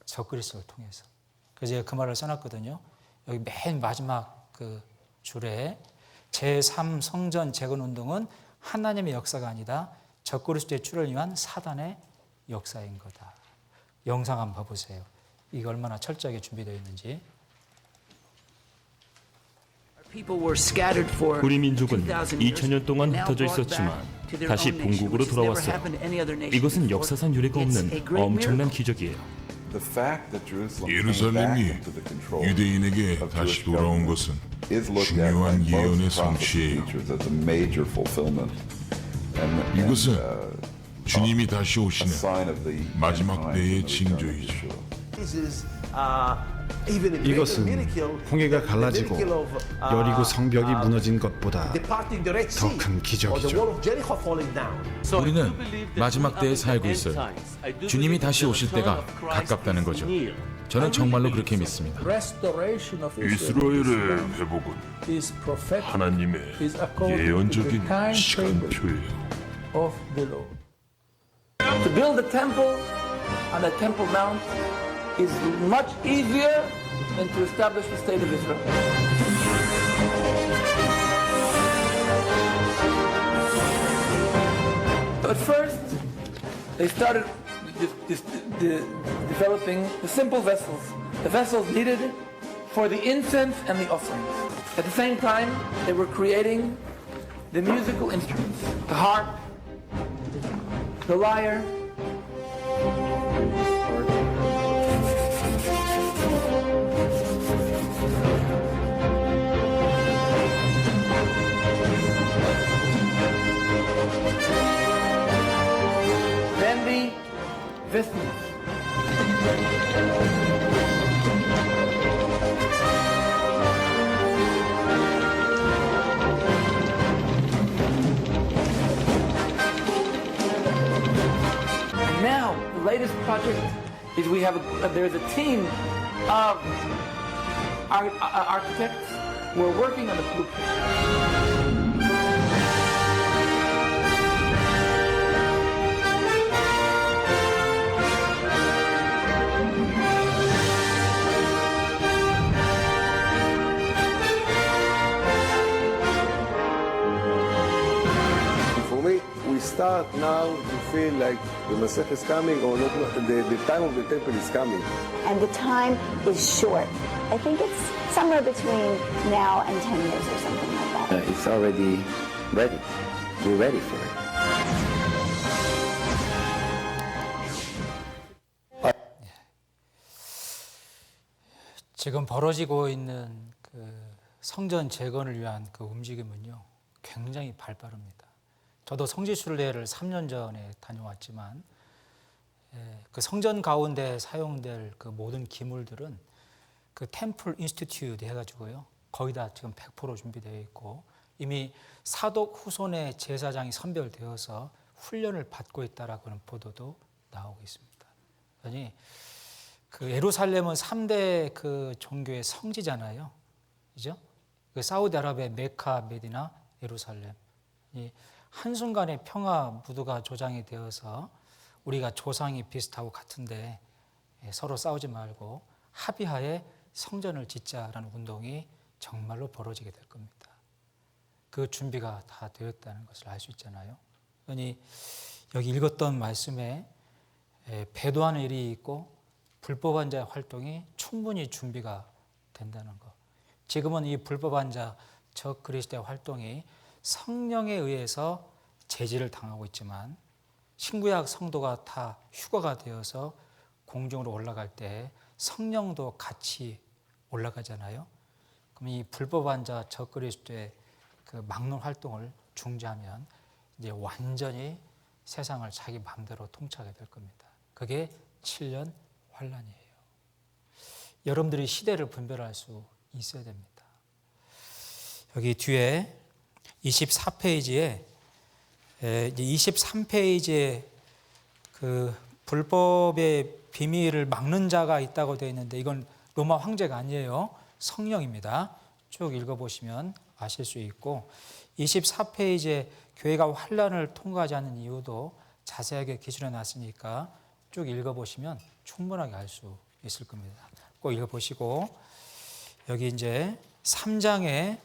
적그리스도를 통해서. 그래서 제가 그 말을 써놨거든요. 여기 맨 마지막 그 줄에 제3성전 재건 운동은 하나님의 역사가 아니다. 적그리스도의 출현을 위한 사단의 역사인 거다. 영상 한번 봐보세요. 이게 얼마나 철저하게 준비되어 있는지. 우리 민족은 2000년 동안 흩어져 있었지만 다시 본국으로 돌아왔어요. 이것은 역사상 유례가 없는 엄청난 기적이에요. 예루살렘이 유대인에게 다시 돌아온 것은 중요한 예언의 성취예요. 이것은 주님이 다시 오시는 마지막 때의 징조이죠. 이것은 홍해가 갈라지고 여리고 성벽이 무너진 것보다 더 큰 기적이죠. 우리는 마지막 때에 살고 있어요. 주님이 다시 오실 때가 가깝다는 거죠. 저는 정말로 그렇게 믿습니다. 이스라엘의 회복은 하나님의 예언적인 시간표예요. To build a temple on the Temple Mount is much easier than to establish the state of Israel. So at first, they started developing the simple vessels, the vessels needed for the incense and the offerings. At the same time, they were creating the musical instruments, the harp, the lyre. Then the vestments. Now, the latest project is there's a team of architects who are working on the blueprint. For me, we start now to feel like the Masech is coming, or not, the time of the temple is coming. And the time is short. I think it's somewhere between now and 10 years or something like that. It's already ready. We're ready for it. 지금 벌어지고 있는 그 성전 재건을 위한 그 움직임은요, 굉장히 발빠릅니다. 저도 성지순례를 3년 전에 다녀왔지만 그 성전 가운데 사용될 그 모든 기물들은 그 템플 인스티튜트 해가지고요, 거의 다 지금 100% 준비되어 있고 이미 사독 후손의 제사장이 선별되어서 훈련을 받고 있다라고 하는 보도도 나오고 있습니다. 아니 그 예루살렘은 3대 그 종교의 성지잖아요, 그죠? 그 사우디아라비아의 메카, 메디나, 예루살렘. 이 한순간에 평화 무드가 조장이 되어서 우리가 조상이 비슷하고 같은데 서로 싸우지 말고 합의하에 성전을 짓자라는 운동이 정말로 벌어지게 될 겁니다. 그 준비가 다 되었다는 것을 알 수 있잖아요. 그러니 여기 읽었던 말씀에 배도하는 일이 있고 불법한 자의 활동이 충분히 준비가 된다는 것. 지금은 이 불법한 자, 적 그리스도의 활동이 성령에 의해서 제지를 당하고 있지만 신구약 성도가 다 휴거가 되어서 공중으로 올라갈 때 성령도 같이 올라가잖아요. 그럼 이 불법한 자, 적 그리스도의 그 막론 활동을 중지하면 이제 완전히 세상을 자기 마음대로 통치하게 될 겁니다. 그게 7년 환란이에요. 여러분들이 시대를 분별할 수 있어야 됩니다. 여기 뒤에 24페이지에 23페이지에 그 불법의 비밀을 막는 자가 있다고 되어 있는데 이건 로마 황제가 아니에요. 성령입니다. 쭉 읽어보시면 아실 수 있고 24페이지에 교회가 환란을 통과하지 않는 이유도 자세하게 기술해 놨으니까 쭉 읽어보시면 충분하게 알 수 있을 겁니다. 꼭 읽어보시고 여기 이제 3장에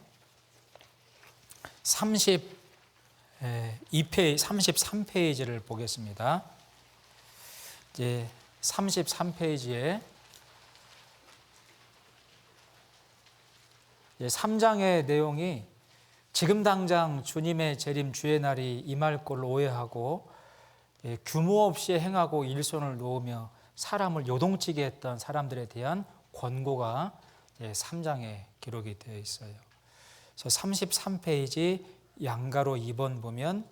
33페이지를 보겠습니다. 이제 33페이지에 3장의 내용이 지금 당장 주님의 재림 주의 날이 임할 걸로 오해하고 규모 없이 행하고 일손을 놓으며 사람을 요동치게 했던 사람들에 대한 권고가 3장에 기록이 되어 있어요. 그래서 33페이지 양가로 2번 보면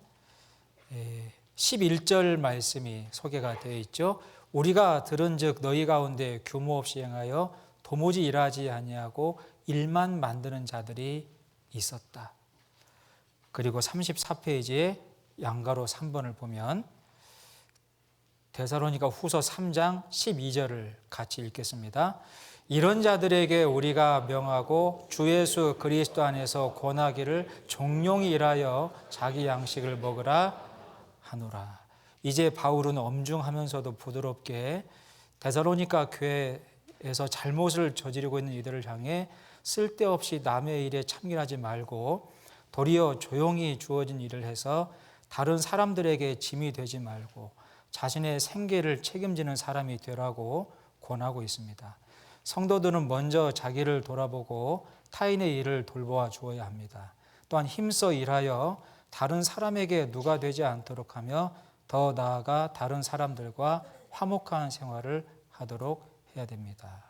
11절 말씀이 소개가 되어 있죠. 우리가 들은즉 너희 가운데 규모 없이 행하여 도무지 일하지 아니하고 일만 만드는 자들이 있었다. 그리고 34페이지에 양가로 3번을 보면 데살로니가 후서 3장 12절을 같이 읽겠습니다. 이런 자들에게 우리가 명하고 주 예수 그리스도 안에서 권하기를 종용히 일하여 자기 양식을 먹으라 하노라. 이제 바울은 엄중하면서도 부드럽게 데살로니가 교회에서 잘못을 저지르고 있는 이들을 향해 쓸데없이 남의 일에 참견하지 말고 도리어 조용히 주어진 일을 해서 다른 사람들에게 짐이 되지 말고 자신의 생계를 책임지는 사람이 되라고 권하고 있습니다. 성도들은 먼저 자기를 돌아보고 타인의 일을 돌보아 주어야 합니다. 또한 힘써 일하여 다른 사람에게 누가 되지 않도록 하며 더 나아가 다른 사람들과 화목한 생활을 하도록 해야 됩니다.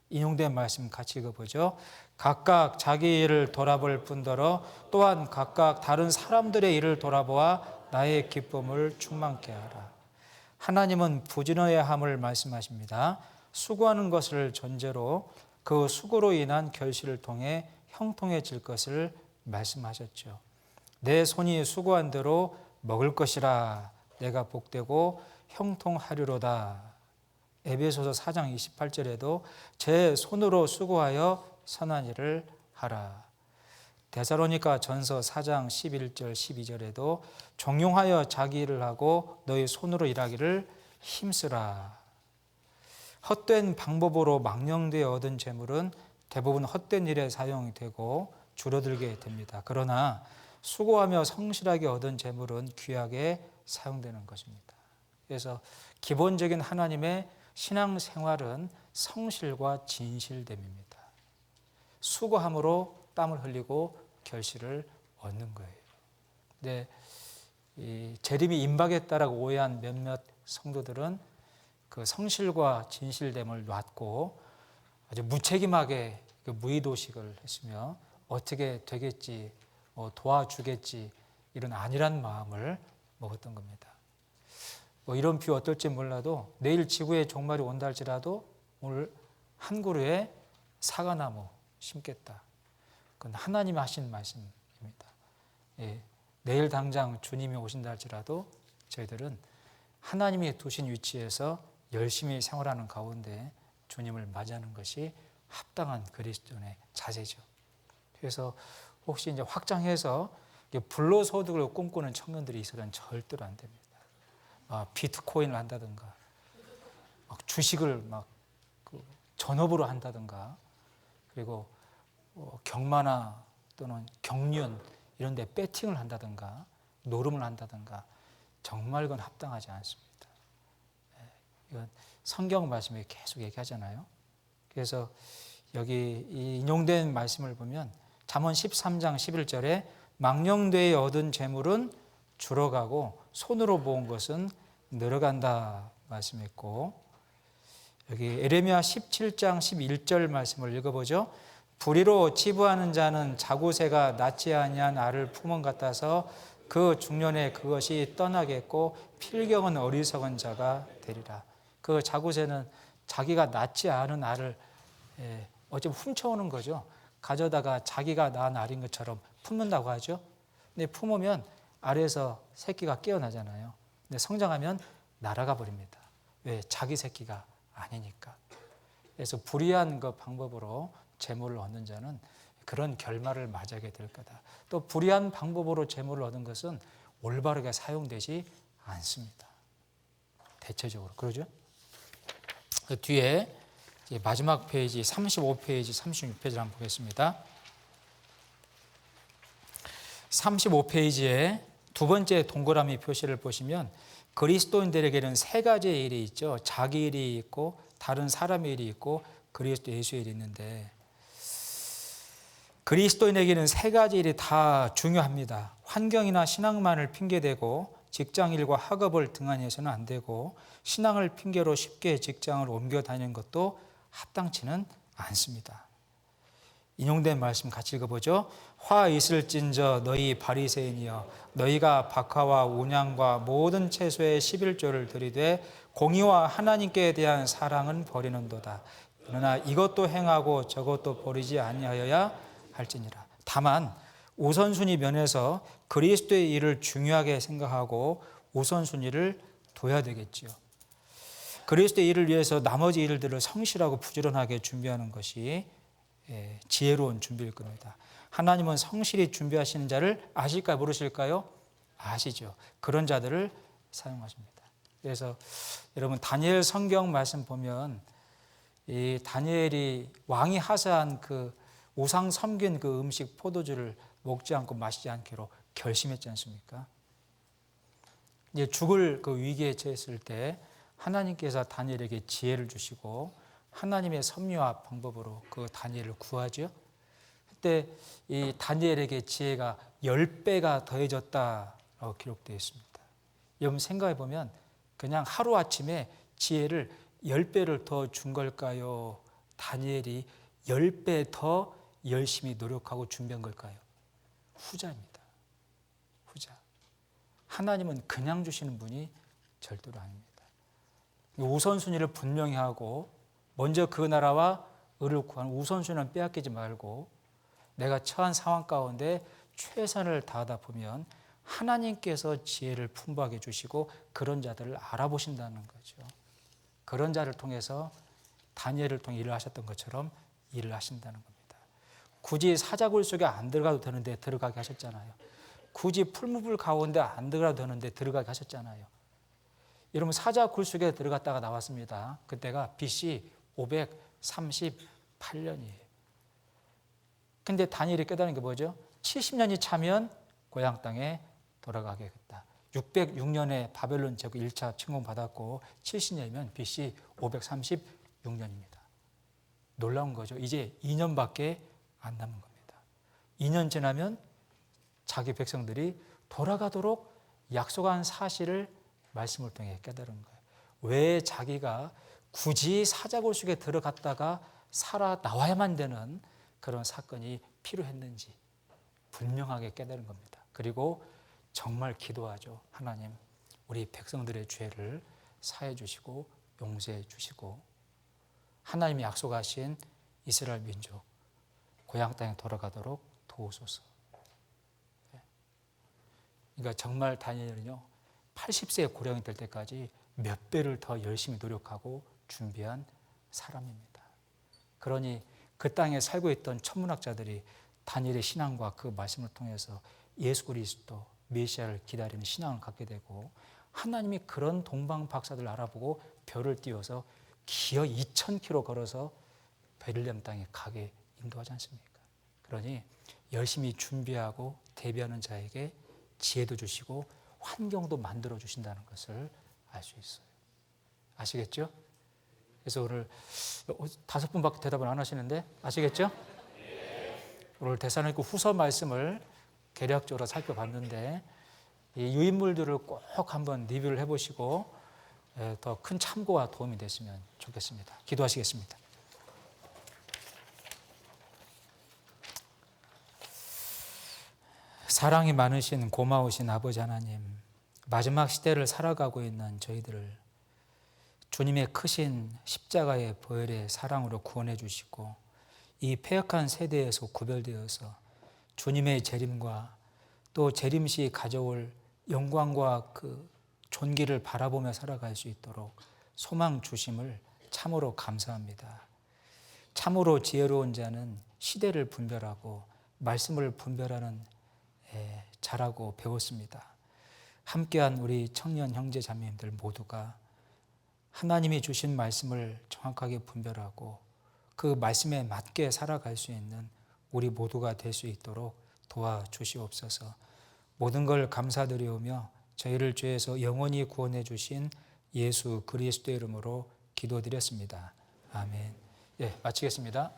인용된 말씀 같이 읽어보죠. 각각 자기 일을 돌아볼 뿐더러 또한 각각 다른 사람들의 일을 돌아보아 나의 기쁨을 충만케 하라. 하나님은 부지런해야 함을 말씀하십니다. 수고하는 것을 전제로 그 수고로 인한 결실을 통해 형통해질 것을 말씀하셨죠. 내 손이 수고한 대로 먹을 것이라. 내가 복되고 형통하리로다. 에베소서 4장 28절에도 제 손으로 수고하여 선한 일을 하라. 데살로니가 전서 4장 11절 12절에도 종용하여 자기 일을 하고 너희 손으로 일하기를 힘쓰라. 헛된 방법으로 망령되어 얻은 재물은 대부분 헛된 일에 사용되고 줄어들게 됩니다. 그러나 수고하며 성실하게 얻은 재물은 귀하게 사용되는 것입니다. 그래서 기본적인 하나님의 신앙생활은 성실과 진실됨입니다. 수고함으로 땀을 흘리고 결실을 얻는 거예요. 근데 이 재림이 임박했다라고 오해한 몇몇 성도들은 그 성실과 진실됨을 놨고 아주 무책임하게 그 무의도식을 했으며 어떻게 되겠지, 도와주겠지 이런 안일한 마음을 먹었던 겁니다. 이런 비유 어떨지 몰라도 내일 지구에 종말이 온다 할지라도 오늘 한 그루에 사과나무 심겠다. 그건 하나님이 하신 말씀입니다. 예, 내일 당장 주님이 오신다 할지라도 저희들은 하나님이 두신 위치에서 열심히 생활하는 가운데 주님을 맞이하는 것이 합당한 그리스도인의 자세죠. 그래서 혹시 이제 확장해서 불로소득을 꿈꾸는 청년들이 있어서는 절대로 안 됩니다. 비트코인을 한다든가, 주식을 전업으로 한다든가, 그리고 경마나 또는 경륜 이런 데 배팅을 한다든가, 노름을 한다든가, 정말 그건 합당하지 않습니다. 이건 성경 말씀에 계속 얘기하잖아요. 그래서 여기 이 인용된 말씀을 보면 잠언 13장 11절에 망령되이 얻은 재물은 줄어가고 손으로 모은 것은 늘어간다 말씀했고, 여기 에레미야 17장 11절 말씀을 읽어보죠. 불의로 치부하는 자는 자구새가 낳지 아니한 알을 품은 같아서 그 중년에 그것이 떠나겠고 필경은 어리석은 자가 되리라. 그 자구새는 자기가 낳지 않은 알을 어쩌면 훔쳐오는 거죠. 가져다가 자기가 낳은 알인 것처럼 품는다고 하죠. 근데 품으면 알에서 새끼가 깨어나잖아요. 근데 성장하면 날아가 버립니다. 왜? 자기 새끼가 아니니까. 그래서 불의한 그 방법으로 재물을 얻는 자는 그런 결말을 맞이하게 될 거다. 또 불의한 방법으로 재물을 얻은 것은 올바르게 사용되지 않습니다. 대체적으로. 그러죠? 그 뒤에 마지막 페이지 35페이지, 36페이지를 한번 보겠습니다. 35페이지에 두 번째 동그라미 표시를 보시면 그리스도인들에게는 세 가지의 일이 있죠. 자기 일이 있고 다른 사람의 일이 있고 그리스도 예수의 일이 있는데, 그리스도인에게는 세 가지 일이 다 중요합니다. 환경이나 신앙만을 핑계대고 직장일과 학업을 등한해서는 안 되고 신앙을 핑계로 쉽게 직장을 옮겨 다니는 것도 합당치는 않습니다. 인용된 말씀 같이 읽어보죠. 화 있을진저 너희 바리새인이여 너희가 박하와 온양과 모든 채소의 11조를 들이되 공의와 하나님께 대한 사랑은 버리는도다. 그러나 이것도 행하고 저것도 버리지 아니하여야 할지니라. 다만 우선순위 면에서 그리스도의 일을 중요하게 생각하고 우선순위를 둬야 되겠지요. 그리스도의 일을 위해서 나머지 일들을 성실하고 부지런하게 준비하는 것이 지혜로운 준비일 겁니다. 하나님은 성실히 준비하시는 자를 아실까요? 모르실까요? 아시죠. 그런 자들을 사용하십니다. 그래서 여러분 다니엘 성경 말씀 보면 이 다니엘이 왕이 하사한 그 우상 섬긴 그 음식 포도주를 먹지 않고 마시지 않기로 결심했지 않습니까? 이제 죽을 그 위기에 처했을 때 하나님께서 다니엘에게 지혜를 주시고 하나님의 섭리와 방법으로 그 다니엘을 구하죠. 그때 이 다니엘에게 지혜가 10배가 더해졌다라고 기록되어 있습니다. 여러분 생각해 보면 그냥 하루아침에 지혜를 10배를 더 준 걸까요? 다니엘이 10배 더 열심히 노력하고 준비한 걸까요? 후자입니다. 후자. 하나님은 그냥 주시는 분이 절대로 아닙니다. 우선순위를 분명히 하고 먼저 그 나라와 의를 구하는 우선순위는 빼앗기지 말고 내가 처한 상황 가운데 최선을 다하다 보면 하나님께서 지혜를 풍부하게 주시고 그런 자들을 알아보신다는 거죠. 그런 자를 통해서 다니엘을 통해 일을 하셨던 것처럼 일을 하신다는 겁니다. 굳이 사자굴 속에 안 들어가도 되는데 들어가게 하셨잖아요. 굳이 풀무불 가운데 안 들어가도 되는데 들어가게 하셨잖아요. 여러분 사자굴 속에 들어갔다가 나왔습니다. 그때가 BC 538년이에요. 근데 다니엘이 깨달은 게 뭐죠? 70년이 차면 고향 땅에 돌아가겠다. 606년에 바벨론 제국 1차 침공 받았고 70년이면 BC 536년입니다. 놀라운 거죠. 이제 2년밖에 안 남은 겁니다. 2년 지나면 자기 백성들이 돌아가도록 약속한 사실을 말씀을 통해 깨달은 거예요. 왜 자기가 굳이 사자굴 속에 들어갔다가 살아 나와야만 되는 그런 사건이 필요했는지 분명하게 깨달은 겁니다. 그리고 정말 기도하죠. 하나님, 우리 백성들의 죄를 사해 주시고 용서해 주시고 하나님이 약속하신 이스라엘 민족 고향 땅에 돌아가도록 도우소서. 그러니까 정말 다니엘은요 80세의 고령이 될 때까지 몇 배를 더 열심히 노력하고 준비한 사람입니다. 그러니 그 땅에 살고 있던 천문학자들이 다니엘의 신앙과 그 말씀을 통해서 예수 그리스도 메시아를 기다리는 신앙을 갖게 되고 하나님이 그런 동방 박사들을 알아보고 별을 띄워서 기어 2000km 걸어서 베들레헴 땅에 가게 인도하지 않습니까? 그러니 열심히 준비하고 대비하는 자에게 지혜도 주시고 환경도 만들어 주신다는 것을 알 수 있어요. 아시겠죠? 그래서 오늘 5분밖에 대답을 안 하시는데 아시겠죠? 오늘 데살로니가 후서 말씀을 개략적으로 살펴봤는데 이 유인물들을 꼭 한번 리뷰를 해보시고 더 큰 참고와 도움이 됐으면 좋겠습니다. 기도하시겠습니다. 사랑이 많으신 고마우신 아버지 하나님, 마지막 시대를 살아가고 있는 저희들을 주님의 크신 십자가의 보혈의 사랑으로 구원해 주시고 이 패역한 세대에서 구별되어서 주님의 재림과 또 재림 시 가져올 영광과 그 존귀를 바라보며 살아갈 수 있도록 소망 주심을 참으로 감사합니다. 참으로 지혜로운 자는 시대를 분별하고 말씀을 분별하는 자라고 배웠습니다. 함께한 우리 청년 형제 자매님들 모두가 하나님이 주신 말씀을 정확하게 분별하고 그 말씀에 맞게 살아갈 수 있는 우리 모두가 될 수 있도록 도와주시옵소서. 모든 걸 감사드리오며 저희를 죄에서 영원히 구원해 주신 예수 그리스도의 이름으로 기도드렸습니다. 아멘. 예, 마치겠습니다.